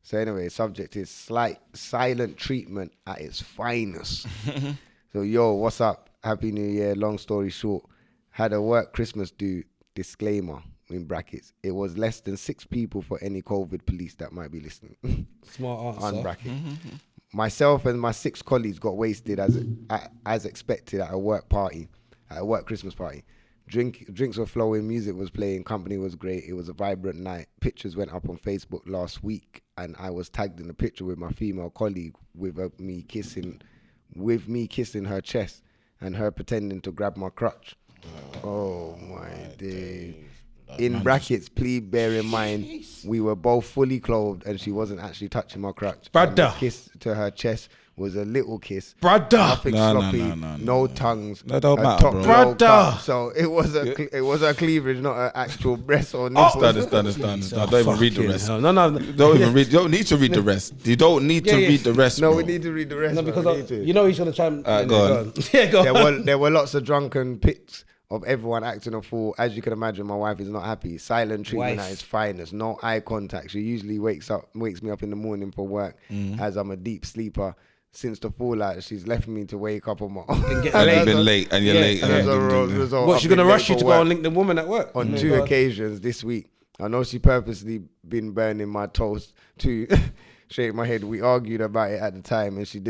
[SPEAKER 3] So anyway, subject is silent treatment at its finest. So yo, what's up? Happy New Year. Long story short, had a work Christmas do. Disclaimer in brackets. It was less than 6 people for any COVID police that might be listening.
[SPEAKER 2] Smart answer.
[SPEAKER 3] On bracket. Myself and my 6 colleagues got wasted as expected at a work Christmas party. Drinks were flowing, music was playing, company was great. It was a vibrant night. Pictures went up on Facebook last week, and I was tagged in a picture with my female colleague with me kissing her chest and her pretending to grab my crutch. Oh my days. in brackets, please bear in mind, we were both fully clothed and she wasn't actually touching my crotch.
[SPEAKER 2] Brother.
[SPEAKER 3] And the kiss to her chest was a little kiss.
[SPEAKER 2] Brother.
[SPEAKER 3] Nothing
[SPEAKER 1] No,
[SPEAKER 3] sloppy, no tongues.
[SPEAKER 1] That don't
[SPEAKER 3] a
[SPEAKER 1] matter,
[SPEAKER 3] top
[SPEAKER 1] bro.
[SPEAKER 3] low
[SPEAKER 2] Brother.
[SPEAKER 3] cut. So it was a cleavage, not an actual breast or nipple.
[SPEAKER 1] Understand. Don't even read the
[SPEAKER 2] Fucking
[SPEAKER 1] rest.
[SPEAKER 2] hell. No.
[SPEAKER 1] Don't even read. You don't need to read the rest. You don't need to
[SPEAKER 2] Yeah.
[SPEAKER 1] read the rest.
[SPEAKER 3] No,
[SPEAKER 1] bro.
[SPEAKER 3] we need to read the rest.
[SPEAKER 2] No,
[SPEAKER 3] man,
[SPEAKER 2] because
[SPEAKER 3] we need to.
[SPEAKER 2] you know he's gonna try and
[SPEAKER 1] go on.
[SPEAKER 2] Yeah, go on.
[SPEAKER 3] There were lots of drunken pics of everyone acting a fool. As you can imagine, my wife is not happy. Silent treatment
[SPEAKER 2] Wife.
[SPEAKER 3] at its finest. No eye contact. She usually wakes me up in the morning for work, as I'm a deep sleeper. Since the fallout, she's left me to wake up on my own.
[SPEAKER 2] And get
[SPEAKER 1] And
[SPEAKER 2] late.
[SPEAKER 1] you've been late, and you're
[SPEAKER 2] Yeah.
[SPEAKER 1] late.
[SPEAKER 3] And as a
[SPEAKER 1] and
[SPEAKER 3] result,
[SPEAKER 2] What,
[SPEAKER 3] I've
[SPEAKER 2] she's gonna
[SPEAKER 3] been
[SPEAKER 2] rush
[SPEAKER 3] late
[SPEAKER 2] you
[SPEAKER 3] for
[SPEAKER 2] to
[SPEAKER 3] work
[SPEAKER 2] go and link the woman at work?
[SPEAKER 3] on
[SPEAKER 2] Oh,
[SPEAKER 3] 2
[SPEAKER 2] God.
[SPEAKER 3] occasions this week. I know she purposely been burning my toast to shake my head. We argued about it at the time, and she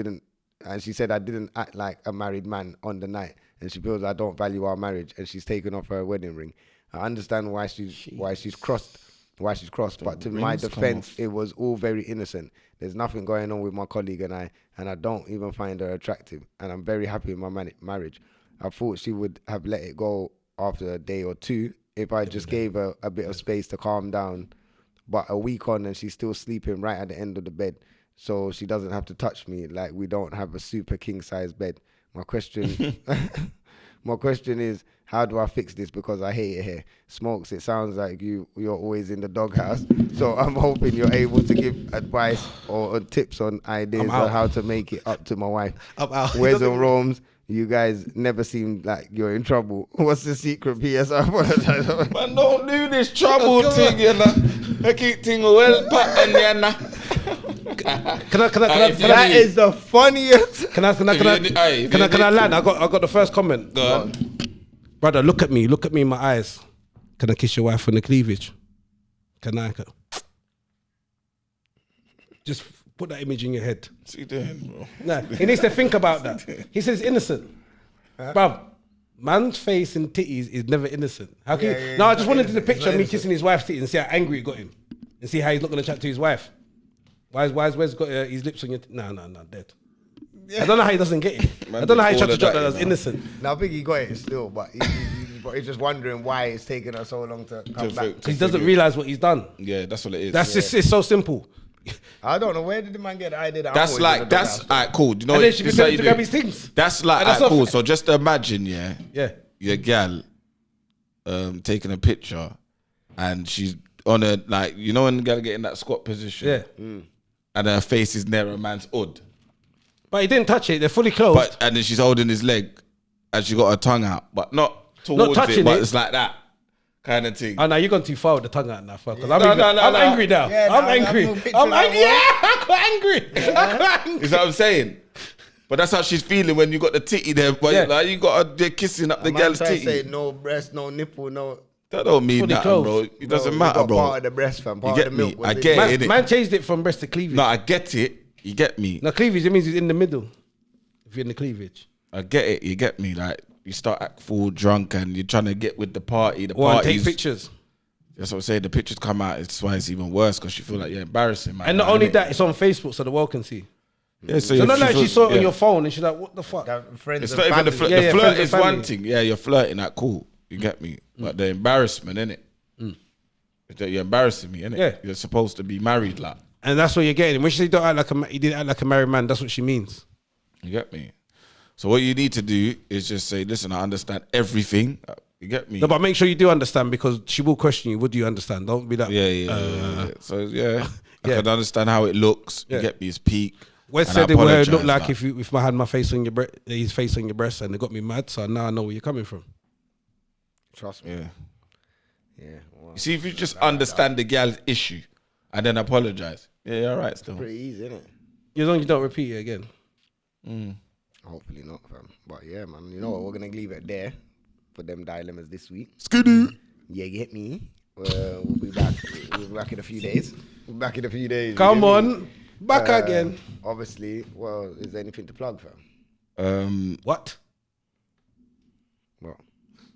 [SPEAKER 3] said I didn't act like a married man on the night, and she feels I don't value our marriage, and she's taken off her wedding ring. I understand why she's crossed, but to my
[SPEAKER 1] rings come
[SPEAKER 3] defense,
[SPEAKER 1] off.
[SPEAKER 3] it was all very innocent. There's nothing going on with my colleague and I don't even find her attractive, and I'm very happy with my marriage. I thought she would have let it go after a day or two if I just gave her a bit of space to calm down. But a week on and she's still sleeping right at the end of the bed, so she doesn't have to touch me like we don't have a super king size bed. My question is, how do I fix this? Because I hate it here. Smokes, it sounds like you're always in the doghouse. So I'm hoping you're able to give advice or tips on ideas on how to make it up to my wife.
[SPEAKER 2] I'm out.
[SPEAKER 3] Where's the Rome's? You guys never seem like you're in trouble. What's the secret? PS, I apologize.
[SPEAKER 1] Man, don't do this trouble thing, you know. I keep thing well pattern, you know.
[SPEAKER 3] That is the funniest.
[SPEAKER 2] Can I land? I got the first comment.
[SPEAKER 1] Go on.
[SPEAKER 2] Brother, look at me in my eyes. Can I kiss your wife on the cleavage? Can I? Just put that image in your head.
[SPEAKER 1] What's he doing, bro?
[SPEAKER 2] Nah, he needs to think about that. He says innocent. Bruv, man's face and titties is never innocent. How can you? No, I just wanted to picture me kissing his wife's titties and see how angry it got him. And see how he's not going to chat to his wife. Where's got his lips on your... No, dead. Yeah. I don't know how he doesn't get it.
[SPEAKER 1] Man,
[SPEAKER 2] I don't know how he
[SPEAKER 1] all
[SPEAKER 2] tried to
[SPEAKER 1] of
[SPEAKER 2] drop
[SPEAKER 1] that,
[SPEAKER 2] that
[SPEAKER 1] you
[SPEAKER 2] as
[SPEAKER 1] know.
[SPEAKER 2] innocent.
[SPEAKER 3] Now I think he got it still, but he's just wondering why it's taken her so long to come back.
[SPEAKER 2] He doesn't realise what he's done.
[SPEAKER 1] Yeah, that's what it is.
[SPEAKER 2] That's just, it's so simple.
[SPEAKER 3] I don't know, where did the man get the idea that
[SPEAKER 1] That's like, alright, cool. You know,
[SPEAKER 2] And then she
[SPEAKER 1] this
[SPEAKER 2] be
[SPEAKER 1] how
[SPEAKER 2] telling
[SPEAKER 1] you
[SPEAKER 2] to
[SPEAKER 1] do
[SPEAKER 2] grab
[SPEAKER 1] it.
[SPEAKER 2] his things.
[SPEAKER 1] That's like,
[SPEAKER 2] And that's
[SPEAKER 1] alright,
[SPEAKER 2] not
[SPEAKER 1] cool.
[SPEAKER 2] fair.
[SPEAKER 1] So just imagine,
[SPEAKER 2] Yeah.
[SPEAKER 1] your gal taking a picture and she's on a, like, you know when the gal get in that squat position?
[SPEAKER 2] Yeah.
[SPEAKER 1] And her face is near a man's hood.
[SPEAKER 2] But he didn't touch it. They're fully closed.
[SPEAKER 1] And then she's holding his leg and she got her tongue out. But not towards
[SPEAKER 2] touching
[SPEAKER 1] it, but
[SPEAKER 2] it.
[SPEAKER 1] it's like that kind of thing.
[SPEAKER 2] Oh, no, you've gone too far with the tongue out now. Because I'm
[SPEAKER 1] No.
[SPEAKER 2] angry now.
[SPEAKER 3] Yeah,
[SPEAKER 2] I'm
[SPEAKER 3] no, I'm
[SPEAKER 2] angry.
[SPEAKER 3] no picture
[SPEAKER 2] I'm
[SPEAKER 3] that
[SPEAKER 2] angry.
[SPEAKER 3] one.
[SPEAKER 2] Yeah, I got angry. I got angry.
[SPEAKER 1] Is that what I'm saying? But that's how she's feeling when you got the titty there. But
[SPEAKER 2] Yeah.
[SPEAKER 1] like you got her there kissing up the
[SPEAKER 3] man
[SPEAKER 1] gal's
[SPEAKER 3] try to say
[SPEAKER 1] titty.
[SPEAKER 3] no breast, no nipple, no.
[SPEAKER 1] That don't mean
[SPEAKER 2] Fully
[SPEAKER 1] nothing,
[SPEAKER 2] clothed.
[SPEAKER 1] bro. It doesn't
[SPEAKER 3] you
[SPEAKER 1] matter,
[SPEAKER 3] got
[SPEAKER 1] bro.
[SPEAKER 3] Part of the breast, fam. Part
[SPEAKER 1] get
[SPEAKER 3] of the
[SPEAKER 1] me?
[SPEAKER 3] milk. was
[SPEAKER 1] I
[SPEAKER 3] in
[SPEAKER 1] get
[SPEAKER 3] there.
[SPEAKER 1] it. innit?
[SPEAKER 2] Man changed it from breast to cleavage.
[SPEAKER 1] No, I get it. You get me.
[SPEAKER 2] No, cleavage, it means he's in the middle. If you're in the cleavage.
[SPEAKER 1] I get it. You get me. Like you start act full drunk and you're trying to get with the party. The
[SPEAKER 2] Or take
[SPEAKER 1] party's.
[SPEAKER 2] pictures.
[SPEAKER 1] That's what I'm saying. The pictures come out. It's why it's even worse because you feel like you're embarrassing, man.
[SPEAKER 2] And not
[SPEAKER 1] Like,
[SPEAKER 2] only
[SPEAKER 1] innit?
[SPEAKER 2] that, it's on Facebook so the world can see.
[SPEAKER 1] Yeah,
[SPEAKER 2] So not like she saw it on your phone and she's like, what the fuck?
[SPEAKER 3] That friends
[SPEAKER 1] It's
[SPEAKER 3] and
[SPEAKER 1] not even the
[SPEAKER 3] family.
[SPEAKER 1] flirt.
[SPEAKER 2] Yeah,
[SPEAKER 1] The
[SPEAKER 2] yeah,
[SPEAKER 1] flirt
[SPEAKER 2] friends and
[SPEAKER 1] is one
[SPEAKER 2] family.
[SPEAKER 1] thing. Yeah, you're flirting. That cool. You get me. But the embarrassment, innit? Is that you're embarrassing me, innit?
[SPEAKER 2] Yeah.
[SPEAKER 1] You're supposed to be married, like.
[SPEAKER 2] And that's what you're getting. When she said don't act like he didn't act like a married man, that's what she means.
[SPEAKER 1] You get me? So what you need to do is just say, listen, I understand everything. You get me?
[SPEAKER 2] No, but make sure you do understand because she will question you. What do you understand? Don't be like,
[SPEAKER 1] Yeah. So yeah, I
[SPEAKER 2] Yeah.
[SPEAKER 1] can understand how it looks. You
[SPEAKER 2] Yeah.
[SPEAKER 1] get me? It's peak.
[SPEAKER 2] Wes
[SPEAKER 1] And
[SPEAKER 2] said
[SPEAKER 1] I
[SPEAKER 2] it where it
[SPEAKER 1] apologise,
[SPEAKER 2] looked like
[SPEAKER 1] man.
[SPEAKER 2] if I had my face on your his face on your breast and it got me mad. So now I know where you're coming from.
[SPEAKER 3] Trust me.
[SPEAKER 1] Yeah.
[SPEAKER 3] Yeah. Well,
[SPEAKER 1] You see, if you just understand the gal's issue and then apologize, yeah, you're all right still.
[SPEAKER 3] pretty easy, isn't it?
[SPEAKER 2] As long as you don't repeat it again.
[SPEAKER 3] Hopefully not, fam. But yeah, man. You know what? We're gonna leave it there for them dilemmas this week.
[SPEAKER 1] Skidoo.
[SPEAKER 3] Yeah, get me. We'll be back. We'll be back in a few days. We'll be back in a few days. you
[SPEAKER 2] Come
[SPEAKER 3] get me?
[SPEAKER 2] on. Back again.
[SPEAKER 3] Obviously, well, is there anything to plug, fam?
[SPEAKER 2] What?
[SPEAKER 3] Well,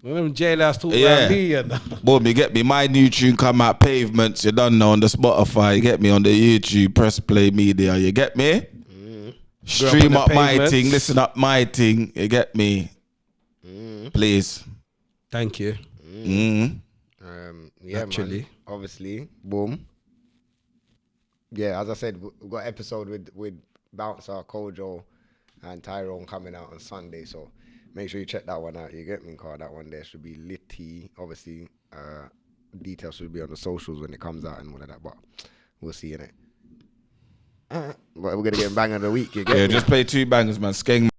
[SPEAKER 2] When them jailhouse talk
[SPEAKER 1] Yeah.
[SPEAKER 2] about me and
[SPEAKER 1] Boom, you get me? My new tune come out, Pavements, you don't know, on the Spotify, you get me? On the YouTube, Press Play Media, you get me? Stream
[SPEAKER 2] the
[SPEAKER 1] up my
[SPEAKER 2] Pavements.
[SPEAKER 1] thing, listen up my thing, you get me? Please.
[SPEAKER 2] Thank you.
[SPEAKER 3] all Yeah,
[SPEAKER 2] Naturally.
[SPEAKER 3] man. Obviously, boom. Yeah, as I said, we've got an episode with Bouncer, Kojo, and Tyrone coming out on Sunday. So make sure you check that one out. You get me, car. That one there should be litty. Obviously, details should be on the socials when it comes out and all of that. But we'll see in it. But we're gonna get a bang of the week. You get me?
[SPEAKER 1] Just play 2 bangers, man. Skeng.